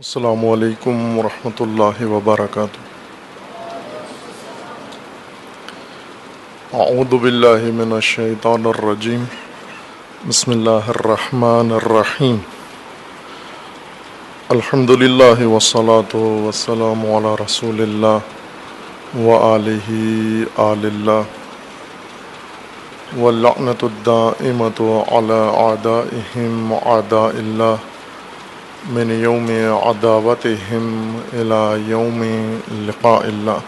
السلام علیکم ورحمۃ اللہ وبرکاتہ۔ اعوذ باللہ من الشیطان الرجیم، بسم اللہ الرحمن الرحیم۔ الحمد للہ والصلاة والسلام علی رسول اللہ وآلہ آل اللہ، واللعنۃ الدائمۃ علی اعدائہم اعداء اللہ من یوم عداوتہم الی یوم لقاء اللہ۔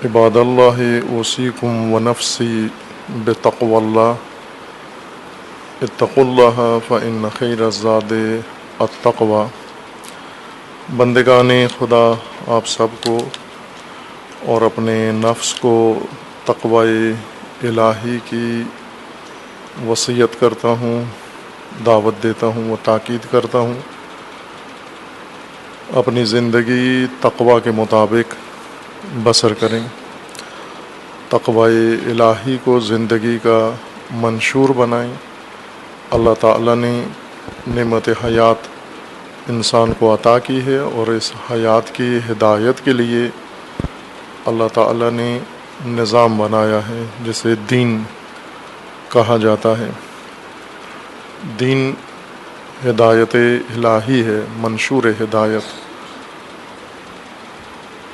عباد اللہ، اوصیکم ونفسی بتقوی اللہ، اتقوا اللہ فإن خیر الزاد التقوی۔ بندگان خدا، آپ سب کو اور اپنے نفس کو تقوی الہی کی وصیت کرتا ہوں، دعوت دیتا ہوں و تاکید کرتا ہوں۔ اپنی زندگی تقوی کے مطابق بسر کریں، تقوی الہی کو زندگی کا منشور بنائیں۔ اللہ تعالیٰ نے نعمت حیات انسان کو عطا کی ہے، اور اس حیات کی ہدایت کے لیے اللہ تعالیٰ نے نظام بنایا ہے جسے دین کہا جاتا ہے۔ دین ہدایت الہی ہے، منشور ہدایت،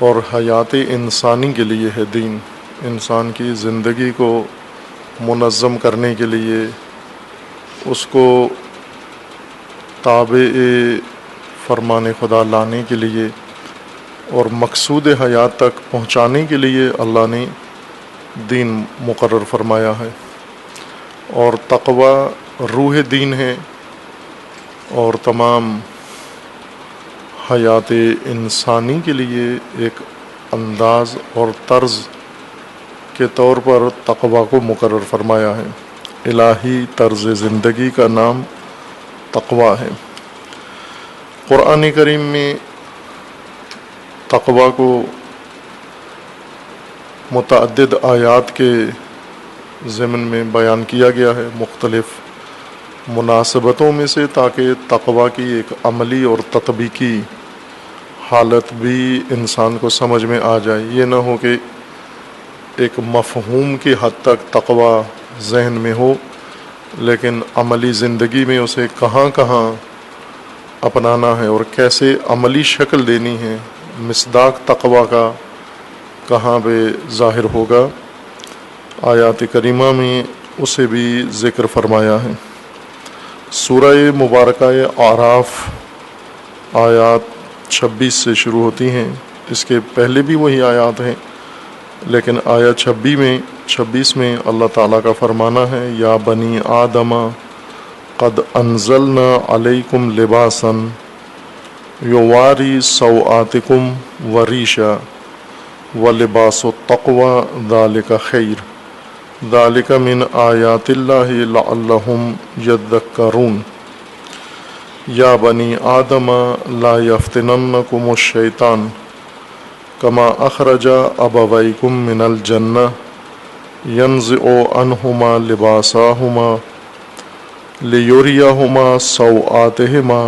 اور حیات انسانی کے لیے ہے دین۔ انسان کی زندگی کو منظم کرنے کے لیے، اس کو تابع فرمان خدا لانے کے لیے اور مقصود حیات تک پہنچانے کے لیے اللہ نے دین مقرر فرمایا ہے۔ اور تقوی روح دین ہے، اور تمام حیات انسانی کے لیے ایک انداز اور طرز کے طور پر تقوی کو مقرر فرمایا ہے۔ الہی طرز زندگی کا نام تقوی ہے۔ قرآن کریم میں تقوی کو متعدد آیات کے ضمن میں بیان کیا گیا ہے، مختلف مناسبتوں میں سے، تاکہ تقوی کی ایک عملی اور تطبیقی حالت بھی انسان کو سمجھ میں آ جائے۔ یہ نہ ہو کہ ایک مفہوم کی حد تک تقوی ذہن میں ہو، لیکن عملی زندگی میں اسے کہاں کہاں اپنانا ہے اور کیسے عملی شکل دینی ہے، مصداق تقوی کا کہاں پہ ظاہر ہوگا۔ آیات کریمہ میں اسے بھی ذکر فرمایا ہے۔ سورہ مبارکہ اعراف آیات 26 سے شروع ہوتی ہیں۔ اس کے پہلے بھی وہی آیات ہیں، لیکن آیت 26 میں اللہ تعالیٰ کا فرمانا ہے، یا بنی آدم قد انزلنا علیکم لباسا یواری سوآتکم وریشا ولباس التقوی ذالک خیر ذالک من آیات اللہ لعلہم یذکرون۔ یا بنی آدم لا یفتننکم الشیطان کما اخرج ابویکم من الجنہ ینزع عنہما لباسہما لیریہما سوآتہما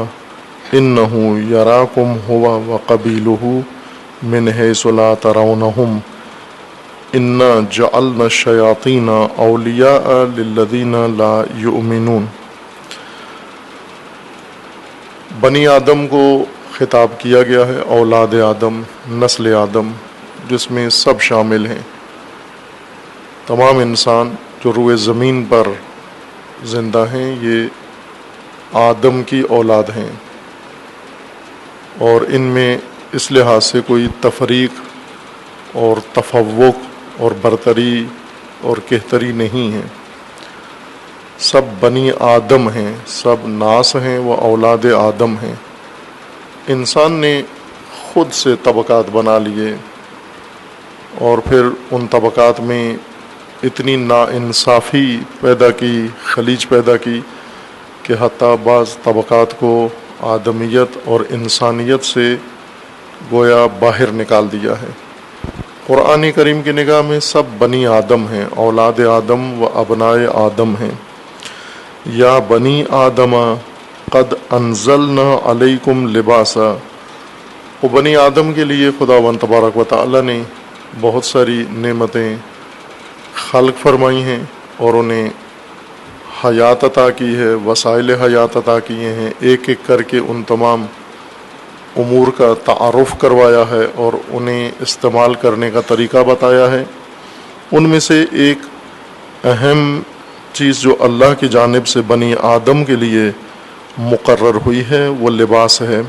انہ یراکم ہو وقبیلہ من حیث لا ترونہم انا جعلنا الشیاطین اولیاء للذین لا یؤمنون۔ بنی آدم کو خطاب کیا گیا ہے، اولاد آدم، نسل آدم، جس میں سب شامل ہیں۔ تمام انسان جو روئے زمین پر زندہ ہیں، یہ آدم کی اولاد ہیں، اور ان میں اس لحاظ سے کوئی تفریق اور تفوق اور برتری اور کہتری نہیں ہے۔ سب بنی آدم ہیں، سب ناس ہیں، وہ اولاد آدم ہیں۔ انسان نے خود سے طبقات بنا لیے، اور پھر ان طبقات میں اتنی ناانصافی پیدا کی، خلیج پیدا کی، کہ حتیٰ بعض طبقات کو آدمیت اور انسانیت سے گویا باہر نکال دیا ہے۔ قرآن کریم کی نگاہ میں سب بنی آدم ہیں، اولاد آدم و ابنائے آدم ہیں۔ یا بنی آدم قد انزلنا علیکم لباسا، وہ بنی آدم کے لیے خداوند تبارک و تعالی نے بہت ساری نعمتیں خلق فرمائی ہیں اور انہیں حیات عطا کی ہے، وسائل حیات عطا کیے ہیں، ایک ایک کر کے ان تمام امور کا تعارف کروایا ہے اور انہیں استعمال کرنے کا طریقہ بتایا ہے۔ ان میں سے ایک اہم چیز جو اللہ کی جانب سے بنی آدم کے لیے مقرر ہوئی ہے وہ لباس ہے،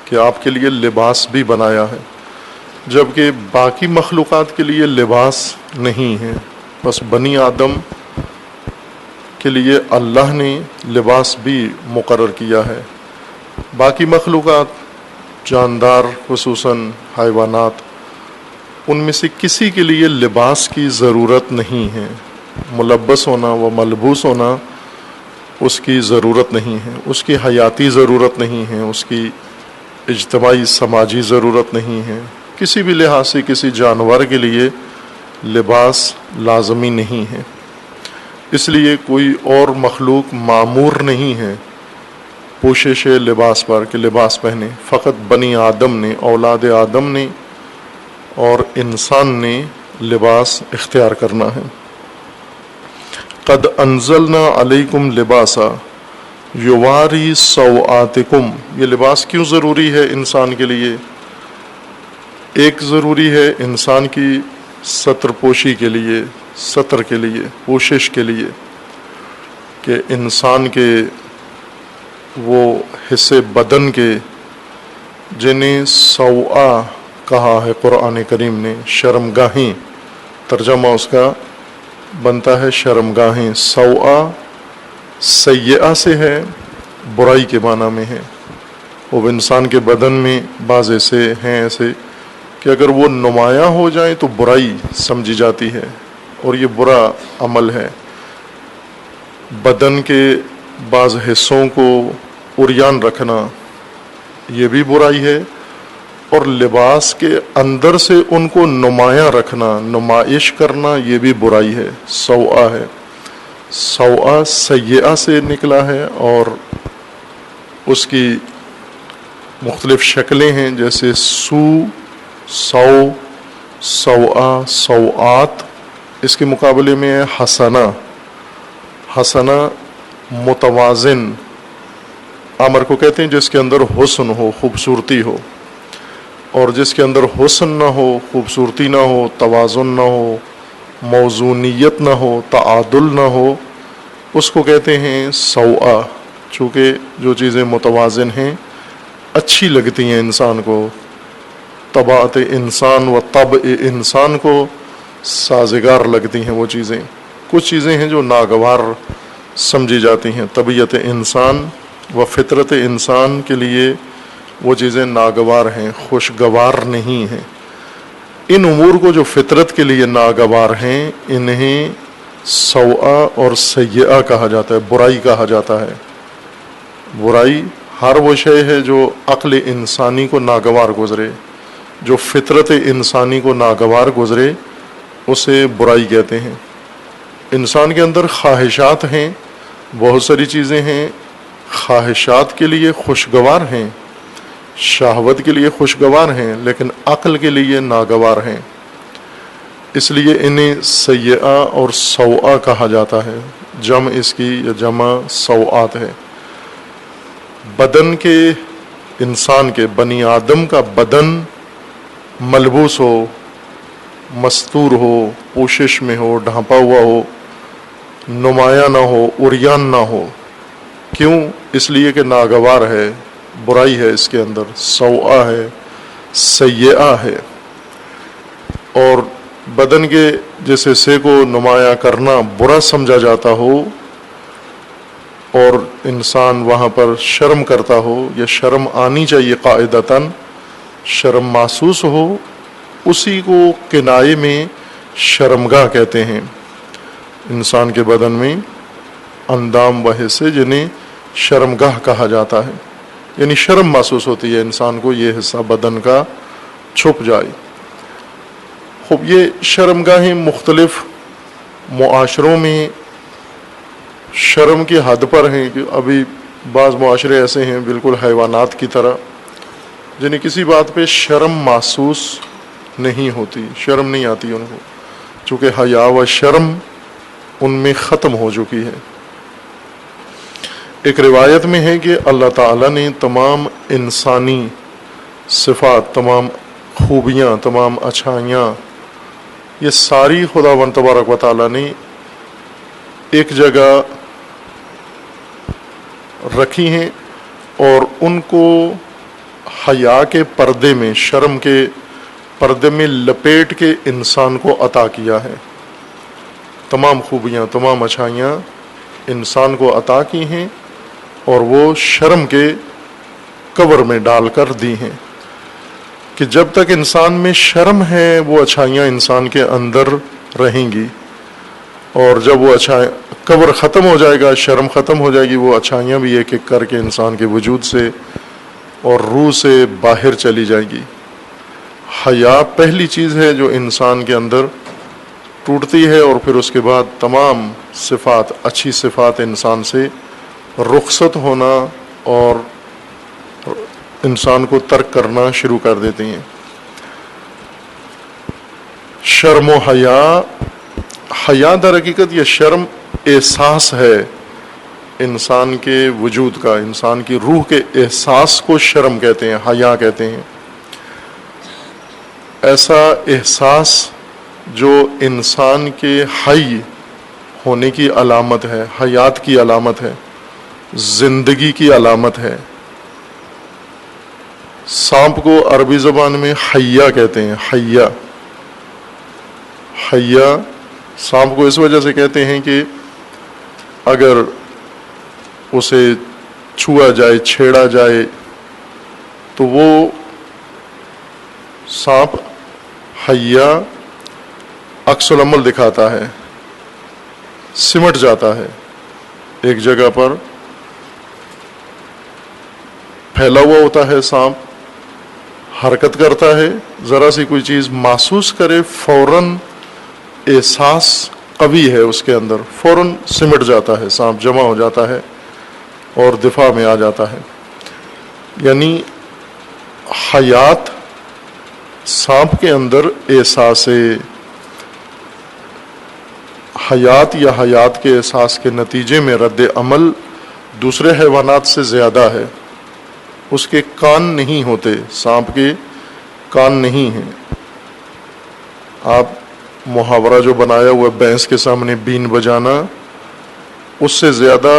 کہ آپ کے لیے لباس بھی بنایا ہے، جبکہ باقی مخلوقات کے لیے لباس نہیں ہے۔ بس بنی آدم کے لیے اللہ نے لباس بھی مقرر کیا ہے۔ باقی مخلوقات، جاندار خصوصاً حیوانات، ان میں سے کسی کے لیے لباس کی ضرورت نہیں ہے، ملبس ہونا و ملبوس ہونا اس کی ضرورت نہیں ہے، اس کی حیاتی ضرورت نہیں ہے، اس کی اجتماعی سماجی ضرورت نہیں ہے۔ کسی بھی لحاظ سے کسی جانور کے لیے لباس لازمی نہیں ہے، اس لیے کوئی اور مخلوق معمور نہیں ہے پوشش لباس پر کہ لباس پہنے، فقط بنی آدم نے، اولاد آدم نے اور انسان نے لباس اختیار کرنا ہے۔ قد انزلنا علیکم لباسا یواری سوآتکم، یہ لباس کیوں ضروری ہے انسان کے لیے؟ ایک ضروری ہے انسان کی ستر پوشی کے لیے، ستر کے لیے، پوشش کے لیے، کہ انسان کے وہ حصے بدن کے جنہیں سوآ کہا ہے قرآن کریم نے، شرمگاہیں، ترجمہ اس کا بنتا ہے شرمگاہیں۔ سوآ سیئہ سے ہے، برائی کے معنی میں ہے۔ وہ انسان کے بدن میں بعض ایسے ہیں ایسے کہ اگر وہ نمایاں ہو جائیں تو برائی سمجھی جاتی ہے اور یہ برا عمل ہے۔ بدن کے بعض حصوں کو عریان رکھنا یہ بھی برائی ہے، اور لباس کے اندر سے ان کو نمایاں رکھنا، نمائش کرنا، یہ بھی برائی ہے، سوآ ہے۔ سوآ سیئہ سے نکلا ہے اور اس کی مختلف شکلیں ہیں، جیسے سو، سو، سوآ، سوآت۔ اس کے مقابلے میں ہے حسنہ۔ حسنہ متوازن امر کو کہتے ہیں جس کے اندر حسن ہو، خوبصورتی ہو، اور جس کے اندر حسن نہ ہو، خوبصورتی نہ ہو، توازن نہ ہو، موزونیت نہ ہو، تعادل نہ ہو، اس کو کہتے ہیں سوآ۔ چونکہ جو چیزیں متوازن ہیں، اچھی لگتی ہیں انسان کو، طباعت انسان و طبع انسان کو سازگار لگتی ہیں وہ چیزیں۔ کچھ چیزیں ہیں جو ناگوار سمجھی جاتی ہیں، طبیعت انسان و فطرت انسان کے لیے وہ چیزیں ناگوار ہیں، خوشگوار نہیں ہیں۔ ان امور کو جو فطرت کے لیے ناگوار ہیں انہیں سوآ اور سیئہ کہا جاتا ہے، برائی کہا جاتا ہے۔ برائی ہر وہ شے ہے جو عقل انسانی کو ناگوار گزرے، جو فطرت انسانی کو ناگوار گزرے اسے برائی کہتے ہیں۔ انسان کے اندر خواہشات ہیں، بہت ساری چیزیں ہیں، خواہشات کے لیے خوشگوار ہیں، شہوت کے لیے خوشگوار ہیں، لیکن عقل کے لیے ناگوار ہیں، اس لیے انہیں سیئہ اور سوآ کہا جاتا ہے۔ جمع اس کی یا جمع سوآت ہے۔ بدن کے، انسان کے، بنی آدم کا بدن ملبوس ہو، مستور ہو، پوشش میں ہو، ڈھانپا ہوا ہو، نمایاں نہ ہو، عریان نہ ہو۔ کیوں؟ اس لیے کہ ناگوار ہے، برائی ہے اس کے اندر، سوآ ہے، سیئہ ہے۔ اور بدن کے جس حصے کو نمایاں کرنا برا سمجھا جاتا ہو اور انسان وہاں پر شرم کرتا ہو، یا شرم آنی چاہیے قاعدتاً، شرم محسوس ہو، اسی کو کنایے میں شرمگاہ کہتے ہیں۔ انسان کے بدن میں اندام و حصے جنہیں شرمگاہ کہا جاتا ہے، یعنی شرم محسوس ہوتی ہے انسان کو یہ حصہ بدن کا چھپ جائے۔ خوب یہ شرمگاہیں مختلف معاشروں میں شرم کی حد پر ہیں، کہ ابھی بعض معاشرے ایسے ہیں بالکل حیوانات کی طرح جنہیں کسی بات پہ شرم محسوس نہیں ہوتی، شرم نہیں آتی ان کو، چونکہ حیا و شرم ان میں ختم ہو چکی ہے۔ ایک روایت میں ہے کہ اللہ تعالیٰ نے تمام انسانی صفات، تمام خوبیاں، تمام اچھائیاں، یہ ساری خداوند تبارک و تعالیٰ نے ایک جگہ رکھی ہیں اور ان کو حیا کے پردے میں، شرم کے پردے میں لپیٹ کے انسان کو عطا کیا ہے۔ تمام خوبیاں، تمام اچھائیاں انسان کو عطا کی ہیں اور وہ شرم کے کور میں ڈال کر دی ہیں کہ جب تک انسان میں شرم ہے وہ اچھائیاں انسان کے اندر رہیں گی، اور جب وہ کور ختم ہو جائے گا، شرم ختم ہو جائے گی، وہ اچھائیاں بھی ایک ایک کر کے انسان کے وجود سے اور روح سے باہر چلی جائے گی۔ حیا پہلی چیز ہے جو انسان کے اندر ٹوٹتی ہے، اور پھر اس کے بعد تمام صفات، اچھی صفات انسان سے رخصت ہونا اور انسان کو ترک کرنا شروع کر دیتی ہیں۔ شرم و حیا در حقیقت یہ شرم احساس ہے انسان کے وجود کا، انسان کی روح کے احساس کو شرم کہتے ہیں، حیا کہتے ہیں۔ ایسا احساس جو انسان کے حی ہونے کی علامت ہے، حیات کی علامت ہے، زندگی کی علامت ہے۔ سانپ کو عربی زبان میں حیا کہتے ہیں، حیا سانپ کو اس وجہ سے کہتے ہیں کہ اگر اسے چھوا جائے، چھیڑا جائے تو وہ سانپ حیا عکس العمل دکھاتا ہے، سمٹ جاتا ہے، ایک جگہ پر پھیلا ہوا ہوتا ہے سانپ، حرکت کرتا ہے، ذرا سی کوئی چیز محسوس کرے فوراً احساس قوی ہے اس کے اندر، فوراً سمٹ جاتا ہے، سانپ جمع ہو جاتا ہے اور دفاع میں آ جاتا ہے۔ یعنی حیات، سانپ کے اندر احساس حیات یا حیات کے احساس کے نتیجے میں رد عمل دوسرے حیوانات سے زیادہ ہے۔ اس کے کان نہیں ہوتے، سانپ کے کان نہیں ہیں۔ آپ محاورہ جو بنایا ہوا بھینس کے سامنے بین بجانا، اس سے زیادہ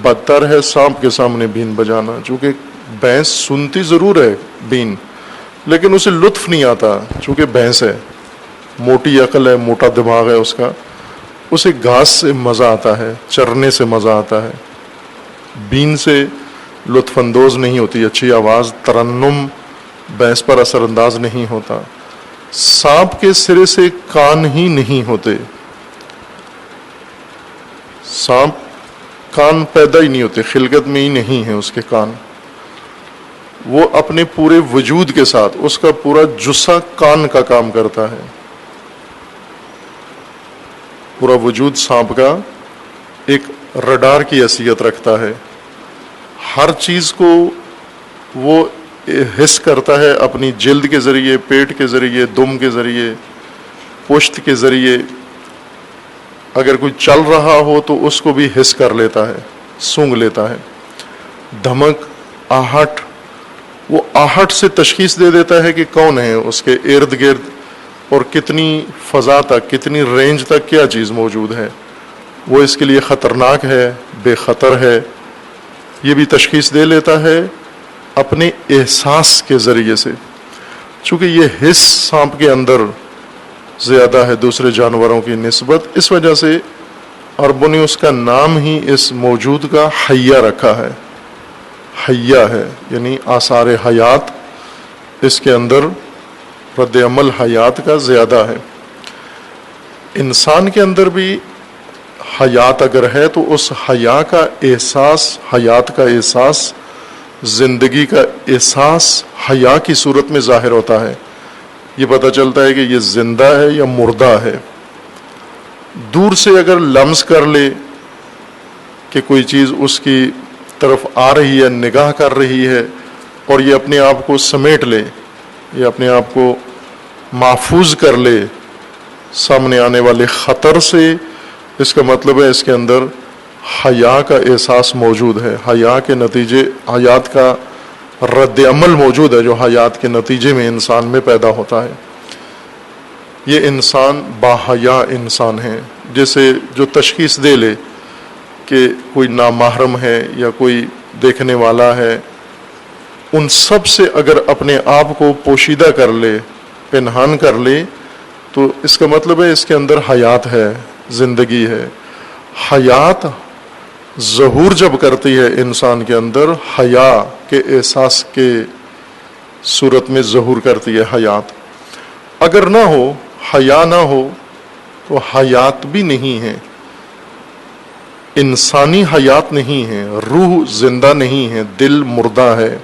بدتر ہے سانپ کے سامنے بین بجانا، چونکہ بھینس سنتی ضرور ہے بین، لیکن اسے لطف نہیں آتا، چونکہ بھینس ہے، موٹی عقل ہے، موٹا دماغ ہے اس کا، اسے گھاس سے مزہ آتا ہے، چرنے سے مزہ آتا ہے، بین سے لطف اندوز نہیں ہوتی، اچھی آواز، ترنم بھینس پر اثر انداز نہیں ہوتا۔ سانپ کے سرے سے کان ہی نہیں ہوتے، سانپ کان پیدا ہی نہیں ہوتے، خلقت میں ہی نہیں ہے اس کے کان۔ وہ اپنے پورے وجود کے ساتھ، اس کا پورا جسہ کان کا کام کرتا ہے، پورا وجود سانپ کا ایک رڈار کی حیثیت رکھتا ہے، ہر چیز کو وہ حس کرتا ہے اپنی جلد کے ذریعے، پیٹ کے ذریعے، دم کے ذریعے، پشت کے ذریعے۔ اگر کوئی چل رہا ہو تو اس کو بھی حس کر لیتا ہے، سونگھ لیتا ہے، دھمک، آہٹ، وہ آہٹ سے تشخیص دے دیتا ہے کہ کون ہے اس کے ارد گرد اور کتنی فضا تک، کتنی رینج تک کیا چیز موجود ہے، وہ اس کے لیے خطرناک ہے، بے خطر ہے، یہ بھی تشخیص دے لیتا ہے اپنے احساس کے ذریعے سے۔ چونکہ یہ حس سانپ کے اندر زیادہ ہے دوسرے جانوروں کی نسبت، اس وجہ سے عربوں نے اس کا نام ہی اس موجود کا حیا رکھا ہے، حیا ہے، یعنی آثار حیات اس کے اندر، رد عمل حیات کا زیادہ ہے۔ انسان کے اندر بھی حیات اگر ہے تو اس حیا کا احساس، حیات کا احساس، زندگی کا احساس حیا کی صورت میں ظاہر ہوتا ہے۔ یہ پتہ چلتا ہے کہ یہ زندہ ہے یا مردہ ہے۔ دور سے اگر لمس کر لے کہ کوئی چیز اس کی طرف آ رہی ہے، نگاہ کر رہی ہے اور یہ اپنے آپ کو سمیٹ لے، یہ اپنے آپ کو محفوظ کر لے سامنے آنے والے خطر سے، اس کا مطلب ہے اس کے اندر حیا کا احساس موجود ہے، حیا کے نتیجے، حیات کا رد عمل موجود ہے جو حیات کے نتیجے میں انسان میں پیدا ہوتا ہے۔ یہ انسان باحیا انسان ہے، جیسے جو تشخیص دے لے کہ کوئی نامحرم ہے یا کوئی دیکھنے والا ہے، ان سب سے اگر اپنے آپ کو پوشیدہ کر لے، پنہان کر لے، تو اس کا مطلب ہے اس کے اندر حیات ہے، زندگی ہے۔ حیات ظہور جب کرتی ہے انسان کے اندر، حیا کے احساس کے صورت میں ظہور کرتی ہے حیات۔ اگر نہ ہو، حیا نہ ہو، تو حیات بھی نہیں ہے، انسانی حیات نہیں ہے، روح زندہ نہیں ہے، دل مردہ ہے۔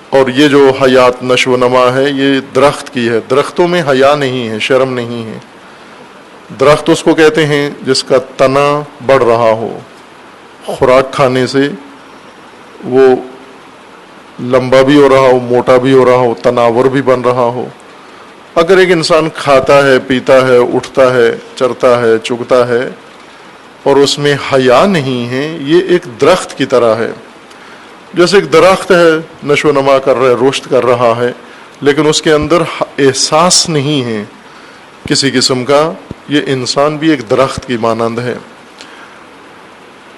اور یہ جو حیات نشو و نما ہے یہ درخت کی ہے، درختوں میں حیا نہیں ہے، شرم نہیں ہے۔ درخت اس کو کہتے ہیں جس کا تنا بڑھ رہا ہو، خوراک کھانے سے وہ لمبا بھی ہو رہا ہو، موٹا بھی ہو رہا ہو، تناور بھی بن رہا ہو۔ اگر ایک انسان کھاتا ہے، پیتا ہے، اٹھتا ہے، چرتا ہے، چگتا ہے اور اس میں حیا نہیں ہے، یہ ایک درخت کی طرح ہے۔ جیسے ایک درخت ہے، نشو و نما کر رہا ہے، رشد کر رہا ہے، لیکن اس کے اندر احساس نہیں ہے کسی قسم کا، یہ انسان بھی ایک درخت کی مانند ہے۔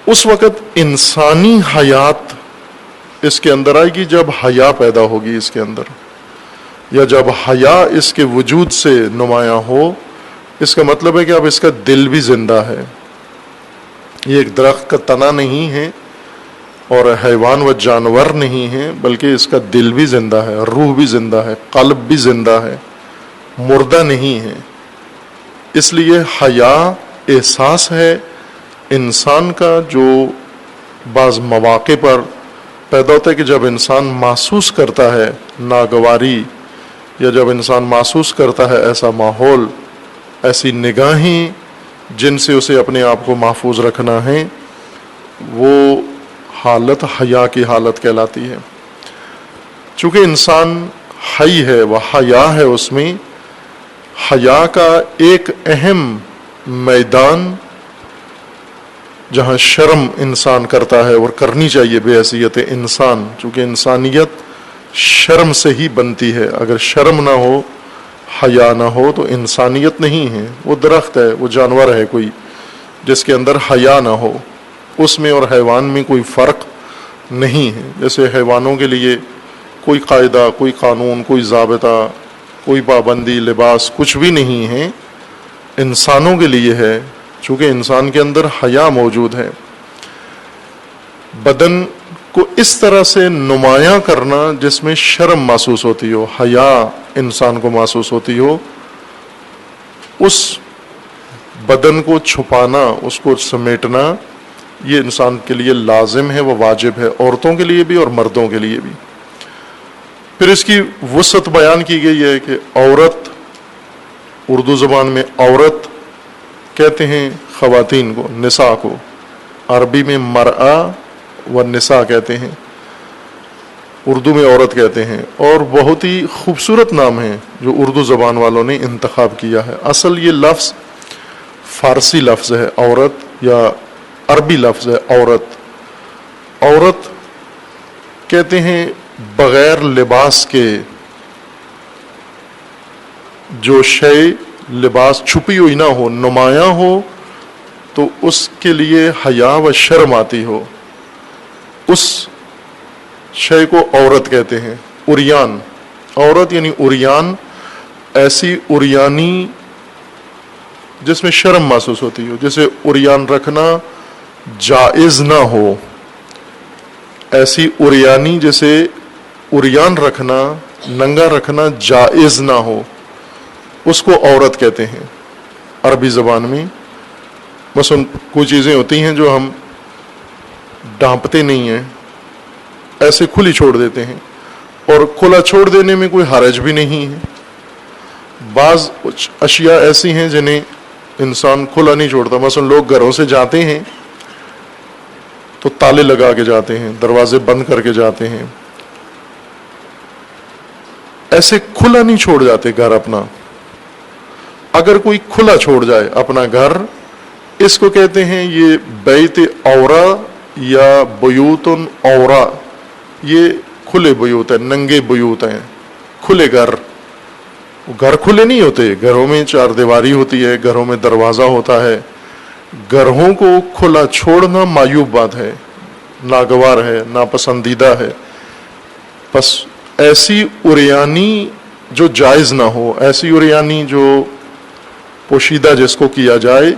اس وقت انسانی حیات اس کے اندر آئے گی جب حیا پیدا ہوگی اس کے اندر، یا جب حیا اس کے وجود سے نمایاں ہو۔ اس کا مطلب ہے کہ اب اس کا دل بھی زندہ ہے، یہ ایک درخت کا تنا نہیں ہے اور حیوان و جانور نہیں ہے، بلکہ اس کا دل بھی زندہ ہے، روح بھی زندہ ہے، قلب بھی زندہ ہے، مردہ نہیں ہے۔ اس لیے حیا احساس ہے انسان کا جو بعض مواقع پر پیدا ہوتا ہے کہ جب انسان محسوس کرتا ہے ناگواری، یا جب انسان محسوس کرتا ہے ایسا ماحول، ایسی نگاہیں جن سے اسے اپنے آپ کو محفوظ رکھنا ہے، وہ حالت حیا کی حالت کہلاتی ہے۔ چونکہ انسان حی ہے، وہ حیا ہے، اس میں حیا کا ایک اہم میدان جہاں شرم انسان کرتا ہے اور کرنی چاہیے بے حیثیت انسان، چونکہ انسانیت شرم سے ہی بنتی ہے۔ اگر شرم نہ ہو، حیا نہ ہو تو انسانیت نہیں ہے، وہ درخت ہے، وہ جانور ہے کوئی جس کے اندر حیا نہ ہو۔ اس میں اور حیوان میں کوئی فرق نہیں ہے۔ جیسے حیوانوں کے لیے کوئی قاعدہ، کوئی قانون، کوئی ضابطہ، کوئی پابندی، لباس کچھ بھی نہیں ہے، انسانوں کے لیے ہے، چونکہ انسان کے اندر حیا موجود ہے۔ بدن کو اس طرح سے نمایاں کرنا جس میں شرم محسوس ہوتی ہو، حیا انسان کو محسوس ہوتی ہو، اس بدن کو چھپانا، اس کو سمیٹنا، یہ انسان کے لیے لازم ہے، وہ واجب ہے، عورتوں کے لیے بھی اور مردوں کے لیے بھی۔ پھر اس کی وسعت بیان کی گئی ہے کہ عورت، اردو زبان میں عورت کہتے ہیں خواتین کو، نساء کو، عربی میں مرأہ و نساء کہتے ہیں، اردو میں عورت کہتے ہیں، اور بہت ہی خوبصورت نام ہے جو اردو زبان والوں نے انتخاب کیا ہے۔ اصل یہ لفظ فارسی لفظ ہے عورت، یا عربی لفظ ہے عورت۔ عورت کہتے ہیں بغیر لباس کے جو شے لباس چھپی ہوئی نہ ہو، نمایاں ہو، تو اس کے لیے حیا و شرم آتی ہو، اس شے کو عورت کہتے ہیں۔ عریان، عورت یعنی عریان، ایسی عریانی جس میں شرم محسوس ہوتی ہو، جسے عریان رکھنا جائز نہ ہو، ایسی عریانی جسے عریان رکھنا، ننگا رکھنا جائز نہ ہو، اس کو عورت کہتے ہیں عربی زبان میں۔ مثلا کوئی چیزیں ہوتی ہیں جو ہم ڈھانپتے نہیں ہیں، ایسے کھلی چھوڑ دیتے ہیں، اور کھلا چھوڑ دینے میں کوئی حرج بھی نہیں ہے۔ بعض اشیاء ایسی ہیں جنہیں انسان کھلا نہیں چھوڑتا، مثلا لوگ گھروں سے جاتے ہیں تو تو تالے لگا کے جاتے ہیں، دروازے بند کر کے جاتے ہیں، ایسے کھلا نہیں چھوڑ جاتے گھر اپنا. اگر کوئی کھلا چھوڑ جائے اپنا گھر، اس کو کہتے ہیں یہ بیت عورہ یا بیوت عورہ. یہ کھلے بیوت ہیں، ننگے بیوت ہیں، کھلے گھر. گھر کھلے نہیں ہوتے، گھروں میں چار دیواری ہوتی ہے، گھروں میں دروازہ ہوتا ہے. گھروں کو کھلا چھوڑنا معیوب بات ہے، ناگوار ہے، ناپسندیدہ ہے. بس ایسی عریانی جو جائز نہ ہو، ایسی عریانی جو پوشیدہ جس کو کیا جائے،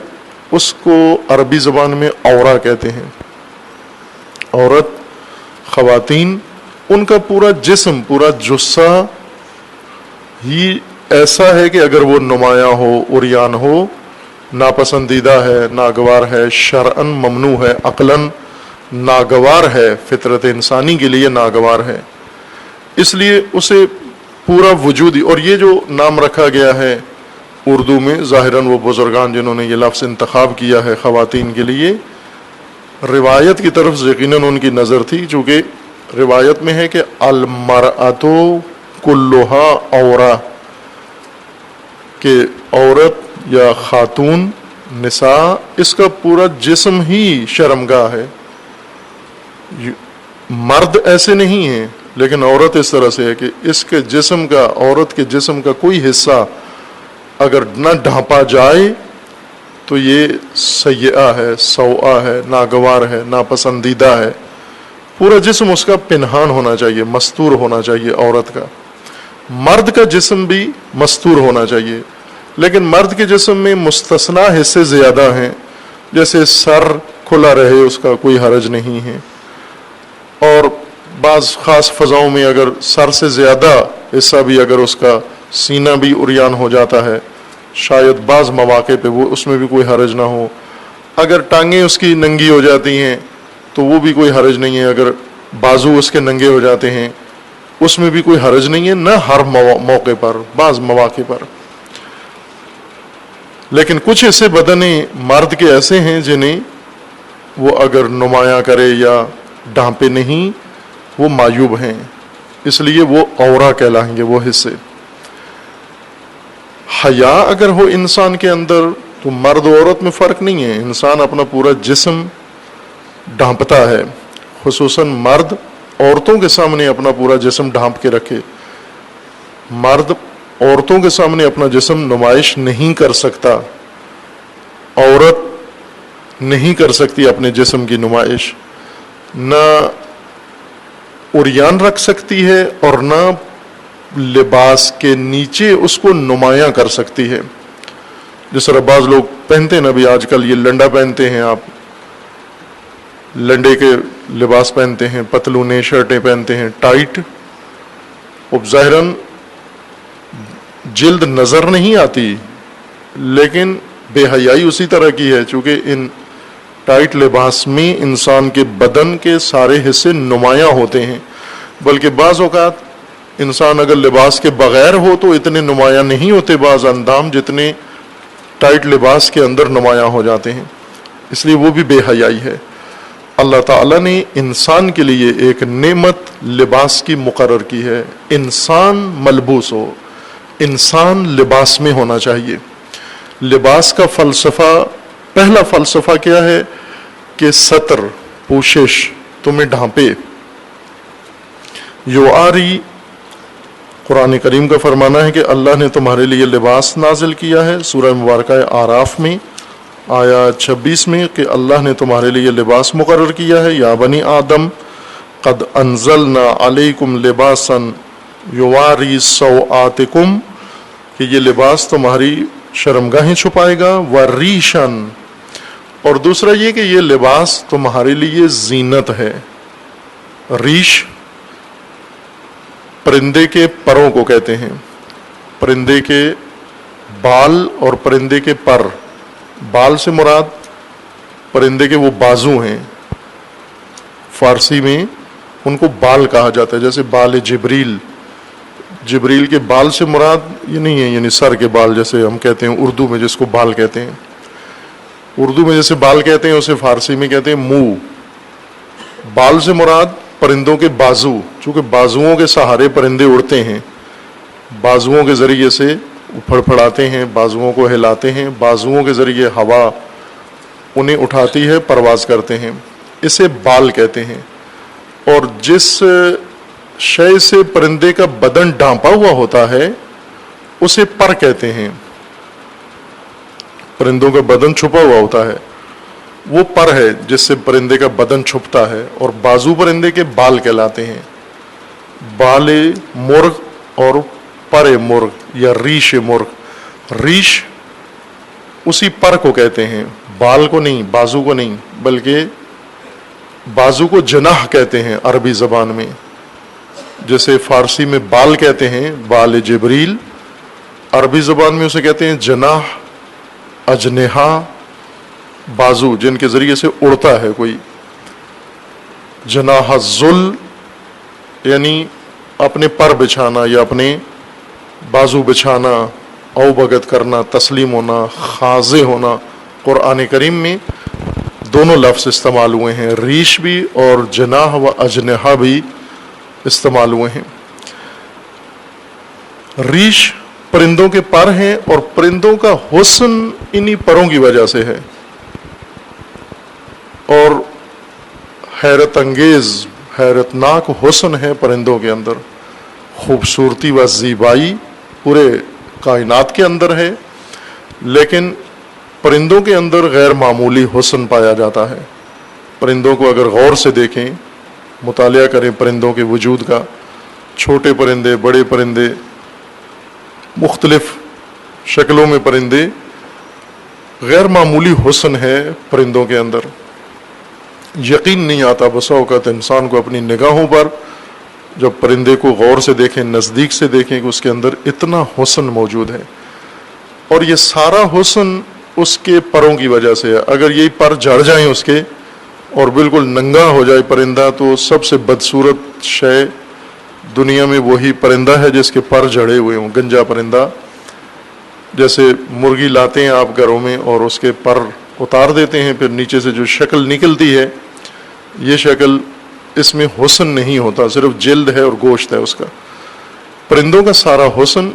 اس کو عربی زبان میں عورہ کہتے ہیں. عورت، خواتین، ان کا پورا جسم، پورا جثہ ہی ایسا ہے کہ اگر وہ نمایاں ہو، عریان ہو، ناپسندیدہ ہے، ناگوار ہے، شرعاً ممنوع ہے، عقلاً ناگوار ہے، فطرت انسانی کے لیے ناگوار ہے. اس لیے اسے پورا وجودی. اور یہ جو نام رکھا گیا ہے اردو میں، ظاہراً وہ بزرگان جنہوں نے یہ لفظ انتخاب کیا ہے خواتین کے لیے، روایت کی طرف یقیناً ان کی نظر تھی، چونکہ روایت میں ہے کہ المرأۃ کلھا عورہ، کہ عورت یا خاتون، نساء، اس کا پورا جسم ہی شرمگاہ ہے. مرد ایسے نہیں ہیں، لیکن عورت اس طرح سے ہے کہ اس کے جسم کا، عورت کے جسم کا کوئی حصہ اگر نہ ڈھانپا جائے تو یہ سیئہ ہے، سوءہ ہے، ناگوار ہے، ناپسندیدہ ہے. پورا جسم اس کا پنہان ہونا چاہیے، مستور ہونا چاہیے عورت کا. مرد کا جسم بھی مستور ہونا چاہیے، لیکن مرد کے جسم میں مستثنا حصے زیادہ ہیں، جیسے سر کھلا رہے اس کا کوئی حرج نہیں ہے، اور بعض خاص فضاؤں میں اگر سر سے زیادہ حصہ بھی، اگر اس کا سینہ بھی عریان ہو جاتا ہے، شاید بعض مواقع پہ وہ اس میں بھی کوئی حرج نہ ہو. اگر ٹانگیں اس کی ننگی ہو جاتی ہیں تو وہ بھی کوئی حرج نہیں ہے، اگر بازو اس کے ننگے ہو جاتے ہیں اس میں بھی کوئی حرج نہیں ہے، نہ ہر موقع پر، بعض مواقع پر. لیکن کچھ ایسے بدن مرد کے ایسے ہیں جنہیں وہ اگر نمایاں کرے یا ڈھانپے نہیں، وہ معیوب ہیں، اس لیے وہ عورہ کہلائیں گے وہ حصے. حیا اگر ہو انسان کے اندر تو مرد و عورت میں فرق نہیں ہے، انسان اپنا پورا جسم ڈھانپتا ہے. خصوصاً مرد عورتوں کے سامنے اپنا پورا جسم ڈھانپ کے رکھے. مرد عورتوں کے سامنے اپنا جسم نمائش نہیں کر سکتا، عورت نہیں کر سکتی اپنے جسم کی نمائش، نہ عریان رکھ سکتی ہے اور نہ لباس کے نیچے اس کو نمایاں کر سکتی ہے. جس طرح بعض لوگ پہنتے ہیں نا، بھی آج کل یہ لنڈا پہنتے ہیں، آپ لنڈے کے لباس پہنتے ہیں، پتلونے شرٹیں پہنتے ہیں ٹائٹ. اب ظاہراً جلد نظر نہیں آتی، لیکن بے حیائی اسی طرح کی ہے، چونکہ ان ٹائٹ لباس میں انسان کے بدن کے سارے حصے نمایاں ہوتے ہیں. بلکہ بعض اوقات انسان اگر لباس کے بغیر ہو تو اتنے نمایاں نہیں ہوتے بعض اندام جتنے ٹائٹ لباس کے اندر نمایاں ہو جاتے ہیں. اس لیے وہ بھی بے حیائی ہے. اللہ تعالیٰ نے انسان کے لیے ایک نعمت لباس کی مقرر کی ہے، انسان ملبوس ہو، انسان لباس میں ہونا چاہیے. لباس کا فلسفہ، پہلا فلسفہ کیا ہے کہ ستر، پوشش، تمہیں ڈھانپے. یواری، قرآن کریم کا فرمانا ہے کہ اللہ نے تمہارے لیے لباس نازل کیا ہے. سورہ مبارکہ آراف میں آیا 26 میں کہ اللہ نے تمہارے لیے لباس مقرر کیا ہے. یا بنی آدم قد انزلنا علیکم لباسا یواری سوآتکم، کہ یہ لباس تمہاری شرمگاہیں چھپائے گا. وریشن، اور دوسرا یہ کہ یہ لباس تمہارے لیے زینت ہے. ریش پرندے کے پروں کو کہتے ہیں، پرندے کے بال اور پرندے کے پر. بال سے مراد پرندے کے وہ بازو ہیں، فارسی میں ان کو بال کہا جاتا ہے، جیسے بال جبریل. جبریل کے بال سے مراد یہ نہیں ہے یعنی سر کے بال جیسے ہم کہتے ہیں اردو میں جس کو بال کہتے ہیں. اردو میں جیسے بال کہتے ہیں اسے فارسی میں کہتے ہیں منہ. بال سے مراد پرندوں کے بازو، چونکہ بازوؤں کے سہارے پرندے اڑتے ہیں، بازوؤں کے ذریعے سے پھڑپھڑاتے ہیں، بازوؤں کو ہلاتے ہیں، بازوؤں کے ذریعے ہوا انہیں اٹھاتی ہے، پرواز کرتے ہیں، اسے بال کہتے ہیں۔ اور جس شے سے پرندے کا بدن ڈھانپا ہوا ہوتا ہے اسے پر کہتے ہیں۔ پرندوں کا بدن چھپا ہوا ہوتا ہے وہ پر ہے جس سے پرندے کا بدن چھپتا ہے، اور بازو پرندے کے بال کہلاتے ہیں۔ بال مرغ اور پر مرغ یا ریش مرغ، ریش اسی پر کو کہتے ہیں، بال کو نہیں، بازو کو نہیں، بلکہ بازو کو جناح کہتے ہیں عربی زبان میں، جیسے فارسی میں بال کہتے ہیں، بال جبریل، عربی زبان میں اسے کہتے ہیں جناح، اجنحہ، بازو جن کے ذریعے سے اڑتا ہے کوئی۔ جناح الذل یعنی اپنے پر بچھانا یا اپنے بازو بچھانا، او بھگت کرنا، تسلیم ہونا، خاضع ہونا۔ قرآن کریم میں دونوں لفظ استعمال ہوئے ہیں، ریش بھی اور جناح و اجنحہ بھی استعمال ہوئے ہیں۔ ریش پرندوں کے پر ہیں، اور پرندوں کا حسن انہی پروں کی وجہ سے ہے، اور حیرت انگیز، حیرت ناک حسن ہے پرندوں کے اندر، خوبصورتی و زیبائی پورے کائنات کے اندر ہے، لیکن پرندوں کے اندر غیر معمولی حسن پایا جاتا ہے۔ پرندوں کو اگر غور سے دیکھیں، مطالعہ کریں پرندوں کے وجود کا، چھوٹے پرندے، بڑے پرندے، مختلف شکلوں میں پرندے، غیر معمولی حسن ہے پرندوں کے اندر، یقین نہیں آتا بسا اوقات انسان کو اپنی نگاہوں پر جب پرندے کو غور سے دیکھیں، نزدیک سے دیکھیں کہ اس کے اندر اتنا حسن موجود ہے، اور یہ سارا حسن اس کے پروں کی وجہ سے ہے۔ اگر یہی پر جھڑ جائیں اس کے اور بالکل ننگا ہو جائے پرندہ، تو سب سے بدصورت شے دنیا میں وہی پرندہ ہے جس کے پر جھڑے ہوئے ہوں، گنجا پرندہ۔ جیسے مرغی لاتے ہیں آپ گھروں میں اور اس کے پر اتار دیتے ہیں، پھر نیچے سے جو شکل نکلتی ہے، یہ شکل، اس میں حسن نہیں ہوتا، صرف جلد ہے اور گوشت ہے اس کا۔ پرندوں کا سارا حسن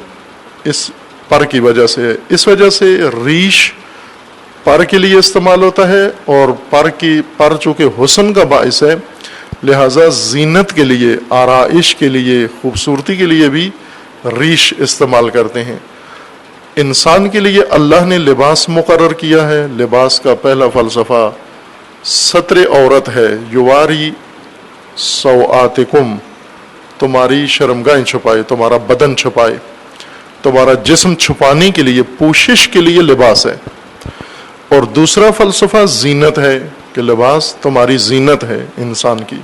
اس پر کی وجہ سے ہے۔ اس وجہ سے ریش پر کے لیے استعمال ہوتا ہے، اور پر چونکہ حسن کا باعث ہے، لہذا زینت کے لیے، آرائش کے لیے، خوبصورتی کے لیے بھی ریش استعمال کرتے ہیں۔ انسان کے لیے اللہ نے لباس مقرر کیا ہے، لباس کا پہلا فلسفہ ستر عورت ہے، یواری سوآتکم، تمہاری شرمگاہیں چھپائے، تمہارا بدن چھپائے، تمہارا جسم چھپانے کے لیے، پوشش کے لیے لباس ہے۔ اور دوسرا فلسفہ زینت ہے کہ لباس تمہاری زینت ہے انسان کی۔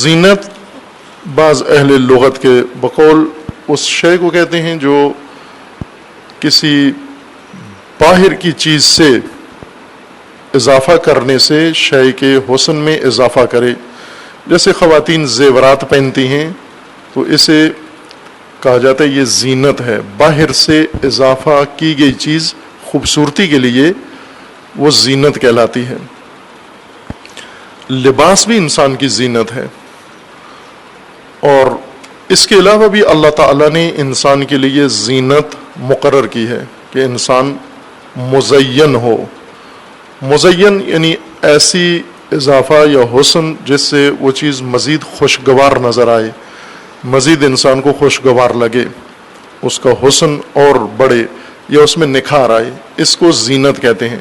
زینت بعض اہل لغت کے بقول اس شے کو کہتے ہیں جو کسی باہر کی چیز سے اضافہ کرنے سے شے کے حسن میں اضافہ کرے۔ جیسے خواتین زیورات پہنتی ہیں تو اسے کہا جاتا ہے یہ زینت ہے، باہر سے اضافہ کی گئی چیز خوبصورتی کے لیے وہ زینت کہلاتی ہے۔ لباس بھی انسان کی زینت ہے، اور اس کے علاوہ بھی اللہ تعالیٰ نے انسان کے لیے زینت مقرر کی ہے کہ انسان مزین ہو۔ مزین یعنی ایسی اضافہ یا حسن جس سے وہ چیز مزید خوشگوار نظر آئے، مزید انسان کو خوشگوار لگے، اس کا حسن اور بڑھے یا اس میں نکھار آئے، اس کو زینت کہتے ہیں۔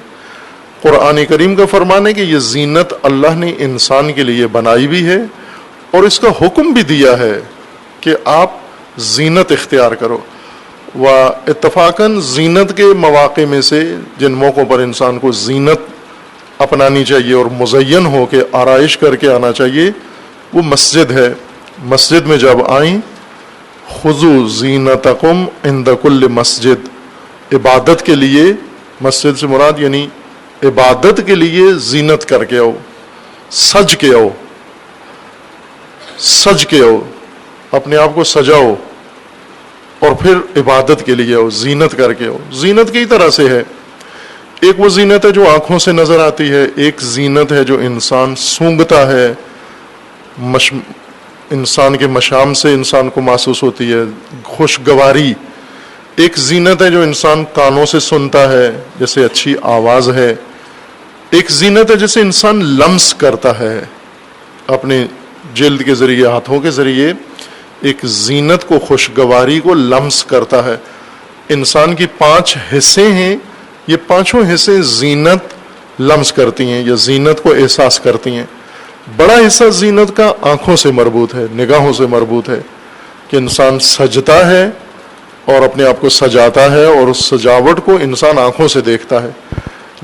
قرآن کریم کا فرمان ہے کہ یہ زینت اللہ نے انسان کے لیے بنائی بھی ہے، اور اس کا حکم بھی دیا ہے کہ آپ زینت اختیار کرو۔ و اتفاقاً زینت کے مواقع میں سے جن موقعوں پر انسان کو زینت اپنانی چاہیے اور مزین ہو کے آرائش کر کے آنا چاہیے، وہ مسجد ہے۔ مسجد میں جب آئیں، خذوا زینتکم عند کل مسجد، عبادت کے لیے، مسجد سے مراد یعنی عبادت کے لیے زینت کر کے آؤ، سج کے آؤ، سج کے آؤ، اپنے آپ کو سجاؤ، اور پھر عبادت کے لیے آؤ، زینت کر کے آؤ۔ زینت کی طرح سے ہے ایک وہ زینت ہے جو آنکھوں سے نظر آتی ہے، ایک زینت ہے جو انسان سونگھتا ہے، انسان کے مشام سے انسان کو محسوس ہوتی ہے، خوشگواری۔ ایک زینت ہے جو انسان کانوں سے سنتا ہے، جیسے اچھی آواز ہے۔ ایک زینت ہے جسے انسان لمس کرتا ہے اپنے جلد کے ذریعے، ہاتھوں کے ذریعے ایک زینت کو، خوشگواری کو لمس کرتا ہے۔ انسان کی 5 حصے ہیں، یہ 5 حصے زینت لمس کرتی ہیں یا زینت کو احساس کرتی ہیں۔ بڑا حصہ زینت کا آنکھوں سے مربوط ہے، نگاہوں سے مربوط ہے، کہ انسان سجتا ہے اور اپنے آپ کو سجاتا ہے، اور اس سجاوٹ کو انسان آنکھوں سے دیکھتا ہے۔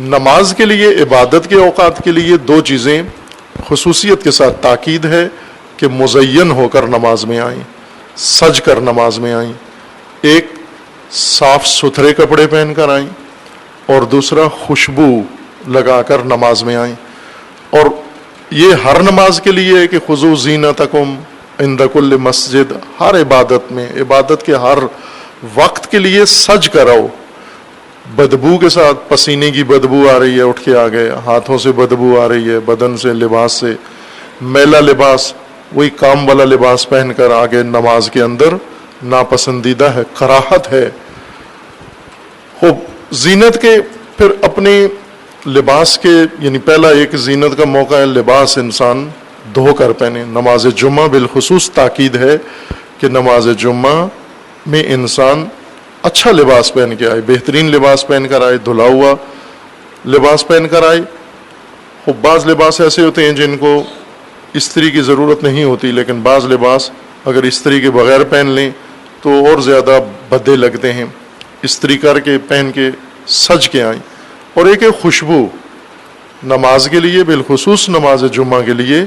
نماز کے لیے، عبادت کے اوقات کے لیے 2 چیزیں خصوصیت کے ساتھ تاکید ہے کہ مزین ہو کر نماز میں آئیں، سج کر نماز میں آئیں۔ ایک صاف ستھرے کپڑے پہن کر آئیں، اور دوسرا خوشبو لگا کر نماز میں آئیں۔ اور یہ ہر نماز کے لیے ہے کہ خذوا زینتکم عند کل مسجد، ہر عبادت میں، عبادت کے ہر وقت کے لیے سج کر آؤ۔ بدبو کے ساتھ، پسینے کی بدبو آ رہی ہے، اٹھ کے آ گئے، ہاتھوں سے بدبو آ رہی ہے، بدن سے، لباس سے، میلا لباس، وہی کام والا لباس پہن کر آگے نماز کے اندر ناپسندیدہ ہے، کراہت ہے۔ زینت کے پھر اپنے لباس کے، یعنی پہلا ایک زینت کا موقع ہے لباس انسان دھو کر پہنے۔ نماز جمعہ بالخصوص تاکید ہے کہ نماز جمعہ میں انسان اچھا لباس پہن کے آئے، بہترین لباس پہن کر آئے، دھلا ہوا لباس پہن کر آئے۔ بعض لباس ایسے ہوتے ہیں جن کو استری کی ضرورت نہیں ہوتی، لیکن بعض لباس اگر استری کے بغیر پہن لیں تو اور زیادہ بھدے لگتے ہیں، استری کر کے پہن کے سج کے آئیں۔ اور ایک ہے خوشبو، نماز کے لیے بالخصوص نماز جمعہ کے لیے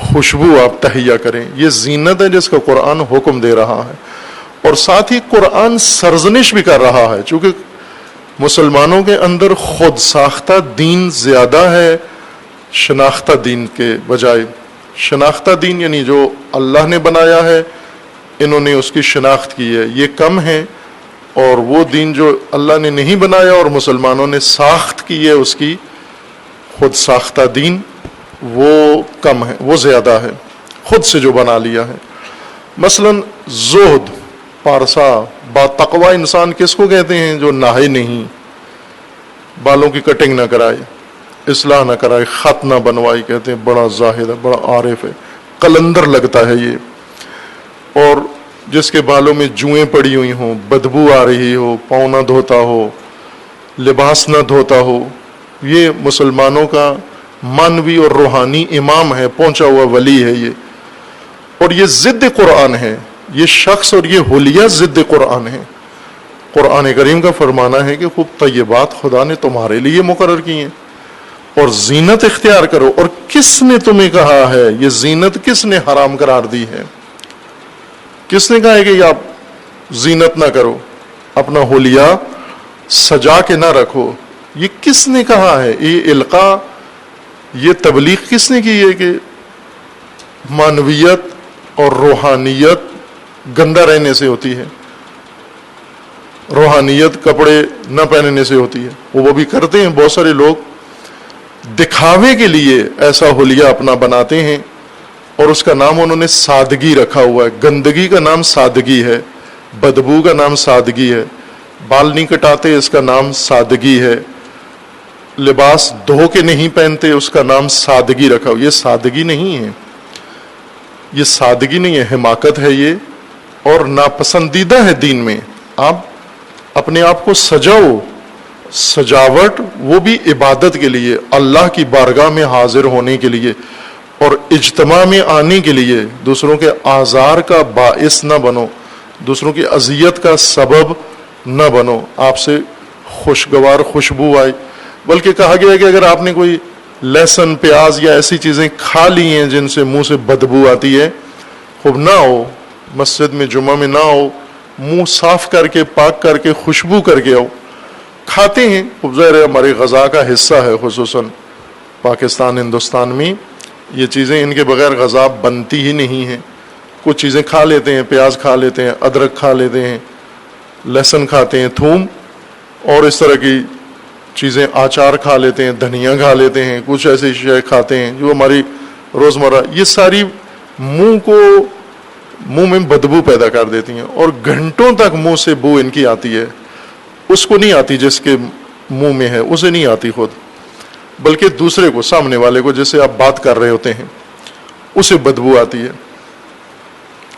خوشبو آپ تہیا کریں، یہ زینت ہے جس کا قرآن حکم دے رہا ہے۔ اور ساتھ ہی قرآن سرزنش بھی کر رہا ہے، چونکہ مسلمانوں کے اندر خود ساختہ دین زیادہ ہے شناختہ دین کے بجائے۔ شناختہ دین یعنی جو اللہ نے بنایا ہے، انہوں نے اس کی شناخت کی ہے، یہ کم ہے، اور وہ دین جو اللہ نے نہیں بنایا اور مسلمانوں نے ساخت کی ہے اس کی، خود ساختہ دین، وہ کم ہے، وہ زیادہ ہے، خود سے جو بنا لیا ہے۔ مثلا زہد، پارسا، با تقوی انسان کس کو کہتے ہیں؟ جو نہائے نہیں، بالوں کی کٹنگ نہ کرائے، اصلاح نہ کرائے، خط نہ بنوائی، کہتے ہیں بڑا زاہد ہے، بڑا عارف ہے، قلندر لگتا ہے یہ۔ اور جس کے بالوں میں جوئیں پڑی ہوئی ہوں، بدبو آ رہی ہو، پاؤں نہ دھوتا ہو، لباس نہ دھوتا ہو، یہ مسلمانوں کا مانوی اور روحانی امام ہے، پہنچا ہوا ولی ہے یہ۔ اور یہ ضد قرآن ہے، یہ شخص اور یہ حلیہ ضد قرآن ہے۔ قرآن کریم کا فرمانا ہے کہ خوب طیبات خدا نے تمہارے لیے مقرر کی ہیں، اور زینت اختیار کرو۔ اور کس نے تمہیں کہا ہے یہ زینت، کس نے حرام قرار دی ہے؟ کس نے کہا ہے کہ آپ زینت نہ کرو، اپنا حلیہ سجا کے نہ رکھو؟ یہ کس نے کہا ہے؟ یہ القاء، یہ تبلیغ کس نے کی ہے کہ معنویت اور روحانیت گندہ رہنے سے ہوتی ہے، روحانیت کپڑے نہ پہننے سے ہوتی ہے؟ وہ بھی کرتے ہیں بہت سارے لوگ، دکھاوے کے لیے ایسا حلیہ اپنا بناتے ہیں، اور اس کا نام انہوں نے سادگی رکھا ہوا ہے۔ گندگی کا نام سادگی ہے، بدبو کا نام سادگی ہے، بال نہیں کٹاتے اس کا نام سادگی ہے، لباس دھو کے نہیں پہنتے اس کا نام سادگی رکھا ہوا۔ یہ سادگی نہیں ہے، یہ سادگی نہیں ہے، حماقت ہے یہ، اور ناپسندیدہ ہے دین میں۔ آپ اپنے آپ کو سجاؤ، سجاوٹ وہ بھی عبادت کے لیے، اللہ کی بارگاہ میں حاضر ہونے کے لیے اور اجتماع میں آنے کے لیے۔ دوسروں کے آزار کا باعث نہ بنو، دوسروں کی اذیت کا سبب نہ بنو، آپ سے خوشگوار خوشبو آئے۔ بلکہ کہا گیا ہے کہ اگر آپ نے کوئی لہسن، پیاز یا ایسی چیزیں کھا لی ہیں جن سے منہ سے بدبو آتی ہے، خوب نہ ہو، مسجد میں جمعہ میں نہ ہو، منہ صاف کر کے، پاک کر کے، خوشبو کر کے آؤ۔ کھاتے ہیں، خوب ظاہر ہے ہمارے غذا کا حصہ ہے، خصوصاً پاکستان، ہندوستان میں یہ چیزیں، ان کے بغیر غذا بنتی ہی نہیں ہے۔ کچھ چیزیں کھا لیتے ہیں، پیاز کھا لیتے ہیں، ادرک کھا لیتے ہیں، لہسن کھاتے ہیں، تھوم، اور اس طرح کی چیزیں آچار کھا لیتے ہیں، دھنیا کھا لیتے ہیں، کچھ ایسے شے کھاتے ہیں جو ہماری روزمرہ، یہ ساری منہ میں بدبو پیدا کر دیتی ہیں، اور گھنٹوں تک منہ سے بو ان کی آتی ہے. اس کو نہیں آتی جس کے منہ میں ہے، اسے نہیں آتی خود، بلکہ دوسرے کو، سامنے والے کو جس سے آپ بات کر رہے ہوتے ہیں اسے بدبو آتی ہے.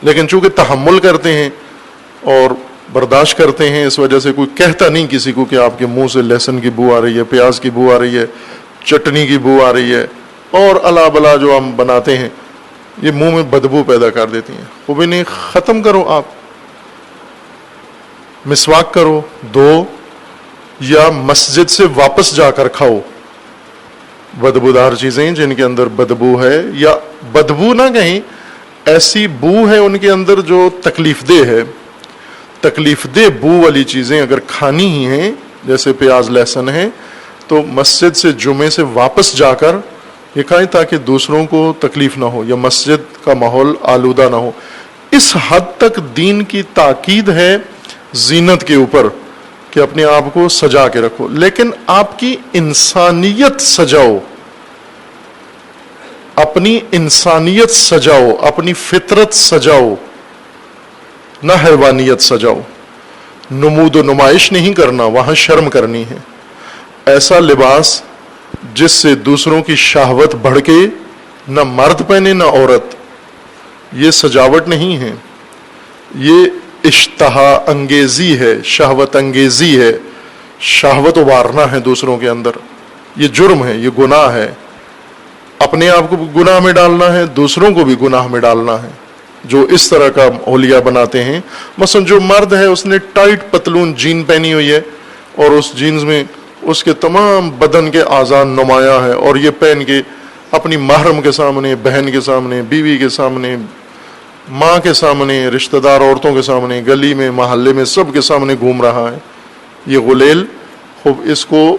لیکن چونکہ تحمل کرتے ہیں اور برداشت کرتے ہیں، اس وجہ سے کوئی کہتا نہیں کسی کو کہ آپ کے منہ سے لہسن کی بو آ رہی ہے، پیاز کی بو آ رہی ہے، چٹنی کی بو آ رہی ہے، اور الا بلا جو ہم بناتے ہیں یہ منہ میں بدبو پیدا کر دیتی ہیں. وہ بھی نہیں، ختم کرو، آپ مسواک کرو، دو، یا مسجد سے واپس جا کر کھاؤ بدبودار چیزیں جن کے اندر بدبو ہے، یا بدبو نہ کہیں، ایسی بو ہے ان کے اندر جو تکلیف دہ ہے. تکلیف دہ بو والی چیزیں اگر کھانی ہی ہیں، جیسے پیاز لہسن ہے، تو مسجد سے جمعے سے واپس جا کر یہ کھائیں تاکہ دوسروں کو تکلیف نہ ہو یا مسجد کا ماحول آلودہ نہ ہو. اس حد تک دین کی تاکید ہے زینت کے اوپر کہ اپنے آپ کو سجا کے رکھو، لیکن آپ کی انسانیت سجاؤ، اپنی انسانیت سجاؤ، اپنی فطرت سجاؤ، نہ حیوانیت سجاؤ. نمود و نمائش نہیں کرنا، وہاں شرم کرنی ہے. ایسا لباس جس سے دوسروں کی شہوت بڑھ کے، نہ مرد پہنے نہ عورت، یہ سجاوٹ نہیں ہے، یہ اشتہا انگیزی ہے، شہوت انگیزی ہے، شہوت ابارنا ہے دوسروں کے اندر. یہ جرم ہے، یہ گناہ ہے. اپنے آپ کو گناہ میں ڈالنا ہے، دوسروں کو بھی گناہ میں ڈالنا ہے جو اس طرح کا حلیہ بناتے ہیں. مثلا جو مرد ہے اس نے ٹائٹ پتلون جین پہنی ہوئی ہے اور اس جینز میں اس کے تمام بدن کے اعضاء نمایاں ہیں، اور یہ پہن کے اپنی محرم کے سامنے، بہن کے سامنے، بیوی کے سامنے، ماں کے سامنے، رشتہ دار عورتوں کے سامنے، گلی میں، محلے میں، سب کے سامنے گھوم رہا ہے. یہ غلیل، خوب اس کو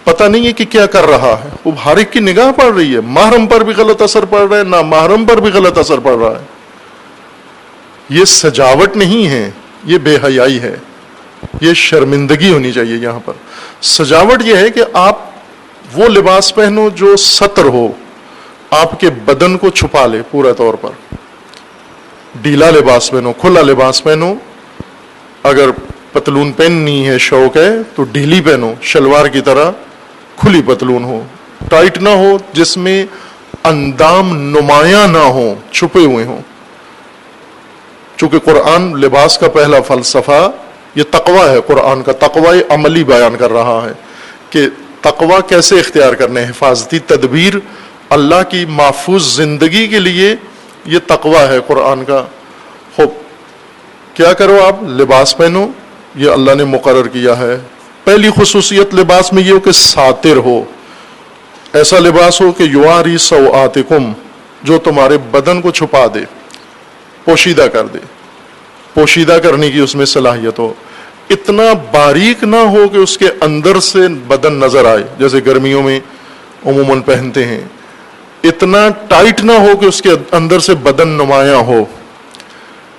پتہ نہیں ہے کہ کیا کر رہا ہے. وہ ہر ایک کی نگاہ پڑ رہی ہے، محرم پر بھی غلط اثر پڑ رہا ہے، نہ محرم پر بھی غلط اثر پڑ رہا ہے. یہ سجاوٹ نہیں ہے، یہ بے حیائی ہے، یہ شرمندگی ہونی چاہیے. یہاں پر سجاوٹ یہ ہے کہ آپ وہ لباس پہنو جو ستر ہو، آپ کے بدن کو چھپا لے پورا طور پر. ڈھیلا لباس پہنو، کھلا لباس پہنو. اگر پتلون پہننی ہے، شوق ہے، تو ڈھیلی پہنو، شلوار کی طرح کھلی پتلون ہو، ٹائٹ نہ ہو، جس میں اندام نمایاں نہ ہو، چھپے ہوئے ہوں. چونکہ قرآن لباس کا پہلا فلسفہ یہ تقوی ہے. قرآن کا تقوی عملی بیان کر رہا ہے کہ تقوی کیسے اختیار کرنے، حفاظتی تدبیر اللہ کی محفوظ زندگی کے لیے. یہ تقوی ہے قرآن کا. خوب کیا کرو، آپ لباس پہنو، یہ اللہ نے مقرر کیا ہے. پہلی خصوصیت لباس میں یہ ہو کہ ساتر ہو، ایسا لباس ہو کہ یواری سوآتکم، جو تمہارے بدن کو چھپا دے، پوشیدہ کر دے، پوشیدہ کرنے کی اس میں صلاحیت ہو. اتنا باریک نہ ہو کہ اس کے اندر سے بدن نظر آئے، جیسے گرمیوں میں عموماً پہنتے ہیں. اتنا ٹائٹ نہ ہو کہ اس کے اندر سے بدن نمایاں ہو.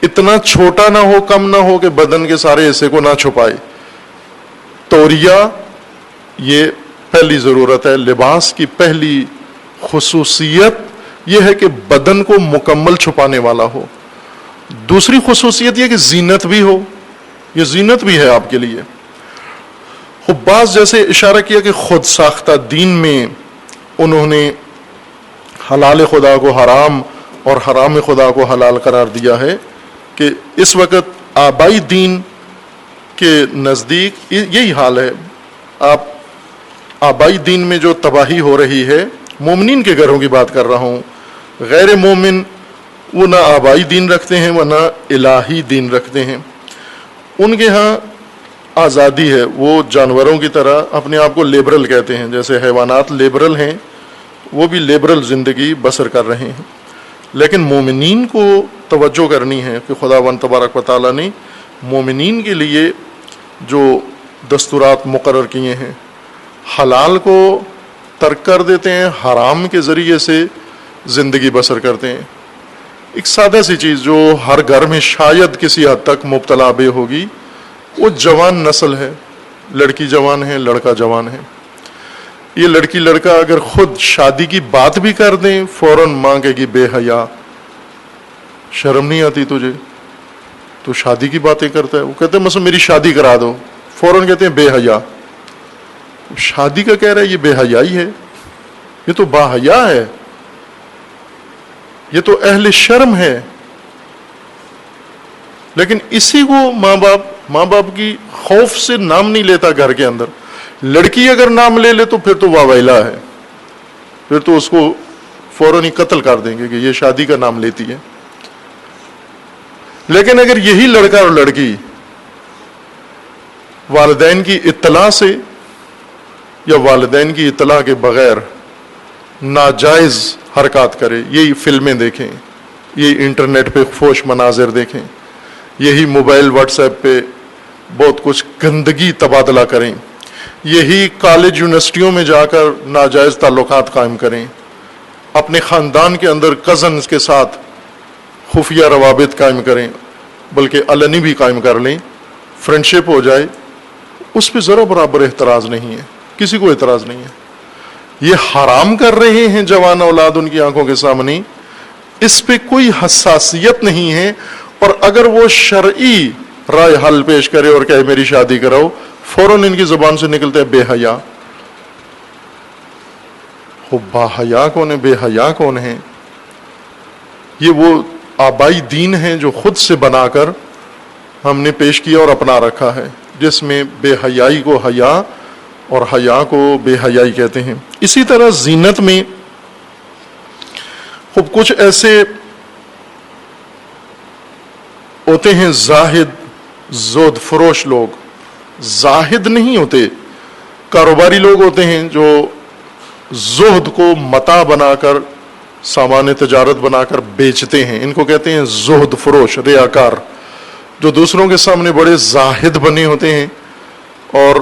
اتنا چھوٹا نہ ہو، کم نہ ہو کہ بدن کے سارے حصے کو نہ چھپائے. توریہ، یہ پہلی ضرورت ہے. لباس کی پہلی خصوصیت یہ ہے کہ بدن کو مکمل چھپانے والا ہو. دوسری خصوصیت یہ کہ زینت بھی ہو، یہ زینت بھی ہے آپ کے لیے. بعض جیسے اشارہ کیا کہ خود ساختہ دین میں انہوں نے حلال خدا کو حرام اور حرام خدا کو حلال قرار دیا ہے، کہ اس وقت آبائی دین کے نزدیک یہی حال ہے. آپ آبائی دین میں جو تباہی ہو رہی ہے، مومنین کے گھروں کی بات کر رہا ہوں، غیر مومن وہ نہ آبائی دین رکھتے ہیں وہ نہ الہی دین رکھتے ہیں. ان کے ہاں آزادی ہے، وہ جانوروں کی طرح اپنے آپ کو لیبرل کہتے ہیں. جیسے حیوانات لیبرل ہیں، وہ بھی لیبرل زندگی بسر کر رہے ہیں. لیکن مومنین کو توجہ کرنی ہے کہ خداوند تبارک و تعالیٰ نے مومنین کے لیے جو دستورات مقرر کیے ہیں، حلال کو ترک کر دیتے ہیں، حرام کے ذریعے سے زندگی بسر کرتے ہیں. ایک سادہ سی چیز جو ہر گھر میں شاید کسی حد تک مبتلا بے ہوگی، وہ جوان نسل ہے. لڑکی جوان ہے، لڑکا جوان ہے، یہ لڑکی لڑکا اگر خود شادی کی بات بھی کر دیں فوراً ماں کہے گی بے حیا، شرم نہیں آتی تجھے، تو شادی کی باتیں کرتا ہے. وہ کہتے ہیں مثلا میری شادی کرا دو، فوراً کہتے ہیں بے حیا. شادی کا کہہ رہا ہے یہ بے حیائی ہے، یہ تو با حیا ہے، یہ تو اہل شرم ہے. لیکن اسی کو ماں باپ کی خوف سے نام نہیں لیتا گھر کے اندر. لڑکی اگر نام لے لے تو پھر تو واویلا ہے، پھر تو اس کو فوراً ہی قتل کر دیں گے کہ یہ شادی کا نام لیتی ہے. لیکن اگر یہی لڑکا اور لڑکی والدین کی اطلاع سے یا والدین کی اطلاع کے بغیر ناجائز حرکات کرے، یہی فلمیں دیکھیں، یہی انٹرنیٹ پہ فوش مناظر دیکھیں، یہی موبائل واٹس ایپ پہ بہت کچھ گندگی تبادلہ کریں، یہی کالج یونیورسٹیوں میں جا کر ناجائز تعلقات قائم کریں، اپنے خاندان کے اندر کزنز کے ساتھ خفیہ روابط قائم کریں، بلکہ علنی بھی قائم کر لیں، فرینڈشپ ہو جائے، اس پہ ذرا برابر اعتراض نہیں ہے، کسی کو اعتراض نہیں ہے. یہ حرام کر رہے ہیں جوان اولاد ان کی آنکھوں کے سامنے، اس پہ کوئی حساسیت نہیں ہے. اور اگر وہ شرعی رائے حل پیش کرے اور کہے میری شادی کراؤ، فوراً ان کی زبان سے نکلتا ہے بے حیا. وہ با حیا کون ہے، بے حیا کون ہے؟ یہ وہ آبائی دین ہے جو خود سے بنا کر ہم نے پیش کیا اور اپنا رکھا ہے، جس میں بے حیائی کو حیا اور حیا کو بے حیائی کہتے ہیں. اسی طرح زینت میں خوب کچھ ایسے ہوتے ہیں زاہد زہد فروش لوگ، زاہد نہیں ہوتے، کاروباری لوگ ہوتے ہیں جو زہد کو متاع بنا کر سامان تجارت بنا کر بیچتے ہیں، ان کو کہتے ہیں زہد فروش، ریاکار، جو دوسروں کے سامنے بڑے زاہد بنے ہوتے ہیں اور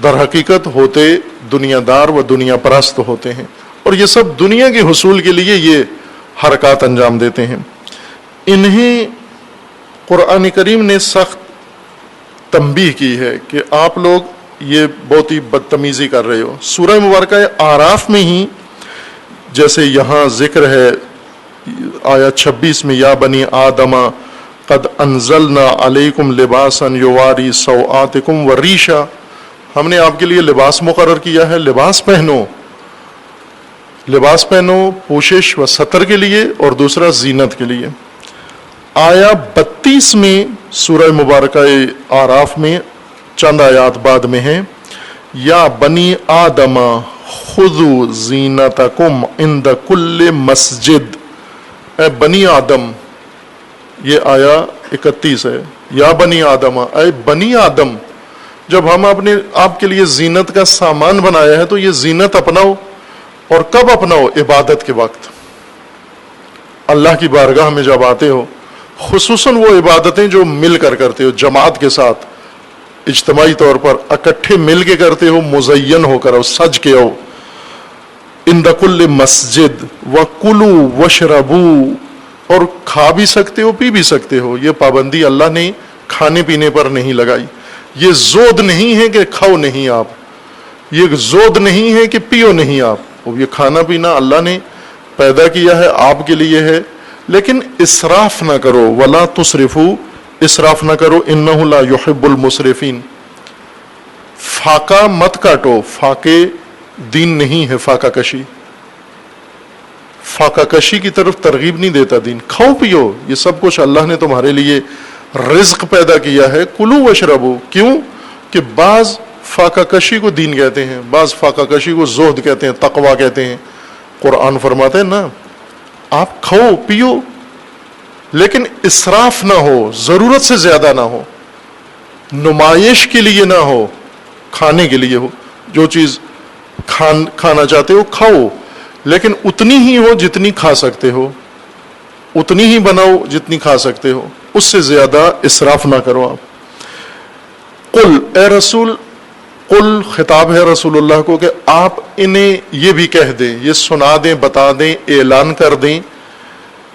در حقیقت ہوتے دنیا دار و دنیا پرست ہوتے ہیں، اور یہ سب دنیا کے حصول کے لیے یہ حرکات انجام دیتے ہیں. انہیں قرآن کریم نے سخت تنبیہ کی ہے کہ آپ لوگ یہ بہت ہی بدتمیزی کر رہے ہو. سورہ مبارکہ اعراف میں ہی جیسے یہاں ذکر ہے آیت 26 میں، یا بنی آدم قد انزلنا علیکم لباسا یواری سوآتکم وریشا، ہم نے آپ کے لیے لباس مقرر کیا ہے، لباس پہنو، لباس پہنو پوشش و ستر کے لیے اور دوسرا زینت کے لیے. آیا 32 میں سورہ مبارکہ اعراف میں چند آیات بعد میں ہے، یا بنی آدم خذوا زینتکم عند کل مسجد. اے بنی آدم، یہ آیا 31 ہے، یا بنی آدم، اے بنی آدم، جب ہم آپ کے لیے زینت کا سامان بنایا ہے تو یہ زینت اپناؤ. اور کب اپناؤ؟ عبادت کے وقت، اللہ کی بارگاہ میں جب آتے ہو، خصوصاً وہ عبادتیں جو مل کر کرتے ہو، جماعت کے ساتھ اجتماعی طور پر اکٹھے مل کے کرتے ہو، مزین ہو کر ہو، سج کے ہو. عند کل مسجد وکلوا واشربوا، اور کھا بھی سکتے ہو پی بھی سکتے ہو. یہ پابندی اللہ نے کھانے پینے پر نہیں لگائی. یہ زود نہیں ہے کہ کھاؤ نہیں آپ، یہ زود نہیں ہے کہ پیو نہیں آپ. یہ کھانا پینا اللہ نے پیدا کیا ہے، آپ کے لیے ہے، لیکن اسراف نہ کرو. ولا تسرفوا، اسراف نہ کرو، انہ لا یحب المسرفین. فاقہ مت کاٹو، فاقے دین نہیں ہے. فاقہ کشی، فاقہ کشی کی طرف ترغیب نہیں دیتا دین. کھاؤ پیو، یہ سب کچھ اللہ نے تمہارے لیے رزق پیدا کیا ہے. کلو وشربو، کیوں کہ بعض فاقہ کشی کو دین کہتے ہیں، بعض فاقہ کشی کو زہد کہتے ہیں، تقوی کہتے ہیں. قرآن فرماتے ہیں نا آپ کھاؤ پیو لیکن اسراف نہ ہو، ضرورت سے زیادہ نہ ہو، نمائش کے لیے نہ ہو، کھانے کے لیے ہو. جو چیز کھانا چاہتے ہو کھاؤ، لیکن اتنی ہی ہو جتنی کھا سکتے ہو، اتنی ہی بناؤ جتنی کھا سکتے ہو، اس سے زیادہ اسراف نہ کرو آپ. قل، اے رسول، قل خطاب ہے رسول اللہ کو کہ آپ انہیں یہ بھی کہہ دیں، یہ سنا دیں، بتا دیں، اعلان کر دیں،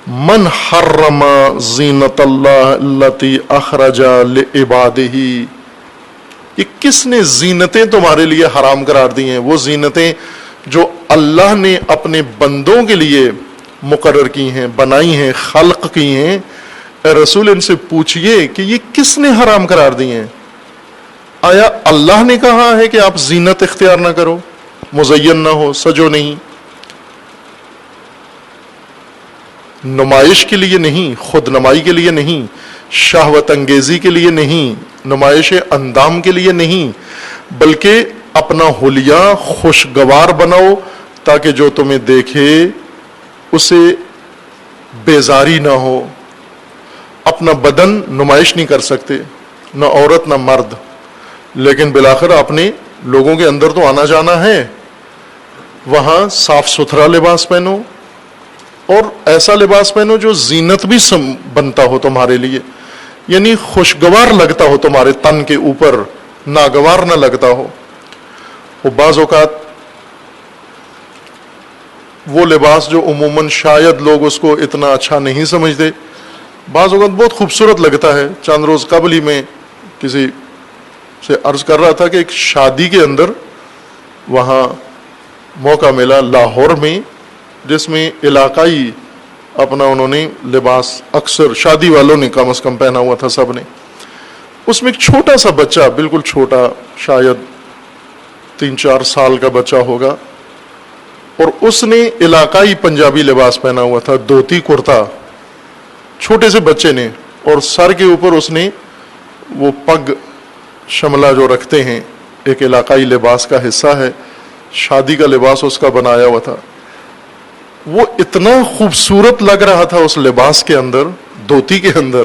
من حرم زینت اللہ التی اخرج لعبادہ، یہ کس نے زینتیں تمہارے لیے حرام قرار دی ہیں؟ وہ زینتیں جو اللہ نے اپنے بندوں کے لیے مقرر کی ہیں، بنائی ہیں، خلق کی ہیں. اے رسول ان سے پوچھئے کہ یہ کس نے حرام قرار دی ہیں؟ آیا اللہ نے کہا ہے کہ آپ زینت اختیار نہ کرو، مزین نہ ہو، سجو نہیں؟ نمائش کے لیے نہیں، خود نمائی کے لیے نہیں، شہوت انگیزی کے لیے نہیں، نمائش اندام کے لیے نہیں، بلکہ اپنا حلیہ خوشگوار بناؤ تاکہ جو تمہیں دیکھے اسے بیزاری نہ ہو. اپنا بدن نمائش نہیں کر سکتے، نہ عورت نہ مرد، لیکن بالآخر اپنے لوگوں کے اندر تو آنا جانا ہے. وہاں صاف ستھرا لباس پہنو اور ایسا لباس پہنو جو زینت بھی بنتا ہو تمہارے لیے، یعنی خوشگوار لگتا ہو تمہارے تن کے اوپر، ناگوار نہ لگتا ہو. وہ بعض اوقات وہ لباس جو عموماً شاید لوگ اس کو اتنا اچھا نہیں سمجھتے، بعض اوقات بہت خوبصورت لگتا ہے. چند روز قبل ہی میں کسی سے عرض کر رہا تھا کہ ایک شادی کے اندر وہاں موقع ملا لاہور میں، جس میں علاقائی اپنا انہوں نے لباس اکثر شادی والوں نے کم از کم پہنا ہوا تھا سب نے. اس میں ایک چھوٹا سا بچہ، بالکل چھوٹا، شاید 3-4 سال کا بچہ ہوگا، اور اس نے علاقائی پنجابی لباس پہنا ہوا تھا، دھوتی کرتا، چھوٹے سے بچے نے، اور سر کے اوپر اس نے وہ پگ شملہ جو رکھتے ہیں، ایک علاقائی لباس کا حصہ ہے، شادی کا لباس اس کا بنایا ہوا تھا. وہ اتنا خوبصورت لگ رہا تھا اس لباس کے اندر، دھوتی کے اندر.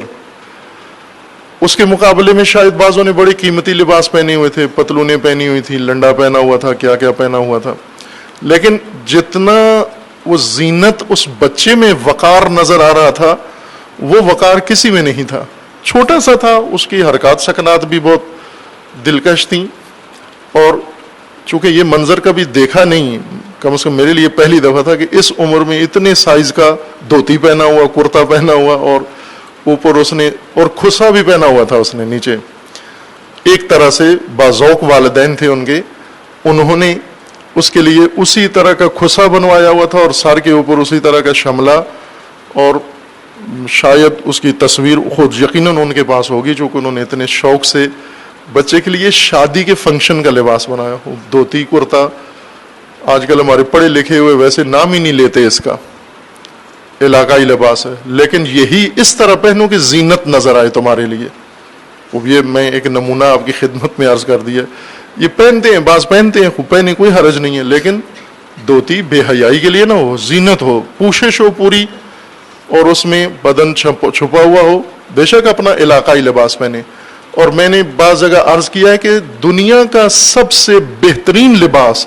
اس کے مقابلے میں شاید بعضوں نے بڑے قیمتی لباس پہنے ہوئے تھے، پتلونیں پہنی ہوئی تھی، لنڈا پہنا ہوا تھا، کیا کیا پہنا ہوا تھا. لیکن جتنا وہ زینت اس بچے میں وقار نظر آ رہا تھا، وہ وقار کسی میں نہیں تھا. چھوٹا سا تھا، اس کی حرکات سکنات بھی بہت دلکش تھیں، اور چونکہ یہ منظر کبھی دیکھا نہیں، کم از کم میرے لیے پہلی دفعہ تھا کہ اس عمر میں اتنے سائز کا دھوتی پہنا ہوا، کرتا پہنا ہوا، اور اوپر اس نے اور کھسا بھی پہنا ہوا تھا اس نے نیچے. ایک طرح سے باذوق والدین تھے ان کے، انہوں نے اس کے لیے اسی طرح کا کھسا بنوایا ہوا تھا اور سر کے اوپر اسی طرح کا شملہ، اور شاید اس کی تصویر خود یقیناً ان کے پاس ہوگی چونکہ انہوں نے اتنے شوق سے بچے کے لیے شادی کے فنکشن کا لباس بنایا ہو. دھوتی کرتا آج کل ہمارے پڑھے لکھے ہوئے ویسے نام ہی نہیں لیتے اس کا، علاقائی لباس ہے، لیکن یہی اس طرح پہنو کہ زینت نظر آئے تمہارے لیے. یہ میں ایک نمونہ آپ کی خدمت میں عرض کر دیا. یہ پہنتے ہیں، بعض پہنتے ہیں، پہنے کوئی حرج نہیں ہے، لیکن دھوتی بے حیائی کے لیے نہ ہو، زینت ہو، پوشش ہو پوری، اور اس میں بدن چھپا ہوا ہو. بے شک اپنا علاقائی لباس پہنے. اور میں نے بعض جگہ عرض کیا ہے کہ دنیا کا سب سے بہترین لباس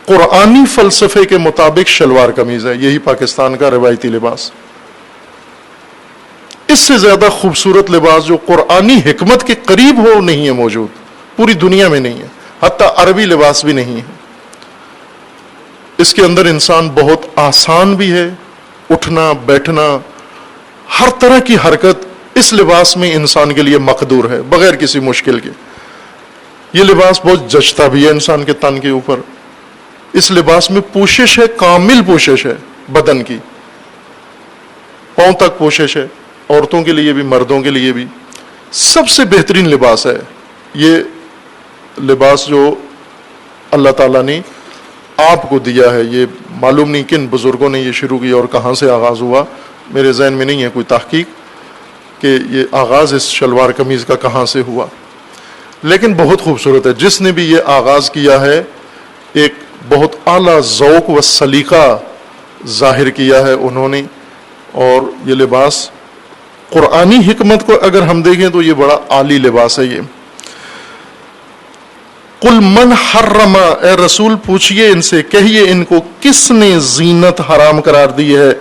قرآنی فلسفے کے مطابق شلوار قمیض ہے، یہی پاکستان کا روایتی لباس. اس سے زیادہ خوبصورت لباس جو قرآنی حکمت کے قریب ہو نہیں ہے موجود، پوری دنیا میں نہیں ہے، حتیٰ عربی لباس بھی نہیں ہے. اس کے اندر انسان بہت آسان بھی ہے، اٹھنا بیٹھنا، ہر طرح کی حرکت اس لباس میں انسان کے لیے مقدور ہے بغیر کسی مشکل کے. یہ لباس بہت جچتا بھی ہے انسان کے تن کے اوپر. اس لباس میں پوشش ہے، کامل پوشش ہے بدن کی، پاؤں تک پوشش ہے، عورتوں کے لیے بھی مردوں کے لیے بھی. سب سے بہترین لباس ہے یہ لباس جو اللہ تعالیٰ نے آپ کو دیا ہے. یہ معلوم نہیں کن بزرگوں نے یہ شروع کیا اور کہاں سے آغاز ہوا، میرے ذہن میں نہیں ہے کوئی تحقیق کہ یہ آغاز اس شلوار قمیض کا کہاں سے ہوا، لیکن بہت خوبصورت ہے. جس نے بھی یہ آغاز کیا ہے ایک بہت اعلیٰ ذوق و سلیقہ ظاہر کیا ہے انہوں نے. اور یہ لباس قرآنی حکمت کو اگر ہم دیکھیں تو یہ بڑا عالی لباس ہے. یہ قل من حرم، اے رسول پوچھئے ان سے، کہیے ان کو کس نے زینت حرام قرار دی ہے،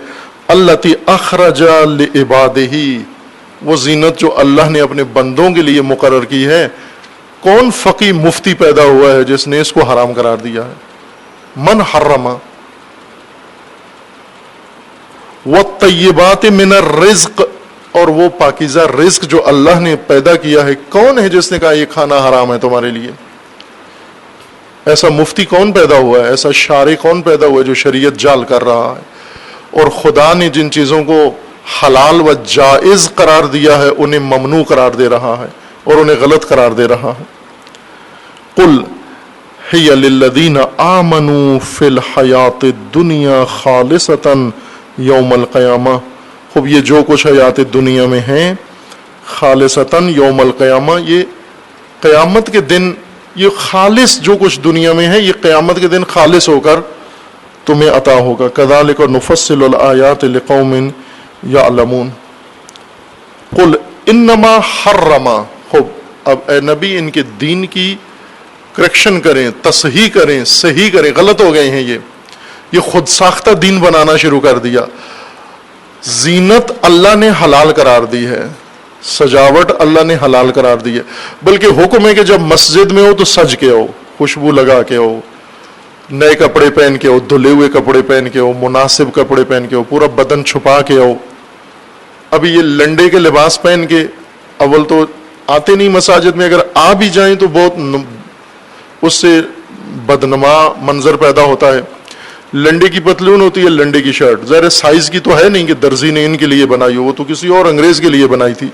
التی اخرج لعبادہ، وہ زینت جو اللہ نے اپنے بندوں کے لیے مقرر کی ہے. کون فقی مفتی پیدا ہوا ہے جس نے اس کو حرام قرار دیا ہے؟ من حرم. والطیبات من الرزق، اور وہ پاکیزہ رزق جو اللہ نے پیدا کیا ہے، کون ہے جس نے کہا یہ کھانا حرام ہے تمہارے لیے؟ ایسا مفتی کون پیدا ہوا ہے؟ ایسا شارع کون پیدا ہوا ہے جو شریعت جال کر رہا ہے؟ اور خدا نے جن چیزوں کو حلال و جائز قرار دیا ہے انہیں ممنوع قرار دے رہا ہے اور انہیں غلط قرار دے رہا ہے۔ قل ہی للذین آمنوا فی الحیات الدنیا خالصۃ یوم القیامہ، خوب یہ جو کچھ حیات دنیا میں ہیں خالصۃ یوم القیامہ، یہ قیامت کے دن، یہ خالص جو کچھ دنیا میں ہے یہ قیامت کے دن خالص ہو کر تمہیں عطا ہوگا۔ کذالک نفصل الآیات لقوم یعلمون۔ قل انما حرم، خوب اب اے نبی ان کے دین کی کریکشن کریں، تصحیح کریں، صحیح کریں، غلط ہو گئے ہیں یہ خود ساختہ دین بنانا شروع کر دیا۔ زینت اللہ نے حلال قرار دی ہے، سجاوٹ اللہ نے حلال قرار دی ہے، بلکہ حکم ہے کہ جب مسجد میں ہو تو سج کے ہو، خوشبو لگا کے ہو، نئے کپڑے پہن کے ہو، دھلے ہوئے کپڑے پہن کے ہو، مناسب کپڑے پہن کے ہو، پورا بدن چھپا کے ہو۔ ابھی یہ لنڈے کے لباس پہن کے اول تو آتے نہیں مساجد میں، اگر آ بھی جائیں تو بہت اس سے بدنما منظر پیدا ہوتا ہے۔ لنڈے کی پتلون ہوتی ہے، لنڈے کی شرٹ، ظاہر سائز کی تو ہے نہیں کہ درزی نے ان کے لیے بنائی ہو، وہ تو کسی اور انگریز کے لیے بنائی تھی،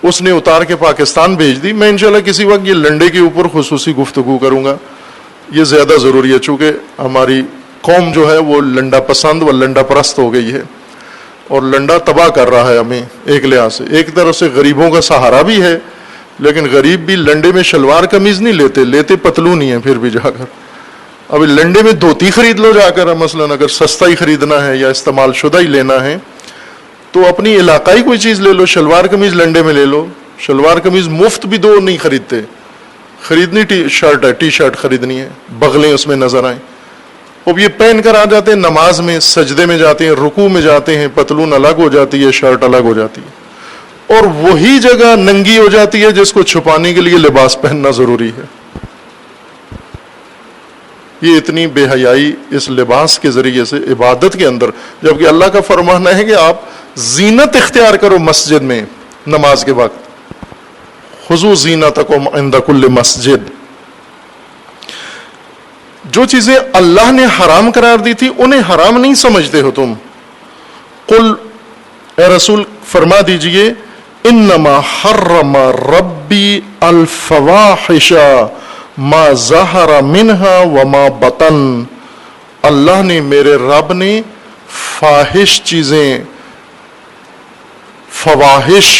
اس نے اتار کے پاکستان بھیج دی۔ میں انشاءاللہ کسی وقت یہ لنڈے کے اوپر خصوصی گفتگو کروں گا، یہ زیادہ ضروری ہے، چونکہ ہماری قوم جو ہے وہ لنڈا پسند و لنڈا پرست ہو گئی ہے، اور لنڈا تباہ کر رہا ہے ہمیں ایک لحاظ سے۔ ایک طرف سے غریبوں کا سہارا بھی ہے، لیکن غریب بھی لنڈے میں شلوار قمیض نہیں لیتے پتلون ہی ہیں پھر بھی جا کر۔ ابھی لنڈے میں دھوتی خرید لو جا کر، مثلا اگر سستا ہی خریدنا ہے یا استعمال شدہ ہی لینا ہے تو اپنی علاقائی کوئی چیز لے لو، شلوار قمیض لنڈے میں لے لو۔ شلوار قمیض مفت بھی دو نہیں خریدتے، خریدنی شرٹ ہے، ٹی شرٹ خریدنی ہے، بغلیں اس میں نظر آئیں۔ اب یہ پہن کر آ جاتے ہیں نماز میں، سجدے میں جاتے ہیں، رکوع میں جاتے ہیں، پتلون الگ ہو جاتی ہے، شرٹ الگ ہو جاتی ہے، اور وہی جگہ ننگی ہو جاتی ہے جس کو چھپانے کے لیے لباس پہننا ضروری ہے۔ یہ اتنی بے حیائی اس لباس کے ذریعے سے عبادت کے اندر، جبکہ اللہ کا فرمانا ہے کہ آپ زینت اختیار کرو مسجد میں نماز کے وقت، خذوا زینتکم عند کل مسجد۔ جو چیزیں اللہ نے حرام قرار دی تھی انہیں حرام نہیں سمجھتے ہو تم۔ قل، اے رسول فرما دیجئے، انما حرم ربی الفواحش ما ظہر منہا وما بطن، اللہ نے، میرے رب نے فاحش چیزیں، فواحش،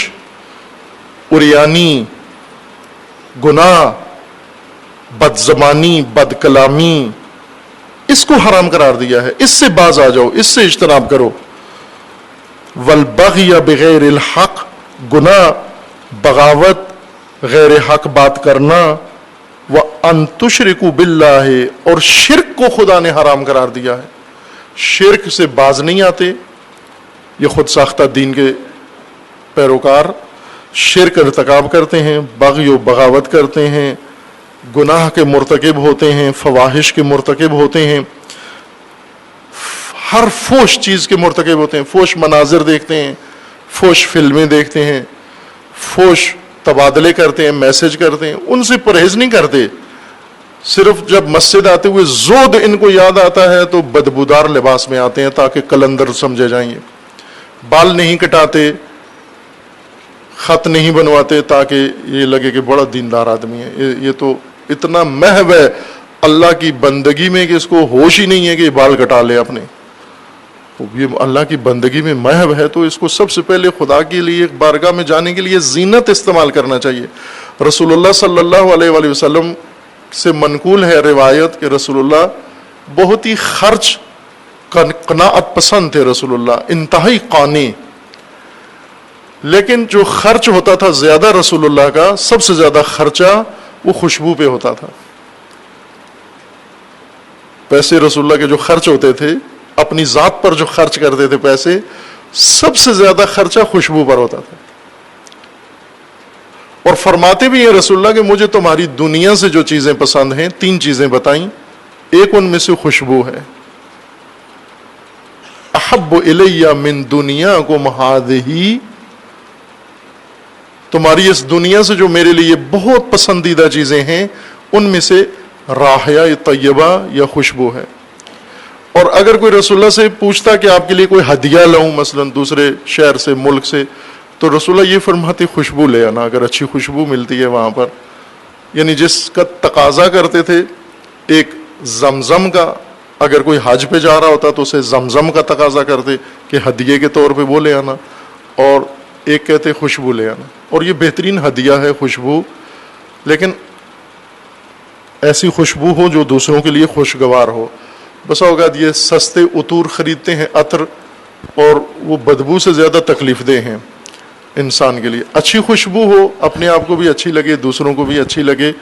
عریانی، گناہ، بد زبانی، بد کلامی، اس کو حرام قرار دیا ہے، اس سے باز آ جاؤ، اس سے اجتناب کرو۔ والبغی بغیر الحق، گناہ، بغاوت، غیر حق بات کرنا، وَأَن تُشْرِكُوا بِاللَّهِ، اور شرک کو خدا نے حرام قرار دیا ہے۔ شرک سے باز نہیں آتے یہ خود ساختہ دین کے پیروکار، شرک ارتکاب کرتے ہیں، بغی و بغاوت کرتے ہیں، گناہ کے مرتکب ہوتے ہیں، فواحش کے مرتکب ہوتے ہیں، ہر فوش چیز کے مرتکب ہوتے ہیں، فوش مناظر دیکھتے ہیں، فوش فلمیں دیکھتے ہیں، فوش تبادلے کرتے ہیں، میسج کرتے ہیں، ان سے پرہیز نہیں کرتے۔ صرف جب مسجد آتے ہوئے زود ان کو یاد آتا ہے تو بدبودار لباس میں آتے ہیں تاکہ کلندر سمجھے جائیں گے، بال نہیں کٹاتے، خط نہیں بنواتے تاکہ یہ لگے کہ بڑا دیندار آدمی ہے۔ یہ تو اتنا محو ہے اللہ کی بندگی میں کہ اس کو ہوش ہی نہیں ہے کہ یہ بال کٹا لے اپنے۔ یہ اللہ کی بندگی میں محو ہے تو اس کو سب سے پہلے خدا کے لیے بارگاہ میں جانے کے لیے زینت استعمال کرنا چاہیے۔ رسول اللہ صلی اللہ علیہ وآلہ وسلم سے منقول ہے روایت کہ رسول اللہ بہت ہی خرچ، قناعت پسند تھے رسول اللہ، انتہائی قانی، لیکن جو خرچ ہوتا تھا زیادہ رسول اللہ کا، سب سے زیادہ خرچہ وہ خوشبو پہ ہوتا تھا۔ پیسے رسول اللہ کے جو خرچ ہوتے تھے، اپنی ذات پر جو خرچ کرتے تھے پیسے، سب سے زیادہ خرچہ خوشبو پر ہوتا تھا۔ اور فرماتے بھی ہیں رسول اللہ کہ مجھے تمہاری دنیا سے جو چیزیں پسند ہیں 3 چیزیں بتائیں، ایک ان میں سے خوشبو ہے۔ احب الی من دنیاکم ہذہ تمہاری اس دنیا سے جو میرے لیے بہت پسندیدہ چیزیں ہیں ان میں سے رائحہ طیبہ یا خوشبو ہے. اور اگر کوئی رسول اللہ سے پوچھتا کہ آپ کے لیے کوئی ہدیہ لاؤں مثلا دوسرے شہر سے ملک سے, تو رسول اللہ یہ فرماتے خوشبو لے آنا, اگر اچھی خوشبو ملتی ہے وہاں پر. یعنی جس کا تقاضا کرتے تھے ایک زمزم کا, اگر کوئی حج پہ جا رہا ہوتا تو اسے زمزم کا تقاضا کرتے کہ ہدیے کے طور پہ وہ لے آنا, اور ایک کہتے خوشبو لے آنا. اور یہ بہترین ہدیہ ہے خوشبو, لیکن ایسی خوشبو ہو جو دوسروں کے لیے خوشگوار ہو. بسا اوقات یہ سستے عطور خریدتے ہیں عطر, اور وہ بدبو سے زیادہ تکلیف دہ ہیں انسان کے لیے. اچھی خوشبو ہو, اپنے آپ کو بھی اچھی لگے, دوسروں کو بھی اچھی لگے.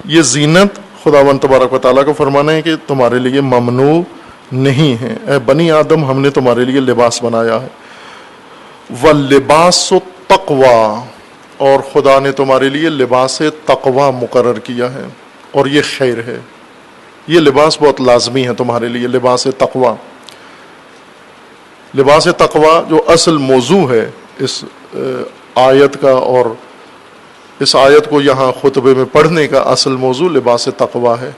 یہ زینت خداوند تبارک و تعالیٰ کا فرمانا ہے کہ تمہارے لیے ممنوع نہیں ہے. اے بنی آدم ہم نے تمہارے لیے لباس بنایا ہے. وَاللِّبَاسُ التَّقْوَىٰ, اور خدا نے تمہارے لیے لباس تقوی مقرر کیا ہے, اور یہ خیر ہے. یہ لباس بہت لازمی ہے تمہارے لیے, لباس تقوی. لباس تقوی جو اصل موضوع ہے اس آیت کا, اور اس آیت کو یہاں خطبے میں پڑھنے کا اصل موضوع لباس تقوی ہے.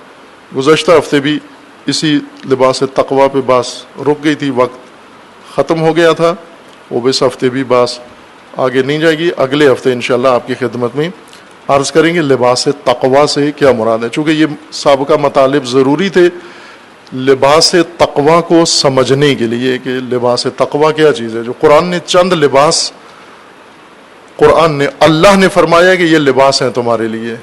گزشتہ ہفتے بھی اسی لباس تقوی پہ بات رک گئی تھی, وقت ختم ہو گیا تھا. وہ اس ہفتے بھی بات آگے نہیں جائے گی, اگلے ہفتے انشاءاللہ آپ کی خدمت میں عرض کریں گے لباس تقوی سے کیا مراد ہے. چونکہ یہ سابقہ مطالب ضروری تھے لباس تقوی کو سمجھنے کے لیے کہ لباس تقوی کیا چیز ہے. جو قرآن نے چند لباس, قرآن نے, اللہ نے فرمایا کہ یہ لباس ہیں تمہارے لیے,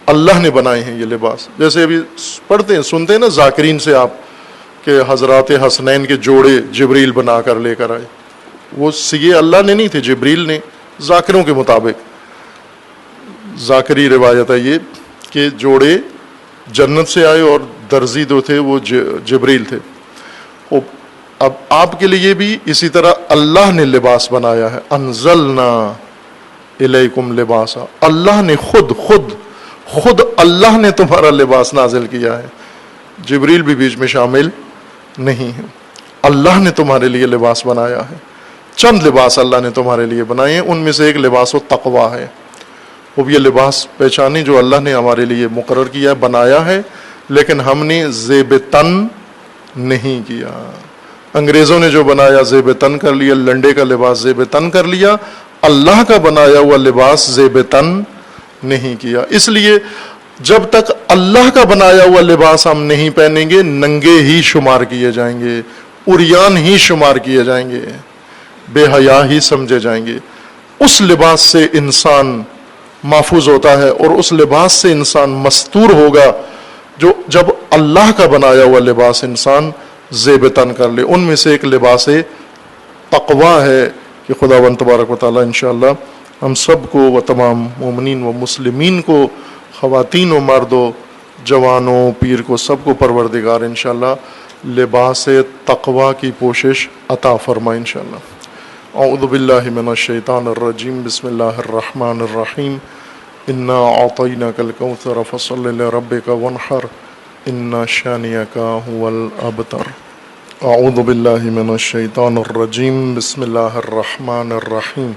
اللہ نے بنائے ہیں یہ لباس. جیسے ابھی پڑھتے ہیں سنتے ہیں نا ذاکرین سے آپ کہ حضرات حسنین کے جوڑے جبریل بنا کر لے کر آئے. وہ سیے اللہ نے نہیں تھے, جبریل نے, ذاکروں کے مطابق. ذاکری روایت ہے یہ کہ جوڑے جنت سے آئے اور درزی جو تھے وہ جبریل تھے. اب آپ کے لیے بھی اسی طرح اللہ نے لباس بنایا ہے. انزلنا الیکم لباسا, اللہ نے خود اللہ نے تمہارا لباس نازل کیا ہے, جبریل بھی بیچ میں شامل نہیں ہے. اللہ نے تمہارے لیے لباس بنایا ہے. چند لباس اللہ نے تمہارے لیے بنائے ہیں, ان میں سے ایک لباس و تقوی ہے. وہ بھی یہ لباس پہچانی جو اللہ نے ہمارے لیے مقرر کیا ہے, بنایا ہے, لیکن ہم نے زیب تن نہیں کیا. انگریزوں نے جو بنایا زیب تن کر لیا, لنڈے کا لباس زیب تن کر لیا. اللہ کا بنایا ہوا لباس زیب تن نہیں کیا. اس لیے جب تک اللہ کا بنایا ہوا لباس ہم نہیں پہنیں گے, ننگے ہی شمار کیے جائیں گے, عریان ہی شمار کیے جائیں گے, بے حیا ہی سمجھے جائیں گے. اس لباس سے انسان محفوظ ہوتا ہے, اور اس لباس سے انسان مستور ہوگا جو جب اللہ کا بنایا ہوا لباس انسان زیب تن کر لے. ان میں سے ایک لباس تقوی ہے کہ خداوند تبارک و تعالی انشاءاللہ ہم سب کو و تمام مومنین و مسلمین کو, خواتین و مرد و جوانوں پیر کو, سب کو پروردگار انشاءاللہ لباس تقوی کی پوشش عطا فرمائے انشاءاللہ. اعوذ باللہ من الشیطان الرجیم, بسم اللہ الرحمن الرحیم. انا اعطیناک الکوثر فصل لربک وانحر ان شانئک هو الابتر. اعوذ باللہ من الشیطان الرجیم, بسم اللہ الرحمن الرحیم.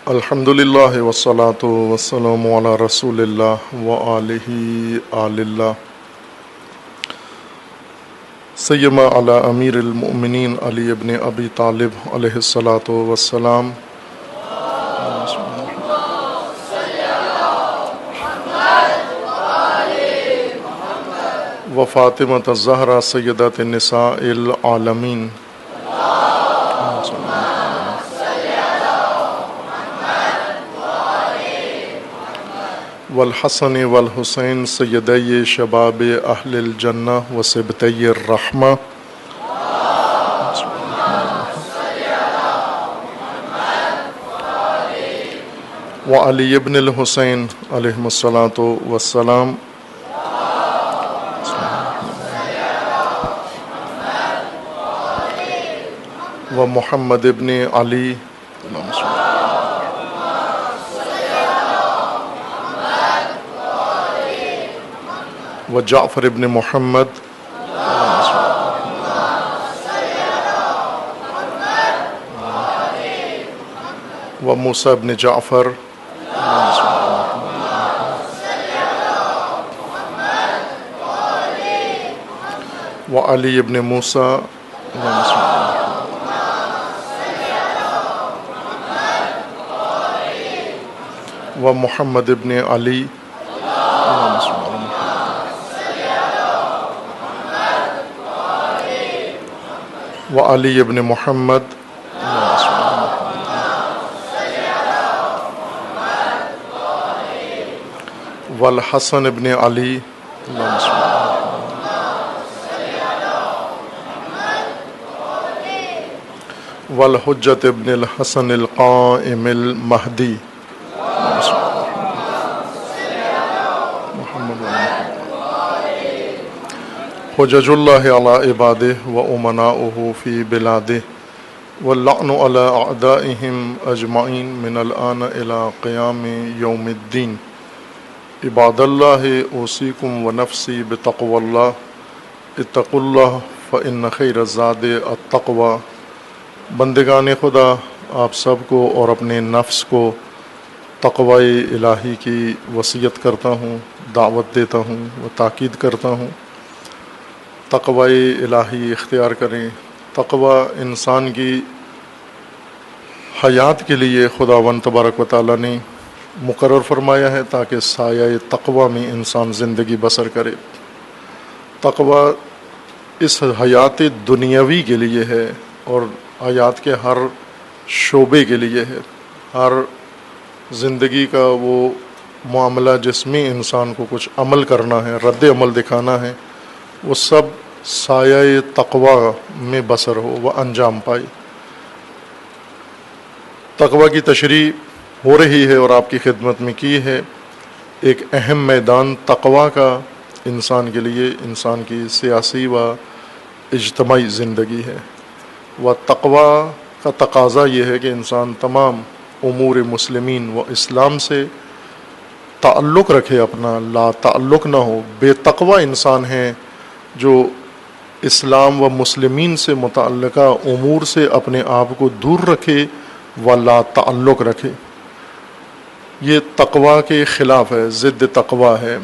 الحمد للہ والصلاة والسلام علی رسول اللہ وآلہ آل اللہ. سیما علی امیر المؤمنین علی ابن ابی طالب علیہ الصلاۃ والسلام. و فاطمۃ الزہرا سیدۃ النساء العالمین. والحسن والحسین سیدی شباب اہل الجنہ و سبطی الرحمہ. وعلی ابن الحسین علیہ الصلاۃ والسلام. و محمد ابن علی و جعفر ابن محمد و موسیٰ ابن جعفر و علی ابن موسیٰ و محمد ابن علی و علی ابن محمد والحسن ابن علی والحجت ابن الحسن القائم المہدی حجج اللہ علی عبادہ و امناؤہ فی بلادہ واللعن علی اعدائہم اجمعین من الآن الی قیام یوم الدین عباد اللہ اوصیکم و نفسی بتقوی اللہ اتقوا اللہ فإن خیر الزاد التقوی۔ بندگان خدا، آپ سب کو اور اپنے نفس کو تقوی الہی کی وصیت کرتا ہوں، دعوت دیتا ہوں و تاکید کرتا ہوں۔ تقوی الہی اختیار کریں۔ تقوی انسان کی حیات کے لیے خداوند تبارک و تعالیٰ نے مقرر فرمایا ہے تاکہ سایہ تقوی میں انسان زندگی بسر کرے۔ تقوی اس حیات دنیاوی کے لیے ہے اور حیات کے ہر شعبے کے لیے ہے۔ ہر زندگی کا وہ معاملہ جس میں انسان کو کچھ عمل کرنا ہے، رد عمل دکھانا ہے، وہ سب سایہ تقوی میں بسر ہو، وہ انجام پائے۔ تقوی کی تشریح ہو رہی ہے اور آپ کی خدمت میں کی ہے۔ ایک اہم میدان تقوی کا انسان کے لیے انسان کی سیاسی و اجتماعی زندگی ہے۔ و تقوی کا تقاضا یہ ہے کہ انسان تمام امور مسلمین و اسلام سے تعلق رکھے، اپنا لا تعلق نہ ہو۔ بے تقوی انسان ہے جو اسلام و مسلمین سے متعلقہ امور سے اپنے آپ کو دور رکھے و لا تعلق رکھے۔ یہ تقوی کے خلاف ہے، ضد تقوی ہے،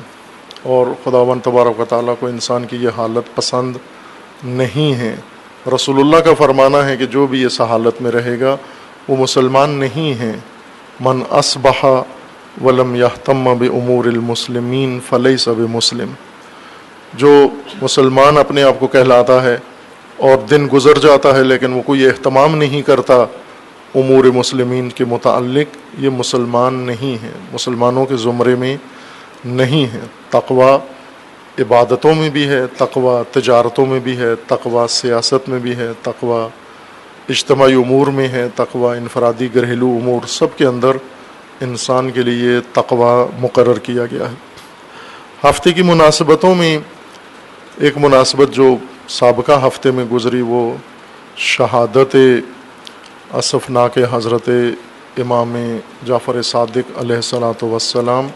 اور خداوند تبارک و تعالیٰ کو انسان کی یہ حالت پسند نہیں ہے۔ رسول اللہ کا فرمانا ہے کہ جو بھی اس حالت میں رہے گا وہ مسلمان نہیں ہے۔ من اصبح ولم یہتم بامور المسلمین فلیس بمسلم۔ جو مسلمان اپنے آپ کو کہلاتا ہے اور دن گزر جاتا ہے لیکن وہ کوئی اہتمام نہیں کرتا امور مسلمین کے متعلق، یہ مسلمان نہیں ہے، مسلمانوں کے زمرے میں نہیں ہے۔ تقوی عبادتوں میں بھی ہے، تقوی تجارتوں میں بھی ہے، تقوی سیاست میں بھی ہے، تقوی اجتماعی امور میں ہے، تقوی انفرادی گھریلو امور، سب کے اندر انسان کے لیے تقوی مقرر کیا گیا ہے۔ ہفتے کی مناسبتوں میں ایک مناسبت جو سابقہ ہفتے میں گزری وہ شہادت اسفناک حضرت امام جعفر صادق علیہ الصلاۃ والسلام۔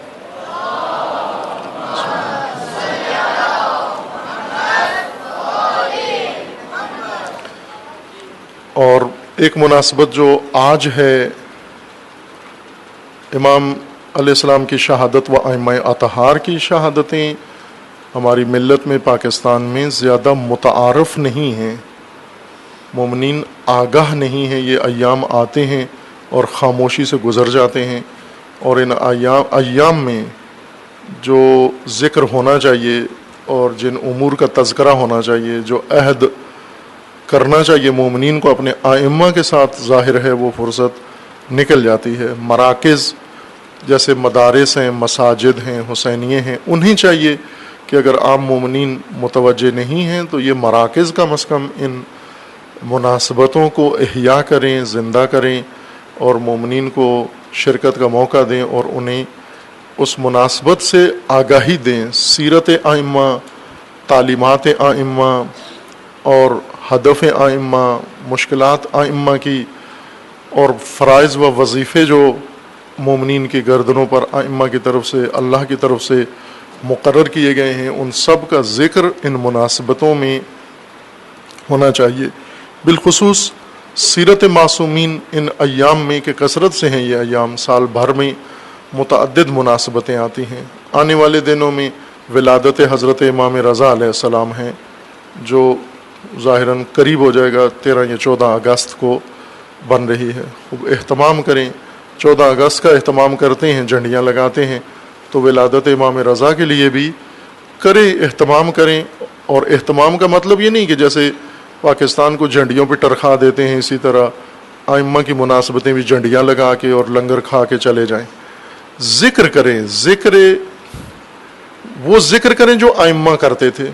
اور ایک مناسبت جو آج ہے، امام علیہ السلام کی شہادت و ائمہ اطہار کی شہادتیں ہماری ملت میں، پاکستان میں زیادہ متعارف نہیں ہیں، مومنین آگاہ نہیں ہیں۔ یہ ایام آتے ہیں اور خاموشی سے گزر جاتے ہیں، اور ان ایام میں جو ذکر ہونا چاہیے اور جن امور کا تذکرہ ہونا چاہیے، جو عہد کرنا چاہیے مومنین کو اپنے ائمہ کے ساتھ، ظاہر ہے وہ فرصت نکل جاتی ہے۔ مراکز جیسے مدارس ہیں، مساجد ہیں، حسینیے ہیں، انہیں چاہیے کہ اگر عام مومنین متوجہ نہیں ہیں تو یہ مراکز کم از کم ان مناسبتوں کو احیاء کریں، زندہ کریں، اور مومنین کو شرکت کا موقع دیں اور انہیں اس مناسبت سے آگاہی دیں۔ سیرت ائمہ، تعلیمات ائمہ اور ہدف ائمہ، مشکلات ائمہ کی، اور فرائض و وظیفے جو مومنین کی گردنوں پر ائمہ کی طرف سے، اللہ کی طرف سے مقرر کیے گئے ہیں، ان سب کا ذکر ان مناسبتوں میں ہونا چاہیے۔ بالخصوص سیرت معصومین ان ایام میں کہ کثرت سے ہیں یہ ایام، سال بھر میں متعدد مناسبتیں آتی ہیں۔ آنے والے دنوں میں ولادت حضرت امام رضا علیہ السلام ہیں، جو ظاہراً قریب ہو جائے گا، 13 یا 14 اگست کو بن رہی ہے۔ خوب اہتمام کریں، 14 اگست کا اہتمام کرتے ہیں، جھنڈیاں لگاتے ہیں، تو ولادت امام رضا کے لیے بھی کریں، اہتمام کریں۔ اور اہتمام کا مطلب یہ نہیں کہ جیسے پاکستان کو جھنڈیوں پہ ٹرخا دیتے ہیں، اسی طرح ائمہ کی مناسبتیں بھی جھنڈیاں لگا کے اور لنگر کھا کے چلے جائیں۔ ذکر کریں، وہ ذکر کریں جو ائمہ کرتے تھے،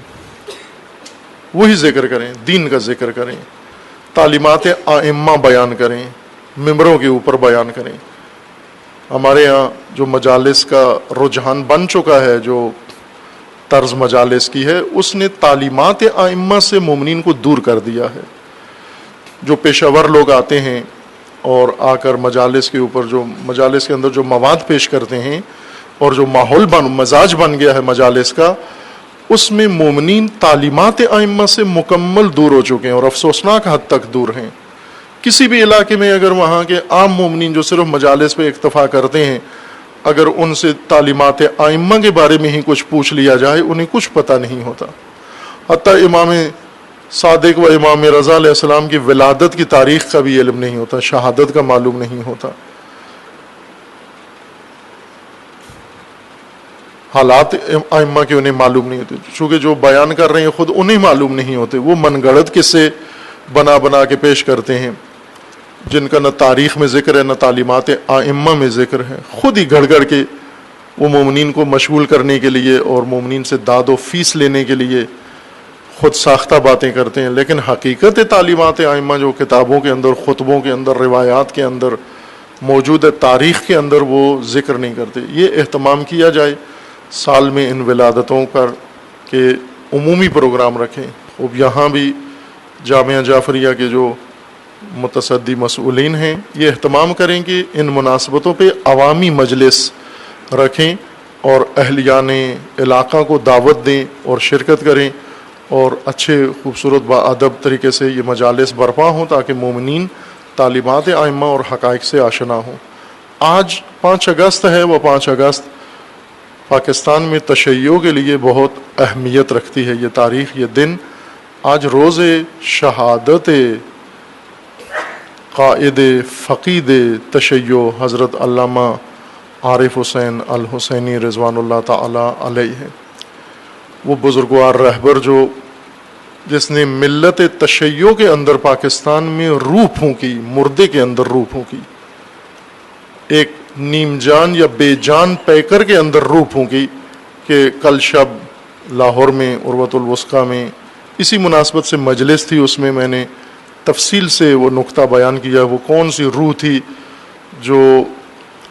وہی ذکر کریں، دین کا ذکر کریں، تعلیمات ائمہ بیان کریں، ممبروں کے اوپر بیان کریں۔ ہمارے ہاں جو مجالس کا رجحان بن چکا ہے، جو طرز مجالس کی ہے، اس نے تعلیمات ائمہ سے مومنین کو دور کر دیا ہے۔ جو پیشہ ور لوگ آتے ہیں اور آ کر مجالس کے اوپر، جو مجالس کے اندر جو مواد پیش کرتے ہیں اور جو ماحول مزاج بن گیا ہے مجالس کا، اس میں مومنین تعلیمات ائمہ سے مکمل دور ہو چکے ہیں اور افسوسناک حد تک دور ہیں۔ کسی بھی علاقے میں اگر وہاں کے عام مومنین جو صرف مجالس پہ اکتفا کرتے ہیں، اگر ان سے تعلیمات ائمہ کے بارے میں ہی کچھ پوچھ لیا جائے، انہیں کچھ پتہ نہیں ہوتا۔ حتیٰ امام صادق و امام رضا علیہ السلام کی ولادت کی تاریخ کا بھی علم نہیں ہوتا، شہادت کا معلوم نہیں ہوتا۔ حالات ائمہ کے انہیں معلوم نہیں ہوتے، چونکہ جو بیان کر رہے ہیں خود انہیں معلوم نہیں ہوتے، وہ من گڑت قصے بنا کے پیش کرتے ہیں، جن کا نہ تاریخ میں ذکر ہے نہ تعلیمات ائمہ میں ذکر ہے۔ خود ہی گھڑ کے وہ مومنین کو مشغول کرنے کے لیے اور مومنین سے داد و فیس لینے کے لیے خود ساختہ باتیں کرتے ہیں، لیکن حقیقت تعلیمات ائمہ جو کتابوں کے اندر، خطبوں کے اندر، روایات کے اندر موجود ہے، تاریخ کے اندر، وہ ذکر نہیں کرتے۔ یہ اہتمام کیا جائے سال میں ان ولادتوں پر کہ عمومی پروگرام رکھیں۔ اب یہاں بھی جامعہ جعفریہ کے جو متصدی مسئولین ہیں، یہ اہتمام کریں کہ ان مناسبتوں پہ عوامی مجلس رکھیں اور اہلیان علاقہ کو دعوت دیں اور شرکت کریں، اور اچھے خوبصورت باادب طریقے سے یہ مجالس برپا ہوں تاکہ مومنین تعلیمات ائمہ اور حقائق سے آشنا ہوں۔ آج 5 اگست ہے، وہ 5 اگست پاکستان میں تشیع کے لیے بہت اہمیت رکھتی ہے۔ یہ تاریخ، یہ دن آج روز شہادت قائد فقید تشیع حضرت علامہ عارف حسین الحسینی رضوان اللہ تعالی علیہ ہے۔ وہ بزرگوار رہبر جس نے ملت تشیع کے اندر پاکستان میں روح پھونکی، مردے کے اندر روح پھونکی، ایک نیم جان یا بے جان پیکر کے اندر روح پھونکی کہ کل شب لاہور میں عروۃ الوثقیٰ میں اسی مناسبت سے مجلس تھی، اس میں میں نے تفصیل سے وہ نقطہ بیان کیا، وہ کون سی روح تھی جو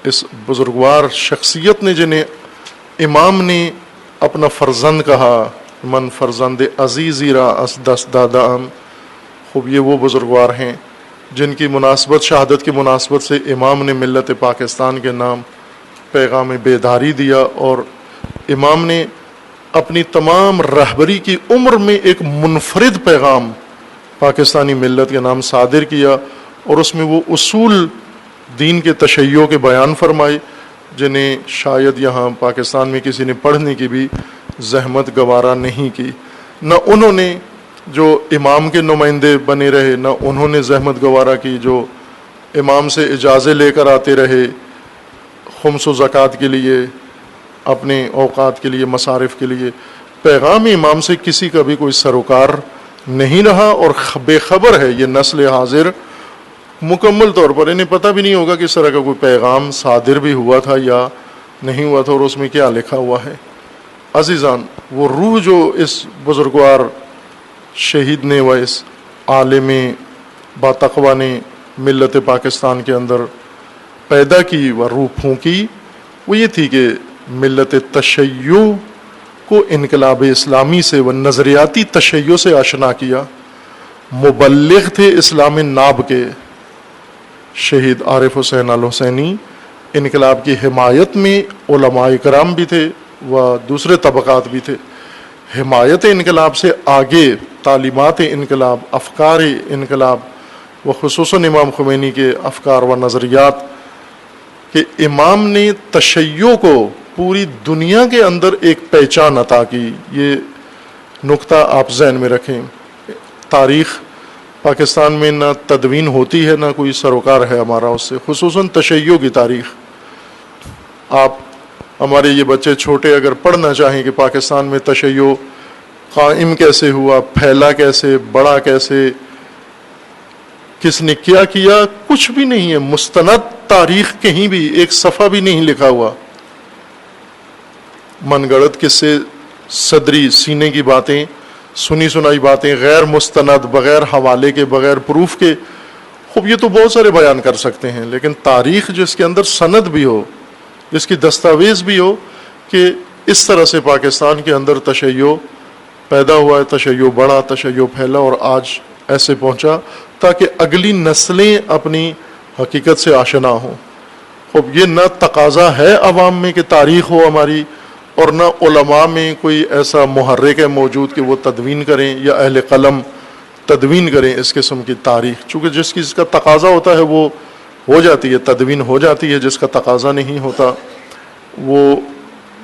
اس بزرگوار شخصیت نے، جنہیں امام نے اپنا فرزند کہا، من فرزند عزیزی را از دست دادا ام۔ خوب یہ وہ بزرگوار ہیں جن کی مناسبت، شہادت کی مناسبت سے امام نے ملت پاکستان کے نام پیغام بیداری دیا، اور امام نے اپنی تمام رہبری کی عمر میں ایک منفرد پیغام پاکستانی ملت کے نام صادر کیا، اور اس میں وہ اصول دین کے تشیع کے بیان فرمائے جنہیں شاید یہاں پاکستان میں کسی نے پڑھنے کی بھی زحمت گوارا نہیں کی۔ نہ انہوں نے جو امام کے نمائندے بنے رہے، نہ انہوں نے زحمت گوارا کی جو امام سے اجازے لے کر آتے رہے خمس و زکوٰۃ کے لیے، اپنے اوقات کے لیے، مصارف کے لیے۔ پیغام امام سے کسی کا بھی کوئی سروکار نہیں رہا، اور بے خبر ہے یہ نسل حاضر مکمل طور پر، انہیں پتہ بھی نہیں ہوگا کہ اس طرح کا کوئی پیغام صادر بھی ہوا تھا یا نہیں ہوا تھا اور اس میں کیا لکھا ہوا ہے۔ عزیزان، وہ روح جو اس بزرگوار شہید نے و اس عالم باتقویٰ نے ملت پاکستان کے اندر پیدا کی و روح پھونکی، وہ یہ تھی کہ ملت تشیع کو انقلاب اسلامی سے و نظریاتی تشیع سے آشنا کیا۔ مبلغ تھے اسلام ناب کے شہید عارف حسین الحسینی، انقلاب کی حمایت میں علماء کرام بھی تھے و دوسرے طبقات بھی تھے۔ حمایت انقلاب سے آگے تعلیمات انقلاب، افکار انقلاب، و خصوصاً امام خمینی کے افکار و نظریات کہ امام نے تشیع کو پوری دنیا کے اندر ایک پہچان عطا کی. یہ نقطہ آپ ذہن میں رکھیں. تاریخ پاکستان میں نہ تدوین ہوتی ہے نہ کوئی سروکار ہے ہمارا اس سے، خصوصاً تشیع کی تاریخ. آپ ہمارے یہ بچے چھوٹے اگر پڑھنا چاہیں کہ پاکستان میں تشیع قائم کیسے ہوا، پھیلا کیسے، بڑا کیسے، کس نے کیا، کچھ بھی نہیں ہے. مستند تاریخ کہیں بھی ایک صفحہ بھی نہیں لکھا ہوا. من گڑت قصے، صدری سینے کی باتیں، سنی سنائی باتیں، غیر مستند، بغیر حوالے کے، بغیر پروف کے. خوب یہ تو بہت سارے بیان کر سکتے ہیں، لیکن تاریخ جس کے اندر سند بھی ہو، جس کی دستاویز بھی ہو کہ اس طرح سے پاکستان کے اندر تشیع پیدا ہوا ہے، تشیع بڑا، تشیع پھیلا اور آج ایسے پہنچا، تاکہ اگلی نسلیں اپنی حقیقت سے آشنا ہوں. خوب یہ نہ تقاضا ہے عوام میں کہ تاریخ ہو ہماری، اور نہ علماء میں کوئی ایسا محرک ہے موجود کہ وہ تدوین کریں یا اہل قلم تدوین کریں اس قسم کی تاریخ. چونکہ جس چیز کا تقاضا ہوتا ہے وہ ہو جاتی ہے، تدوین ہو جاتی ہے. جس کا تقاضا نہیں ہوتا وہ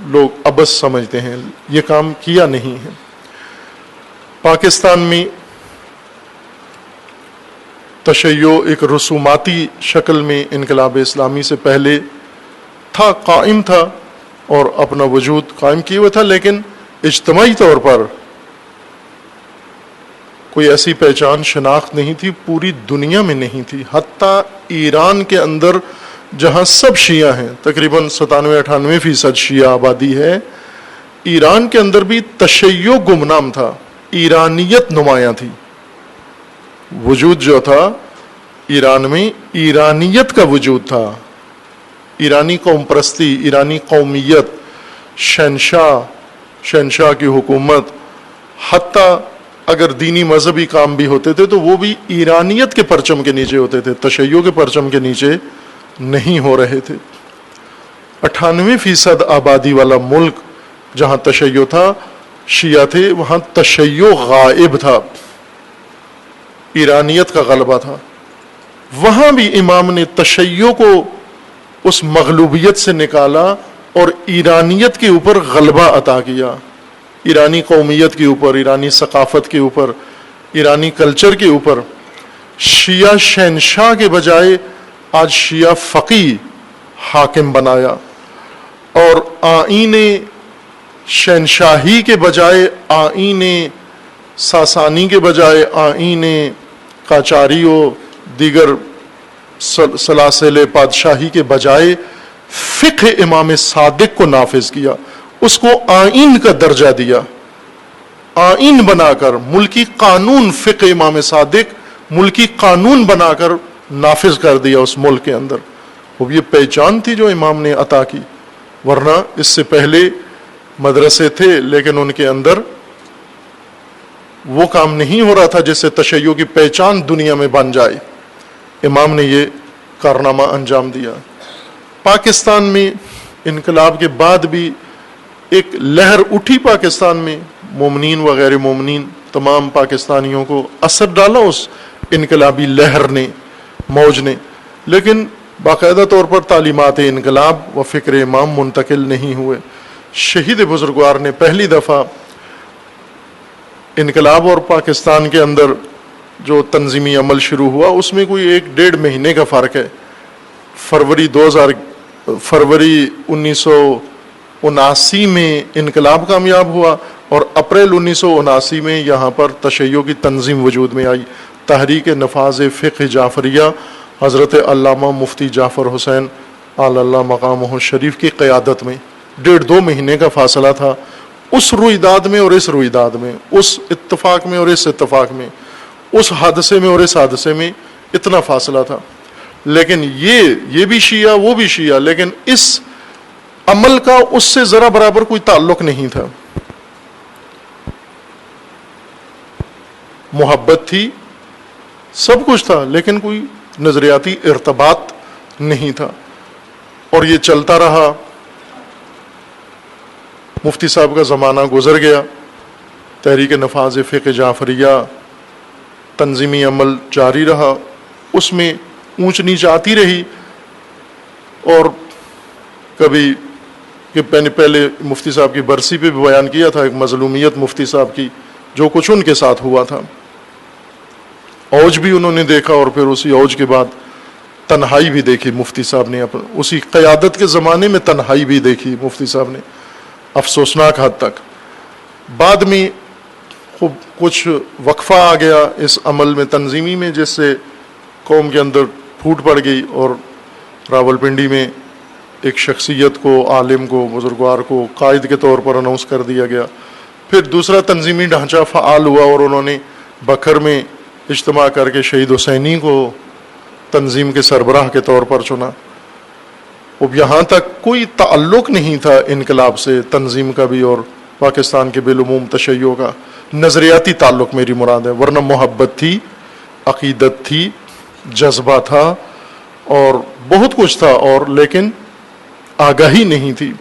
لوگ عبث سمجھتے ہیں. یہ کام کیا نہیں ہے. پاکستان میں تشیع ایک رسوماتی شکل میں انقلاب اسلامی سے پہلے تھا، قائم تھا اور اپنا وجود قائم کیے ہوئے تھا، لیکن اجتماعی طور پر کوئی ایسی پہچان شناخت نہیں تھی، پوری دنیا میں نہیں تھی. حتیٰ ایران کے اندر جہاں سب شیعہ ہیں، تقریباً 97-98% شیعہ آبادی ہے، ایران کے اندر بھی تشیع گمنام تھا، ایرانیت نمایاں تھی. وجود جو تھا ایران میں، ایرانیت کا وجود تھا، ایرانی قوم پرستی، ایرانی قومیت، شہنشاہ کی حکومت. حتیٰ اگر دینی مذہبی کام بھی ہوتے تھے تو وہ بھی ایرانیت کے پرچم کے نیچے ہوتے تھے، تشیع کے پرچم کے نیچے نہیں ہو رہے تھے. 98% آبادی والا ملک جہاں تشیع تھا، شیعہ تھے، وہاں تشیع غائب تھا، ایرانیت کا غلبہ تھا. وہاں بھی امام نے تشیع کو اس مغلوبیت سے نکالا اور ایرانیت کے اوپر غلبہ عطا کیا، ایرانی قومیت کے اوپر، ایرانی ثقافت کے اوپر، ایرانی کلچر کے اوپر. شیعہ شہنشاہ کے بجائے آج شیعہ فقیہ حاکم بنایا، اور آئین شہنشاہی کے بجائے، آئین ساسانی کے بجائے، آئین قاجاری و دیگر سلاسل پادشاہی کے بجائے فقہ امام صادق کو نافذ کیا، اس کو آئین کا درجہ دیا، آئین بنا کر ملکی قانون، فقہ امام صادق ملکی قانون بنا کر نافذ کر دیا اس ملک کے اندر. وہ یہ پہچان تھی جو امام نے عطا کی. ورنہ اس سے پہلے مدرسے تھے لیکن ان کے اندر وہ کام نہیں ہو رہا تھا جس سے تشیع کی پہچان دنیا میں بن جائے. امام نے یہ کارنامہ انجام دیا. پاکستان میں انقلاب کے بعد بھی ایک لہر اٹھی پاکستان میں، مومنین و غیر مومنین تمام پاکستانیوں کو اثر ڈالا اس انقلابی لہر نے، موج نے، لیکن باقاعدہ طور پر تعلیمات انقلاب و فکر امام منتقل نہیں ہوئے. شہید بزرگوار نے پہلی دفعہ انقلاب اور پاکستان کے اندر جو تنظیمی عمل شروع ہوا اس میں کوئی 1-1.5 مہینے کا فرق ہے. فروری 1979 میں انقلاب کامیاب ہوا اور اپریل 1979 میں یہاں پر تشیع کی تنظیم وجود میں آئی. تحریک نفاذ فقہ جعفریہ حضرت علامہ مفتی جعفر حسین اللہ مقامہ الشریف کی قیادت میں 1.5-2 مہینے کا فاصلہ تھا. اس رویداد میں اور اس رویداد میں، اس اتفاق میں اور اس اتفاق میں، اس حادثے میں اور اس حادثے میں اتنا فاصلہ تھا. لیکن یہ بھی شیعہ وہ بھی شیعہ، لیکن اس عمل کا اس سے ذرا برابر کوئی تعلق نہیں تھا. محبت تھی، سب کچھ تھا، لیکن کوئی نظریاتی ارتباط نہیں تھا. اور یہ چلتا رہا. مفتی صاحب کا زمانہ گزر گیا، تحریک نفاذ فقہ جعفریہ تنظیمی عمل جاری رہا، اس میں اونچ نیچ آتی رہی، اور کبھی کہ پہلے مفتی صاحب کی برسی پہ بھی بیان کیا تھا ایک مظلومیت مفتی صاحب کی، جو کچھ ان کے ساتھ ہوا تھا، اوج بھی انہوں نے دیکھا، اور پھر اسی اوج کے بعد تنہائی بھی دیکھی مفتی صاحب نے، اسی قیادت کے زمانے میں تنہائی بھی دیکھی مفتی صاحب نے افسوسناک حد تک۔ بعد میں خوب کچھ وقفہ آ گیا اس عمل میں تنظیمی میں، جس سے قوم کے اندر پھوٹ پڑ گئی، اور راولپنڈی میں ایک شخصیت کو، عالم کو، بزرگوار کو قائد کے طور پر اناؤنس کر دیا گیا۔ پھر دوسرا تنظیمی ڈھانچہ فعال ہوا، اور انہوں نے بکھر میں اجتماع کر کے شہید حسینی کو تنظیم کے سربراہ کے طور پر چنا۔ اب یہاں تک کوئی تعلق نہیں تھا انقلاب سے تنظیم کا بھی، اور پاکستان کے بالعموم تشیع کا نظریاتی تعلق میری مراد ہے، ورنہ محبت تھی، عقیدت تھی، جذبہ تھا، اور بہت کچھ تھا، اور لیکن آگاہی نہیں تھی،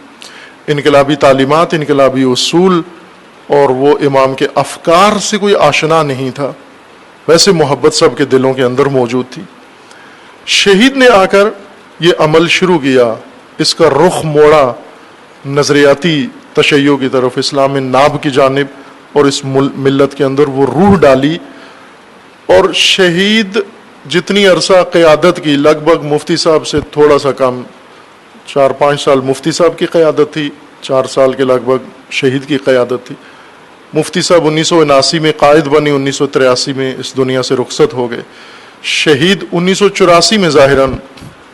انقلابی تعلیمات، انقلابی اصول اور وہ امام کے افکار سے کوئی آشنا نہیں تھا۔ ویسے محبت سب کے دلوں کے اندر موجود تھی۔ شہید نے آ کر یہ عمل شروع کیا، اس کا رخ موڑا نظریاتی تشیع کی طرف، اسلام ناب کی جانب، اور اس ملت کے اندر وہ روح ڈالی۔ اور شہید جتنی عرصہ قیادت کی، لگ بھگ مفتی صاحب سے تھوڑا سا کم، 4-5 سال مفتی صاحب کی قیادت تھی، 4 سال کے لگ بھگ شہید کی قیادت تھی۔ مفتی صاحب 1979 میں قائد بنے، 1983 میں اس دنیا سے رخصت ہو گئے۔ شہید 1984 میں ظاہراً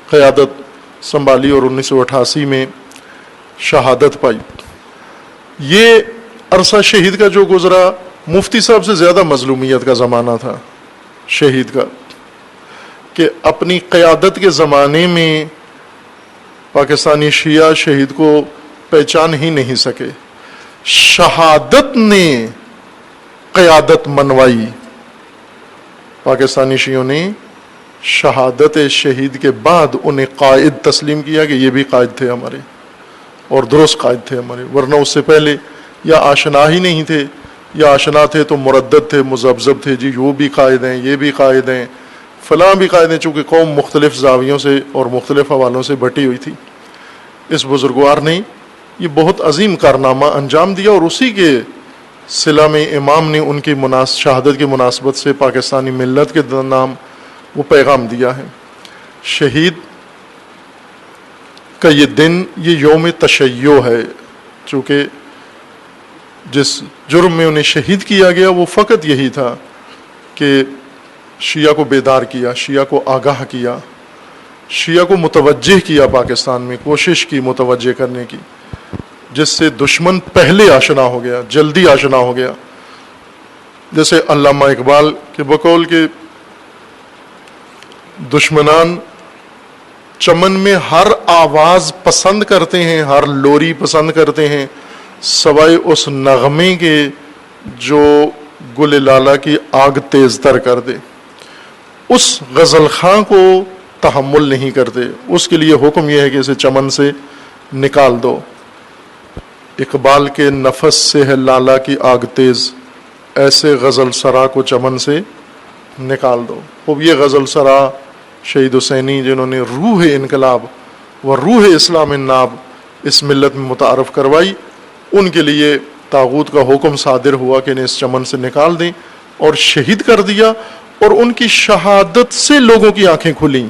قیادت سنبھالی، اور 1988 میں شہادت پائی۔ یہ عرصہ شہید کا جو گزرا، مفتی صاحب سے زیادہ مظلومیت کا زمانہ تھا شہید کا، کہ اپنی قیادت کے زمانے میں پاکستانی شیعہ شہید کو پہچان ہی نہیں سکے۔ شہادت نے قیادت منوائی، پاکستانی شیعوں نے شہادت شہید کے بعد انہیں قائد تسلیم کیا کہ یہ بھی قائد تھے ہمارے، اور درست قائد تھے ہمارے، ورنہ اس سے پہلے یا آشنا ہی نہیں تھے، یا آشنا تھے تو مردد تھے، مذبذب تھے، جی وہ بھی قائد ہیں، یہ بھی قائد ہیں، فلاں بھی قائد ہیں، چونکہ قوم مختلف زاویوں سے اور مختلف حوالوں سے بٹی ہوئی تھی۔ اس بزرگوار نے یہ بہت عظیم کارنامہ انجام دیا، اور اسی کے صلہ میں امام نے ان کی شہادت کی مناسبت سے پاکستانی ملت کے نام وہ پیغام دیا ہے۔ شہید کا یہ دن، یہ یوم تشیع ہے، چونکہ جس جرم میں انہیں شہید کیا گیا وہ فقط یہی تھا کہ شیعہ کو بیدار کیا، شیعہ کو آگاہ کیا، شیعہ کو متوجہ کیا، پاکستان میں کوشش کی متوجہ کرنے کی، جس سے دشمن پہلے آشنا ہو گیا، جلدی آشنا ہو گیا۔ جیسے علامہ اقبال کے بقول کے دشمنان چمن میں ہر آواز پسند کرتے ہیں، ہر لوری پسند کرتے ہیں، سوائے اس نغمے کے جو گل لالہ کی آگ تیز تر کر دے۔ اس غزل خاں کو تحمل نہیں کرتے، اس کے لیے حکم یہ ہے کہ اسے چمن سے نکال دو۔ اقبال کے نفس سے ہے لالہ کی آگ تیز، ایسے غزل سرا کو چمن سے نکال دو۔ اب یہ غزل سرا شہید حسینی، جنہوں نے روح انقلاب و روح اسلام ناب اس ملت میں متعارف کروائی، ان کے لیے طاغوت کا حکم صادر ہوا کہ انہیں اس چمن سے نکال دیں، اور شہید کر دیا۔ اور ان کی شہادت سے لوگوں کی آنکھیں کھلیں۔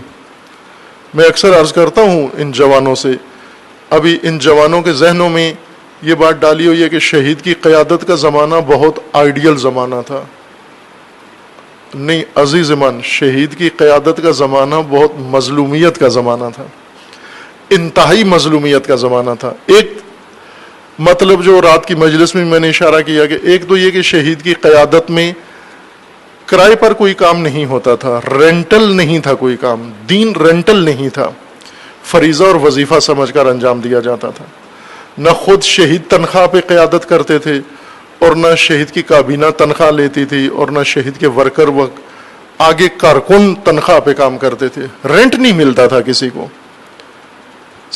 میں اکثر عرض کرتا ہوں ان جوانوں سے، ابھی ان جوانوں کے ذہنوں میں یہ بات ڈالی ہوئی ہے کہ شہید کی قیادت کا زمانہ بہت آئیڈیل زمانہ تھا۔ نہیں عزیز من، شہید کی قیادت کا زمانہ بہت مظلومیت کا زمانہ تھا، انتہائی مظلومیت کا زمانہ تھا۔ ایک مطلب جو رات کی مجلس میں نے اشارہ کیا کہ ایک تو یہ کہ شہید کی قیادت میں کرائے پر کوئی کام نہیں ہوتا تھا، رینٹل نہیں تھا کوئی کام، دین رینٹل نہیں تھا، فریضہ اور وظیفہ سمجھ کر انجام دیا جاتا تھا۔ نہ خود شہید تنخواہ پہ قیادت کرتے تھے، اور نہ شہید کی کابینہ تنخواہ لیتی تھی، اور نہ شہید کے ورکر آگے کارکن تنخواہ پہ کام کرتے تھے، رینٹ نہیں ملتا تھا کسی کو۔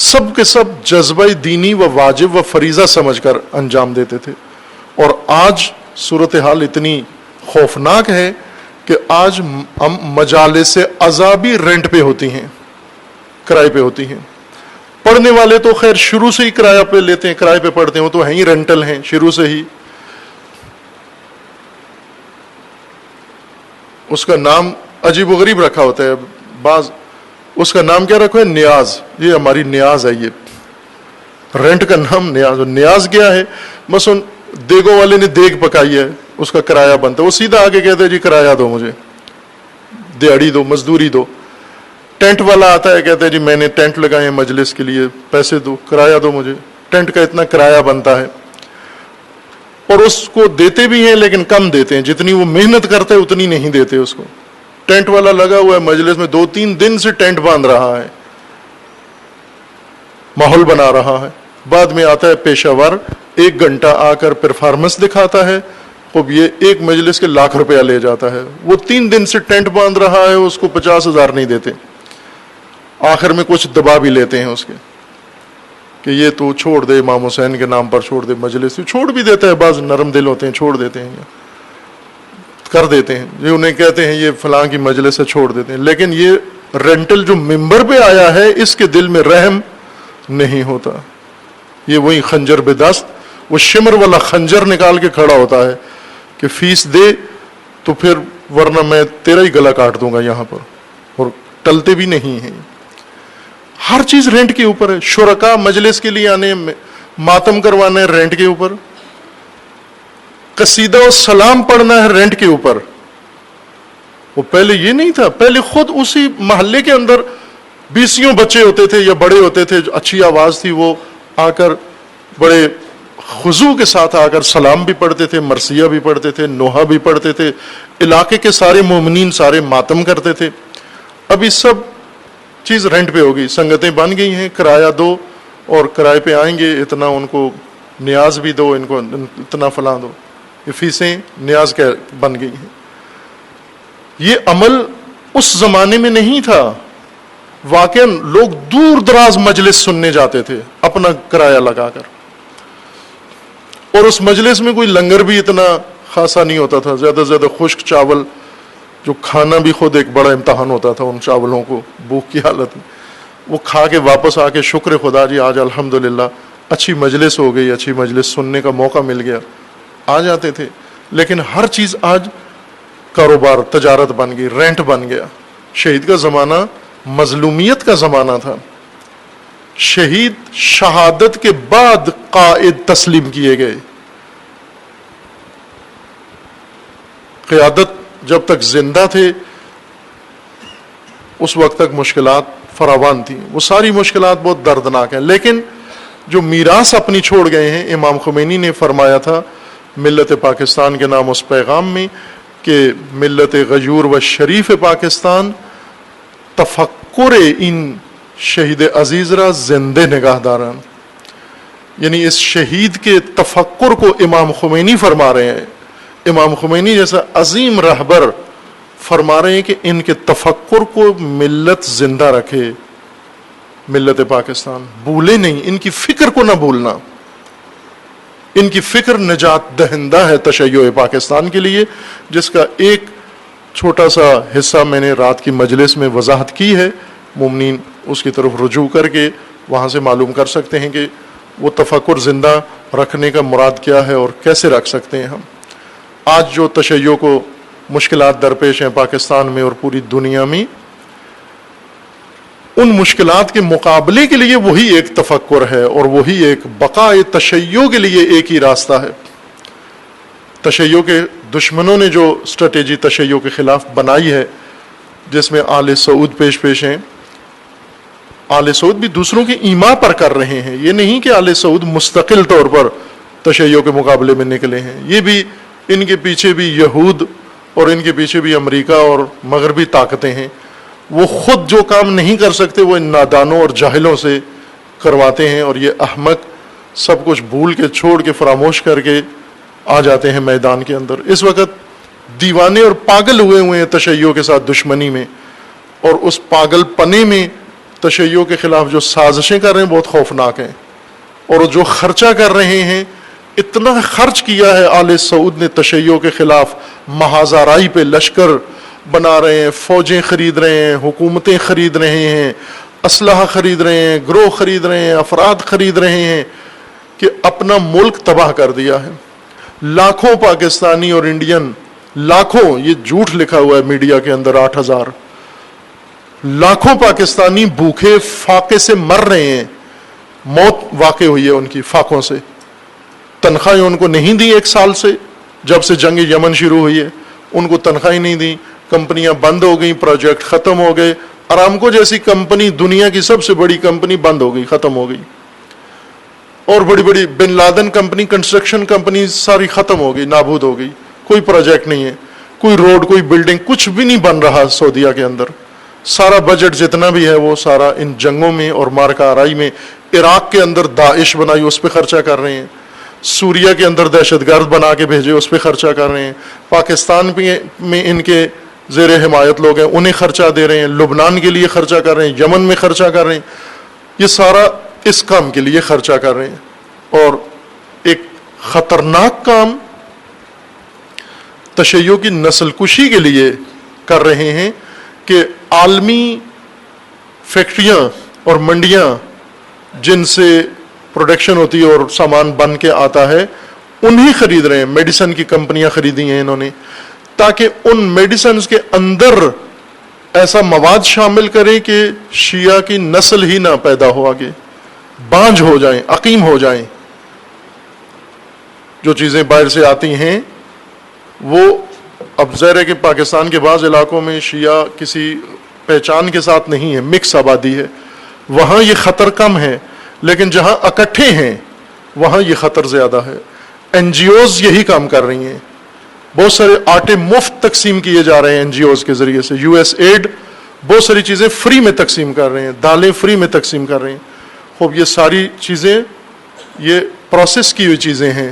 سب کے سب جذبہ دینی و واجب و فریضہ سمجھ کر انجام دیتے تھے۔ اور آج صورتحال اتنی خوفناک ہے کہ آج ہم مجالس عذابی رینٹ پہ ہوتی ہیں، کرائے پہ ہوتی ہیں۔ پڑھنے والے تو خیر شروع سے ہی کرایہ پہ لیتے ہیں، کرائے پہ پڑھتے ہیں، وہ تو ہیں ہی رینٹل ہیں شروع سے ہی۔ اس کا نام عجیب و غریب رکھا ہوتا ہے، بعض اس کا نام کیا رکھا ہے؟ نیاز۔ یہ ہماری نیاز ہے، یہ رینٹ کا نام نیاز۔ نیاز کیا ہے؟ مثلا دیگوں والے نے دیگ پکائی ہے، اس کا کرایہ بنتا ہے، وہ سیدھا آگے کہتے ہیں جی کرایہ دو، مجھے دیہڑی دو، مزدوری دو۔ ٹینٹ والا آتا ہے، کہتا ہے جی میں نے ٹینٹ لگائے ہیں مجلس کے لیے، پیسے دو، کرایہ دو مجھے، ٹینٹ کا اتنا کرایہ بنتا ہے۔ اور اس کو دیتے بھی ہیں لیکن کم دیتے ہیں، جتنی وہ محنت کرتے ہیں اتنی نہیں دیتے اس کو۔ ٹینٹ والا لگا ہوا ہے مجلس میں، 2-3 دن سے ٹینٹ باندھ رہا ہے، ماحول بنا رہا ہے، بعد میں آتا ہے پیشہ ور، 1 گھنٹہ آ کر پرفارمنس دکھاتا ہے، اب یہ ایک مجلس کے لاکھ روپیہ لے جاتا ہے۔ وہ 3 دن سے ٹینٹ باندھ رہا ہے، اس کو 50,000 نہیں دیتے، آخر میں کچھ دبا بھی لیتے ہیں اس کے کہ یہ تو چھوڑ دے، امام حسین کے نام پر چھوڑ دے مجلس، چھوڑ بھی دیتا ہے، بعض نرم دل ہوتے ہیں چھوڑ دیتے ہیں، کر دیتے ہیں، یہ انہیں کہتے ہیں یہ فلاں کی مجلس سے چھوڑ دیتے ہیں۔ لیکن یہ رینٹل جو ممبر پہ آیا ہے اس کے دل میں رحم نہیں ہوتا، یہ وہی خنجر بدست، وہ شمر والا خنجر نکال کے کھڑا ہوتا ہے کہ فیس دے تو پھر ورنہ میں تیرا ہی گلا کاٹ دوں گا یہاں پر، اور ٹلتے بھی نہیں ہیں۔ ہر چیز رینٹ کے اوپر ہے، شرکا مجلس کے لیے آنے، ماتم کروانا ہے رینٹ کے اوپر، قصیدہ و سلام پڑھنا ہے رینٹ کے اوپر۔ وہ پہلے یہ نہیں تھا، پہلے خود اسی محلے کے اندر 20 بچے ہوتے تھے یا بڑے ہوتے تھے، جو اچھی آواز تھی وہ آ کر بڑے خضوع کے ساتھ آ کر سلام بھی پڑھتے تھے، مرثیہ بھی پڑھتے تھے، نوحہ بھی پڑھتے تھے، علاقے کے سارے مومنین سارے ماتم کرتے تھے۔ ابھی سب چیز رینٹ پہ ہوگی، سنگتیں بن گئی ہیں، کرایہ دو اور کرائے پہ آئیں گے، اتنا ان کو نیاز بھی دو، ان کو اتنا فلاں دو، یہ فیسیں نیاز کے بن گئی ہیں۔ یہ عمل اس زمانے میں نہیں تھا، واقعا لوگ دور دراز مجلس سننے جاتے تھے اپنا کرایہ لگا کر، اور اس مجلس میں کوئی لنگر بھی اتنا خاصا نہیں ہوتا تھا، زیادہ سے زیادہ خشک چاول، جو کھانا بھی خود ایک بڑا امتحان ہوتا تھا ان چاولوں کو، بھوک کی حالت میں وہ کھا کے واپس آ کے شکر خدا جی آج الحمدللہ اچھی مجلس ہو گئی، اچھی مجلس سننے کا موقع مل گیا، آ جاتے تھے۔ لیکن ہر چیز آج کاروبار، تجارت بن گئی، رینٹ بن گیا۔ شہید کا زمانہ مظلومیت کا زمانہ تھا، شہید شہادت کے بعد قائد تسلیم کیے گئے، قیادت جب تک زندہ تھے اس وقت تک مشکلات فراوان تھیں، وہ ساری مشکلات بہت دردناک ہیں، لیکن جو میراث اپنی چھوڑ گئے ہیں، امام خمینی نے فرمایا تھا ملت پاکستان کے نام اس پیغام میں کہ ملت غیور و شریف پاکستان تفکر ان شہید عزیز را زندہ نگاہ داران، یعنی اس شہید کے تفکر کو امام خمینی فرما رہے ہیں، امام خمینی جیسا عظیم رہبر فرما رہے ہیں کہ ان کے تفکر کو ملت زندہ رکھے، ملت پاکستان بھولے نہیں، ان کی فکر کو نہ بھولنا، ان کی فکر نجات دہندہ ہے تشیع پاکستان کے لیے، جس کا ایک چھوٹا سا حصہ میں نے رات کی مجلس میں وضاحت کی ہے، مومنین اس کی طرف رجوع کر کے وہاں سے معلوم کر سکتے ہیں کہ وہ تفکر زندہ رکھنے کا مراد کیا ہے اور کیسے رکھ سکتے ہیں ہم۔ آج جو تشیع کو مشکلات درپیش ہیں پاکستان میں اور پوری دنیا میں، ان مشکلات کے مقابلے کے لیے وہی ایک تفکر ہے اور وہی ایک بقاء تشیع کے لیے ایک ہی راستہ ہے۔ تشیع کے دشمنوں نے جو اسٹریٹجی تشیع کے خلاف بنائی ہے، جس میں آل سعود پیش ہیں، آل سعود بھی دوسروں کی ایما پر کر رہے ہیں، یہ نہیں کہ آل سعود مستقل طور پر تشیع کے مقابلے میں نکلے ہیں، یہ بھی ان کے پیچھے بھی یہود اور ان کے پیچھے بھی امریکہ اور مغربی طاقتیں ہیں، وہ خود جو کام نہیں کر سکتے وہ ان نادانوں اور جاہلوں سے کرواتے ہیں، اور یہ احمق سب کچھ بھول کے چھوڑ کے فراموش کر کے آ جاتے ہیں میدان کے اندر۔ اس وقت دیوانے اور پاگل ہوئے ہیں تشیع کے ساتھ دشمنی میں، اور اس پاگل پنے میں تشیع کے خلاف جو سازشیں کر رہے ہیں بہت خوفناک ہیں، اور جو خرچہ کر رہے ہیں، اتنا خرچ کیا ہے آل سعود نے تشیع کے خلاف، محاذ آرائی پہ لشکر بنا رہے ہیں، فوجیں خرید رہے ہیں، حکومتیں خرید رہے ہیں، اسلحہ خرید رہے ہیں، گروہ خرید رہے ہیں، افراد خرید رہے ہیں کہ اپنا ملک تباہ کر دیا ہے۔ لاکھوں پاکستانی اور انڈین، لاکھوں، یہ جھوٹ لکھا ہوا ہے میڈیا کے اندر، 8,000 لاکھوں پاکستانی بھوکے فاقے سے مر رہے ہیں، موت واقع ہوئی ہے ان کی فاقوں سے۔ تنخواہیں ان کو نہیں دی 1 سال سے، جب سے جنگ یمن شروع ہوئی ہے ان کو تنخواہیں نہیں دی، کمپنیاں بند ہو گئیں، پروجیکٹ ختم ہو گئے۔ ارامکو جیسی کمپنی، دنیا کی سب سے بڑی کمپنی، بند ہو گئی، ختم ہو گئی۔ اور بڑی بڑی Bin Laden company, construction company ساری ختم ہو گئی، نابود ہو گئی، کوئی پروجیکٹ نہیں ہے، کوئی روڈ، کوئی بلڈنگ، کچھ بھی نہیں بن رہا سعودیہ کے اندر۔ سارا بجٹ جتنا بھی ہے وہ سارا ان جنگوں میں اور مارکہ آرائی میں، عراق کے اندر داعش بنائی اس پہ خرچہ کر رہے ہیں، سوریہ کے اندر دہشت گرد بنا کے بھیجے اس پہ خرچہ کر رہے ہیں، پاکستان میں ان کے زیر حمایت لوگ ہیں انہیں خرچہ دے رہے ہیں، لبنان کے لیے خرچہ کر رہے ہیں، یمن میں خرچہ کر رہے ہیں، یہ سارا اس کام کے لیے خرچہ کر رہے ہیں۔ اور ایک خطرناک کام تشیع کی نسل کشی کے لیے کر رہے ہیں کہ عالمی فیکٹریاں اور منڈیاں جن سے پروڈکشن ہوتی ہے اور سامان بن کے آتا ہے انہیں خرید رہے ہیں، میڈیسن کی کمپنیاں خریدی ہیں انہوں نے، تاکہ ان میڈیسنز کے اندر ایسا مواد شامل کریں کہ شیعہ کی نسل ہی نہ پیدا ہو، آگے بانجھ ہو جائیں، عقیم ہو جائیں۔ جو چیزیں باہر سے آتی ہیں وہ، اب ظاہر ہے کہ پاکستان کے بعض علاقوں میں شیعہ کسی پہچان کے ساتھ نہیں ہے، مکس آبادی ہے، وہاں یہ خطر کم ہے، لیکن جہاں اکٹھے ہیں وہاں یہ خطر زیادہ ہے۔ این جی اوز یہی کام کر رہی ہیں، بہت سارے آٹے مفت تقسیم کیے جا رہے ہیں این جی اوز کے ذریعے سے، یو ایس ایڈ بہت ساری چیزیں فری میں تقسیم کر رہے ہیں، دالیں فری میں تقسیم کر رہے ہیں۔ خوب یہ ساری چیزیں یہ پروسیس کی ہوئی چیزیں ہیں،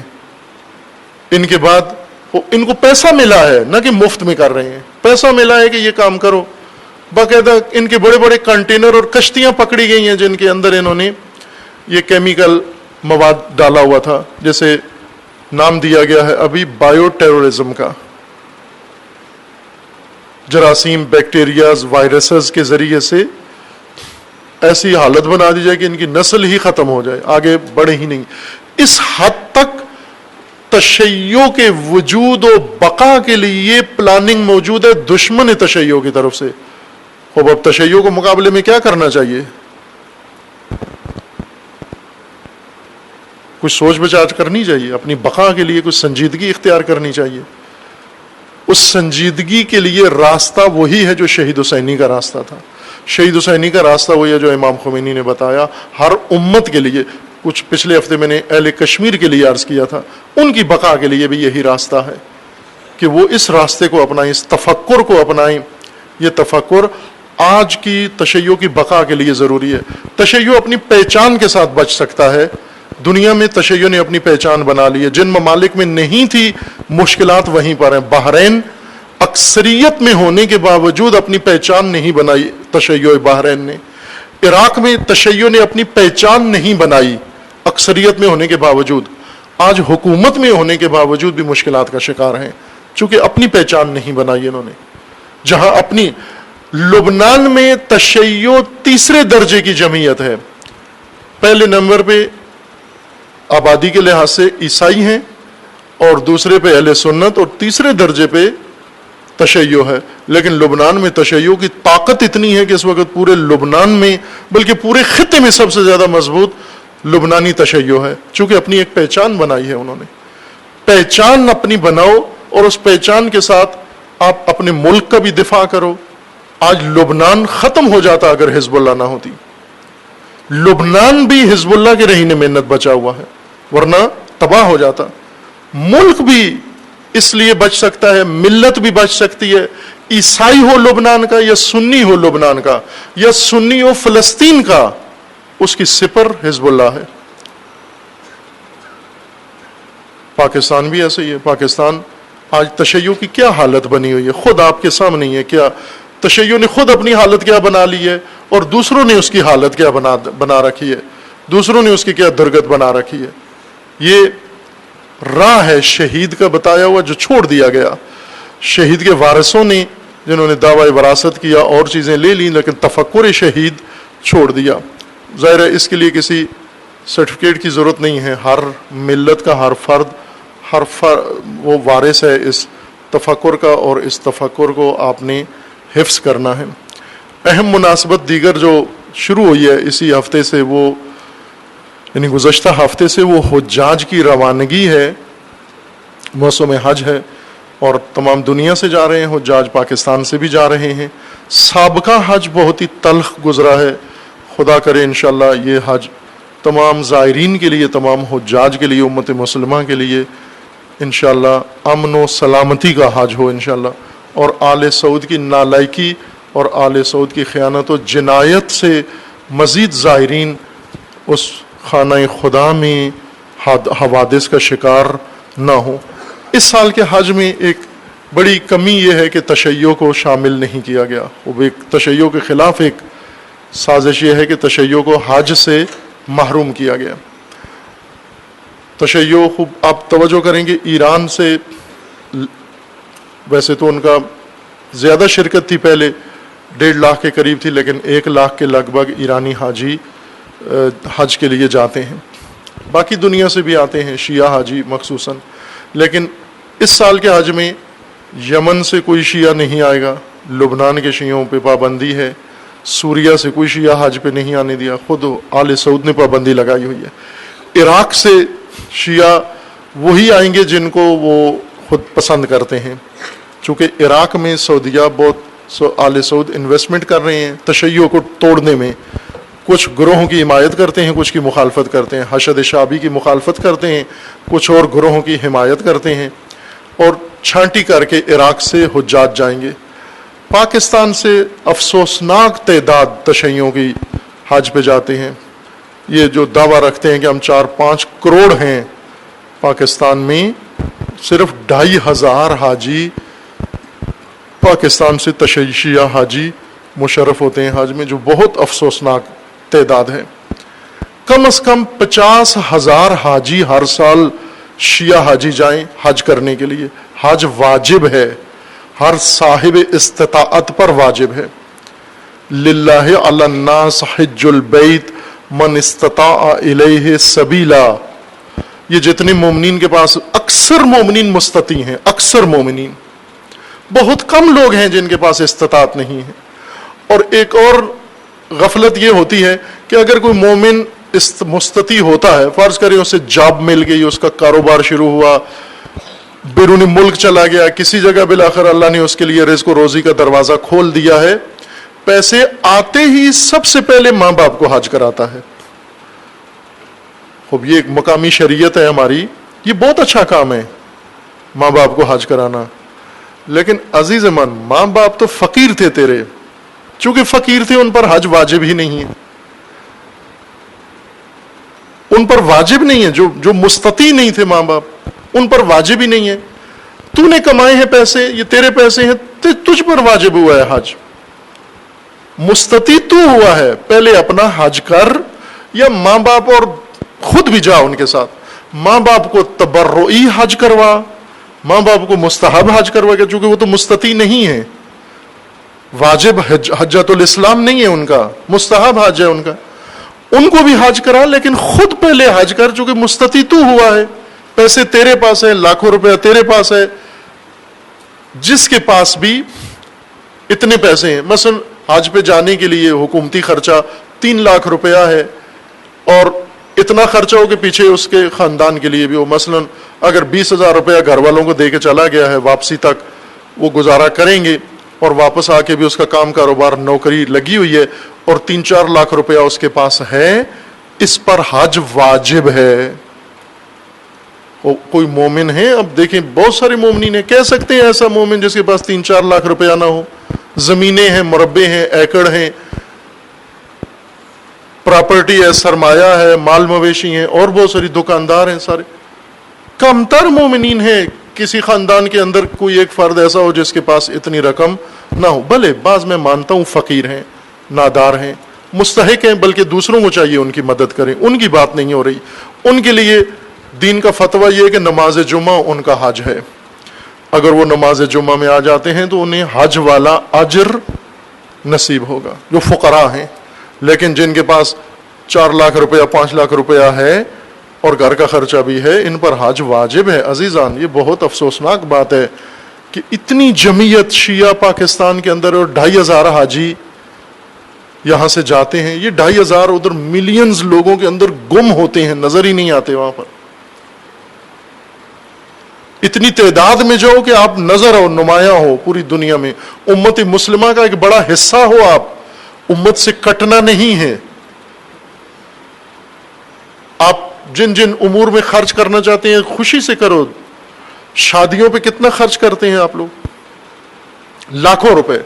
ان کے بعد ان کو پیسہ ملا ہے، نہ کہ مفت میں کر رہے ہیں، پیسہ ملا ہے کہ یہ کام کرو، باقاعدہ ان کے بڑے بڑے کنٹینر اور کشتیاں پکڑی گئی ہیں جن کے اندر انہوں نے یہ کیمیکل مواد ڈالا ہوا تھا، جیسے نام دیا گیا ہے ابھی بایو ٹیرورزم کا، جراثیم، بیکٹیریاز، وائرسز کے ذریعے سے ایسی حالت بنا دی جائے کہ ان کی نسل ہی ختم ہو جائے، آگے بڑھے ہی نہیں۔ اس حد تک تشیع کے وجود و بقا کے لیے پلاننگ موجود ہے دشمن تشیع کی طرف سے۔ اب تشیع کو مقابلے میں کیا کرنا چاہیے؟ کچھ سوچ بچاچ کرنی چاہیے، اپنی بقا کے لیے کچھ سنجیدگی اختیار کرنی چاہیے۔ اس سنجیدگی کے لیے راستہ وہی ہے جو شہید حسینی کا راستہ تھا۔ شہید حسینی کا راستہ وہی ہے جو امام خمینی نے بتایا ہر امت کے لیے۔ کچھ پچھلے ہفتے میں نے اہل کشمیر کے لیے عرض کیا تھا، ان کی بقا کے لیے بھی یہی راستہ ہے کہ وہ اس راستے کو اپنائیں، اس تفکر کو اپنائیں۔ یہ تفکر آج کی تشیع کی بقا کے لیے ضروری ہے۔ تشیع اپنی پہچان کے ساتھ بچ سکتا ہے، دنیا میں تشیع نے اپنی پہچان بنا لی ہے، جن ممالک میں نہیں تھی مشکلات وہیں پر ہیں۔ بحرین اکثریت میں ہونے کے باوجود اپنی پہچان نہیں بنائی تشیع بحرین نے، عراق میں تشیع نے اپنی پہچان نہیں بنائی اکثریت میں ہونے کے باوجود، آج حکومت میں ہونے کے باوجود بھی مشکلات کا شکار ہیں، چونکہ اپنی پہچان نہیں بنائی انہوں نے۔ جہاں اپنی لبنان میں تشیع تیسرے درجے کی جمعیت ہے، پہلے نمبر پہ آبادی کے لحاظ سے عیسائی ہیں اور دوسرے پہ اہل سنت اور تیسرے درجے پہ تشیع ہے، لیکن لبنان میں تشیع کی طاقت اتنی ہے کہ اس وقت پورے لبنان میں بلکہ پورے خطے میں سب سے زیادہ مضبوط لبنانی تشیع ہے، چونکہ اپنی ایک پہچان بنائی ہے انہوں نے۔ پہچان اپنی بناؤ اور اس پہچان کے ساتھ آپ اپنے ملک کا بھی دفاع کرو۔ آج لبنان ختم ہو جاتا اگر حزب اللہ نہ ہوتی، لبنان بھی حزب اللہ کے رہینے محنت بچا ہوا ہے، ورنہ تباہ ہو جاتا۔ ملک بھی اس لیے بچ سکتا ہے، ملت بھی بچ سکتی ہے، عیسائی ہو لبنان کا یا سنی ہو لبنان کا یا سنی ہو فلسطین کا، اس کی سپر حزب اللہ ہے۔ پاکستان بھی ایسے ہی ہے۔ پاکستان آج تشیع کی کیا حالت بنی ہوئی ہے خود آپ کے سامنے ہی ہے، کیا تشیع نے خود اپنی حالت کیا بنا لی ہے اور دوسروں نے اس کی حالت کیا بنا رکھی ہے، دوسروں نے اس کی کیا درگت بنا رکھی ہے۔ یہ راہ ہے شہید کا بتایا ہوا جو چھوڑ دیا گیا، شہید کے وارثوں نے جنہوں نے دعوی وراثت کیا اور چیزیں لے لیں لیکن تفکر شہید چھوڑ دیا. ظاہر ہے اس کے لیے کسی سرٹیفکیٹ کی ضرورت نہیں ہے. ہر ملت کا ہر فرد وہ وارث ہے اس تفکر کا، اور اس تفکر کو آپ نے حفظ کرنا ہے. اہم مناسبت دیگر جو شروع ہوئی ہے اسی ہفتے سے، وہ یعنی گزشتہ ہفتے سے، وہ حجاج کی روانگی ہے. موسم حج ہے اور تمام دنیا سے جا رہے ہیں حجاج، پاکستان سے بھی جا رہے ہیں. سابقہ حج بہت ہی تلخ گزرا ہے. خدا کرے انشاءاللہ یہ حج تمام زائرین کے لیے، تمام حجاج کے لیے، امت مسلمہ کے لیے انشاءاللہ امن و سلامتی کا حج ہو انشاءاللہ. اور آل سعود کی نالائکی اور آل سعود کی خیانت و جنایت سے مزید زائرین اس خانہ خدا میں حوادث کا شکار نہ ہوں. اس سال کے حج میں ایک بڑی کمی یہ ہے کہ تشیع کو شامل نہیں کیا گیا. وہ ایک تشیع کے خلاف ایک سازش یہ ہے کہ تشیع کو حج سے محروم کیا گیا. تشیع خوب آپ توجہ کریں گے، ایران سے ویسے تو ان کا زیادہ شرکت تھی، پہلے 1.5 لاکھ کے قریب تھی، لیکن 1 لاکھ کے لگ بھگ ایرانی حاجی حج کے لیے جاتے ہیں. باقی دنیا سے بھی آتے ہیں شیعہ حاجی مخصوصاً. لیکن اس سال کے حج میں یمن سے کوئی شیعہ نہیں آئے گا، لبنان کے شیعوں پہ پابندی ہے، سوریہ سے کوئی شیعہ حج پہ نہیں آنے دیا، خود آل سعود نے پابندی لگائی ہوئی ہے. عراق سے شیعہ وہی آئیں گے جن کو وہ خود پسند کرتے ہیں، چونکہ عراق میں سعودیہ بہت آل سعود انویسٹمنٹ کر رہے ہیں تشیع کو توڑنے میں. کچھ گروہوں کی حمایت کرتے ہیں، کچھ کی مخالفت کرتے ہیں. حشد شعبی کی مخالفت کرتے ہیں، کچھ اور گروہوں کی حمایت کرتے ہیں، اور چھانٹی کر کے عراق سے حجاج جائیں گے. پاکستان سے افسوسناک تعداد تشیعوں کی حج پہ جاتے ہیں. یہ جو دعویٰ رکھتے ہیں کہ ہم 4-5 کروڑ ہیں پاکستان میں، صرف 2,500 حاجی پاکستان سے شیعہ حاجی مشرف ہوتے ہیں حج میں، جو بہت افسوسناک تعداد ہے. کم از کم 50,000 حاجی ہر سال شیعہ حاجی جائیں حج کرنے کے لیے. حج واجب ہے، ہر صاحب استطاعت پر واجب ہے. للہ علی الناس حج البیت من استطاع الیہ سبیلا. یہ جتنے مومنین کے پاس، اکثر مومنین مستطیع ہیں، اکثر مومنین، بہت کم لوگ ہیں جن کے پاس استطاعت نہیں ہے. اور ایک اور غفلت یہ ہوتی ہے کہ اگر کوئی مومن مستطیع ہوتا ہے، فرض کریں اسے جاب مل گئی، اس کا کاروبار شروع ہوا، بیرون ملک چلا گیا، کسی جگہ بالآخر اللہ نے اس کے لیے رزق و روزی کا دروازہ کھول دیا ہے، پیسے آتے ہی سب سے پہلے ماں باپ کو حج کراتا ہے. خوب یہ ایک مقامی شریعت ہے ہماری، یہ بہت اچھا کام ہے ماں باپ کو حج کرانا. لیکن عزیز من، ماں باپ تو فقیر تھے تیرے، چونکہ فقیر تھے ان پر حج واجب ہی نہیں ہے، ان پر واجب نہیں ہے. جو مستطیع نہیں تھے ماں باپ، ان پر واجب ہی نہیں ہے. تو نے کمائے ہیں پیسے، یہ تیرے پیسے ہیں، تجھ پر واجب ہوا ہے حج. مستطیع تو ہوا ہے، پہلے اپنا حج کر، یا ماں باپ اور خود بھی جا ان کے ساتھ. ماں باپ کو تبرعی حج کروا، ماں باپ کو مستحب حج کروا، چونکہ وہ تو مستطیع نہیں ہے. واجب حجۃ الاسلام نہیں ہے ان کا، مستحب حج ہے ان کا. ان کو بھی حج کرا، لیکن خود پہلے حج کر، چونکہ مستطیع تو ہوا ہے، پیسے تیرے پاس ہے، لاکھوں روپیہ تیرے پاس ہے. جس کے پاس بھی اتنے پیسے ہیں، مثلا حج پہ جانے کے لیے حکومتی خرچہ 3 لاکھ روپیہ ہے، اور اتنا خرچہ ہو کہ پیچھے اس کے خاندان کے لیے بھی ہو. مثلا اگر 20,000 روپیہ گھر والوں کو دے کے چلا گیا ہے، واپسی تک وہ گزارا کریں گے، اور واپس آ کے بھی اس کا کام کاروبار نوکری لگی ہوئی ہے، اور 3-4 لاکھ روپیہ اس کے پاس ہے، اس پر حج واجب ہے. کوئی مومن ہے، اب دیکھیں بہت سارے مومنین ہیں، کہہ سکتے ہیں ایسا مومن جس کے پاس 3-4 لاکھ روپیہ نہ ہو، زمینیں ہیں، مربے ہیں، ایکڑ ہیں، پراپرٹی ہے، سرمایہ ہے، مال مویشی ہیں، اور بہت ساری دکاندار ہیں. سارے کم تر مومنین ہیں. کسی خاندان کے اندر کوئی ایک فرد ایسا ہو جس کے پاس اتنی رقم نہ ہو. بھلے بعض میں مانتا ہوں فقیر ہیں، نادار ہیں، مستحق ہیں، بلکہ دوسروں کو چاہیے ان کی مدد کریں، ان کی بات نہیں ہو رہی. ان کے لیے دین کا فتویٰ یہ ہے کہ نماز جمعہ ان کا حج ہے. اگر وہ نماز جمعہ میں آ جاتے ہیں تو انہیں حج والا اجر نصیب ہوگا، جو فقراء ہیں۔ لیکن جن کے پاس 4 لاکھ روپیہ 5 لاکھ روپیہ ہے اور گھر کا خرچہ بھی ہے، ان پر حج واجب ہے۔ عزیزان، یہ بہت افسوسناک بات ہے کہ اتنی جمعیت شیعہ پاکستان کے اندر اور 2500 حاجی یہاں سے جاتے ہیں، یہ 2500 ادھر ملینز لوگوں کے اندر گم ہوتے ہیں، نظر ہی نہیں آتے وہاں پر۔ اتنی تعداد میں جاؤ کہ آپ نظر ہو، نمایاں ہو پوری دنیا میں، امت مسلمہ کا ایک بڑا حصہ ہو، آپ امت سے کٹنا نہیں ہے۔ آپ جن جن امور میں خرچ کرنا چاہتے ہیں خوشی سے کرو۔ شادیوں پہ کتنا خرچ کرتے ہیں آپ لوگ؟ لاکھوں روپے۔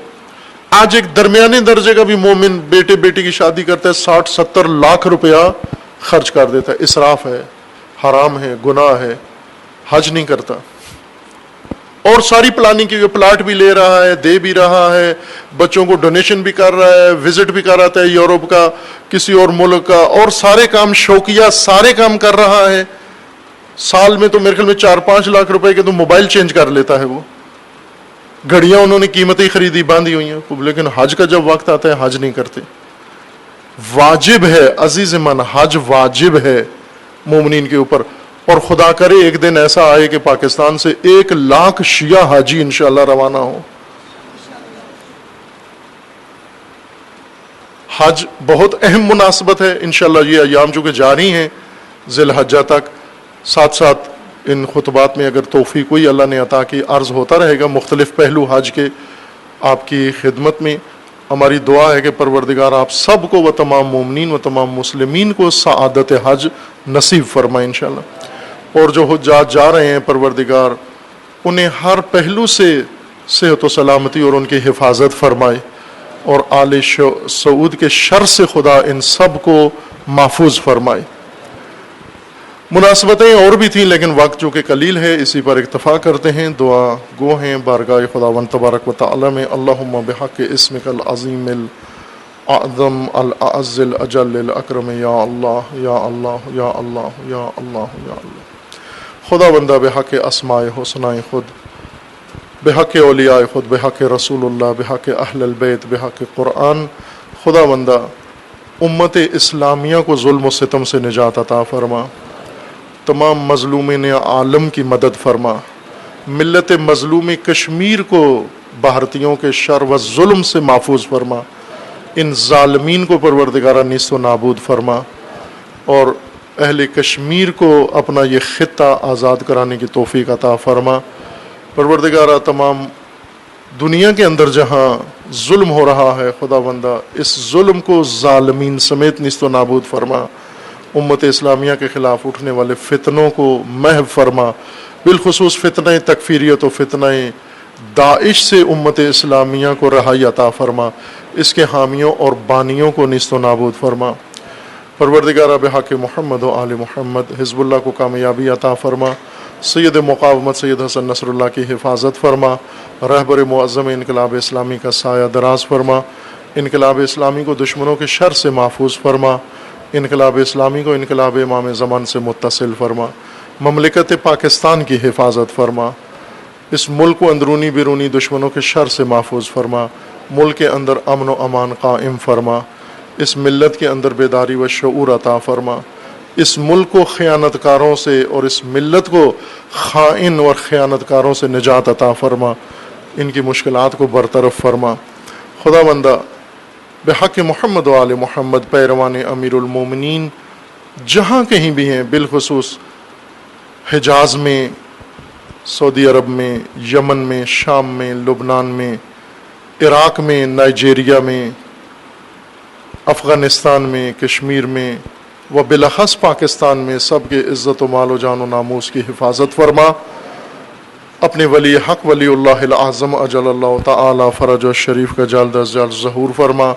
آج ایک درمیانے درجے کا بھی مومن بیٹے بیٹی کی شادی کرتا ہے 60-70 لاکھ روپیہ خرچ کر دیتا ہے۔ اسراف ہے، حرام ہے، گناہ ہے، حج نہیں کرتا۔ اور ساری پلاننگ کی، پلاٹ بھی لے رہا ہے، دے بھی رہا ہے، بچوں کو ڈونیشن بھی کر رہا ہے، وزٹ بھی کراتا ہے یورپ کا، کسی اور ملک کا، اور سارے کام شوقیہ سارے کام کر رہا ہے۔ سال میں تو میرے خیال میں 4-5 لاکھ روپے کے تو موبائل چینج کر لیتا ہے وہ۔ گھڑیاں انہوں نے قیمتی خریدی باندھی ہوئی ہیں، لیکن حج کا جب وقت آتا ہے حج نہیں کرتے۔ واجب ہے عزیز من، حج واجب ہے مومنین کے اوپر۔ اور خدا کرے ایک دن ایسا آئے کہ پاکستان سے 1 لاکھ شیعہ حاجی انشاءاللہ روانہ ہو۔ حج بہت اہم مناسبت ہے، انشاءاللہ یہ ایام چونکہ جاری ہیں ذی الحجہ تک، ساتھ ساتھ ان خطبات میں اگر توفیق ہوئی اللہ نے عطا کی، عرض ہوتا رہے گا مختلف پہلو حج کے آپ کی خدمت میں۔ ہماری دعا ہے کہ پروردگار آپ سب کو و تمام مومنین و تمام مسلمین کو سعادت حج نصیب فرمائے انشاءاللہ۔ اور جو حجاج جا رہے ہیں پروردگار انہیں ہر پہلو سے صحت و سلامتی اور ان کی حفاظت فرمائے، اور آل سعود کے شر سے خدا ان سب کو محفوظ فرمائے۔ مناسبتیں اور بھی تھیں لیکن وقت جو کہ قلیل ہے، اسی پر اکتفا کرتے ہیں۔ دعا گو ہیں بارگاہ خداوند تبارک و تعالی میں، اللہم بحق اسمک العظیم الاعظم الاعز الاجل الاکرم، یا اللہ یا اللہ یا اللہ یا اللہ یا اللہ۔ خدا بندہ بحق اسماء حسنائے خود، بحق اولیاء خود، بحق رسول اللہ، بحق اہل البیت، بحق قرآن، خدا بندہ امت اسلامیہ کو ظلم و ستم سے نجات عطا فرما، تمام مظلومین عالم کی مدد فرما، ملت مظلوم کشمیر کو بھارتیوں کے شر و ظلم سے محفوظ فرما، ان ظالمین کو پروردگارہ نیست و نابود فرما، اور اہل کشمیر کو اپنا یہ خطہ آزاد کرانے کی توفیق عطا فرما۔ پروردگارہ تمام دنیا کے اندر جہاں ظلم ہو رہا ہے خدا بندہ اس ظلم کو ظالمین سمیت نیست و نابود فرما، امت اسلامیہ کے خلاف اٹھنے والے فتنوں کو محو فرما، بالخصوص فتنہ تکفیریت و فتنہ داعش سے امت اسلامیہ کو رہائی عطا فرما، اس کے حامیوں اور بانیوں کو نیست و نابود فرما۔ پروردگارہ بحق محمد و آل محمد حزب اللہ کو کامیابی عطا فرما، سید مقاومت سید حسن نصر اللہ کی حفاظت فرما، رہبر معظم انقلاب اسلامی کا سایہ دراز فرما، انقلاب اسلامی کو دشمنوں کے شر سے محفوظ فرما، انقلاب اسلامی کو انقلاب امام زمان سے متصل فرما، مملکت پاکستان کی حفاظت فرما، اس ملک کو اندرونی بیرونی دشمنوں کے شر سے محفوظ فرما، ملک کے اندر امن و امان قائم فرما، اس ملت کے اندر بیداری و شعور عطا فرما، اس ملک کو خیانت کاروں سے اور اس ملت کو خائن اور خیانت کاروں سے نجات عطا فرما، ان کی مشکلات کو برطرف فرما۔ خدا بندہ بحق محمد و آل محمد پیروان امیر المومنین جہاں کہیں بھی ہیں، بالخصوص حجاز میں، سعودی عرب میں، یمن میں، شام میں، لبنان میں، عراق میں، نائجیریا میں، افغانستان میں، کشمیر میں و بالاخص پاکستان میں، سب کے عزت و مال و جان و ناموس کی حفاظت فرما۔ اپنے ولی حق ولی اللہ الاعظم اجل اللہ تعالی فرج و شریف کا جلد از جلد ظہور فرما،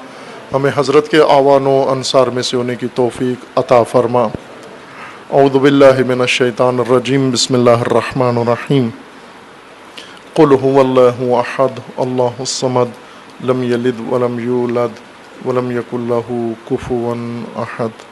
ہمیں حضرت کے اعوان و انصار میں سے ہونے کی توفیق عطا فرما۔ اعوذ باللہ من الشیطان الرجیم، بسم اللہ الرحمن الرحیم۔ قل هو اللہ احد اللہ الصمد لم یلد ولم یولد ولم یکن لہ کفوا احد۔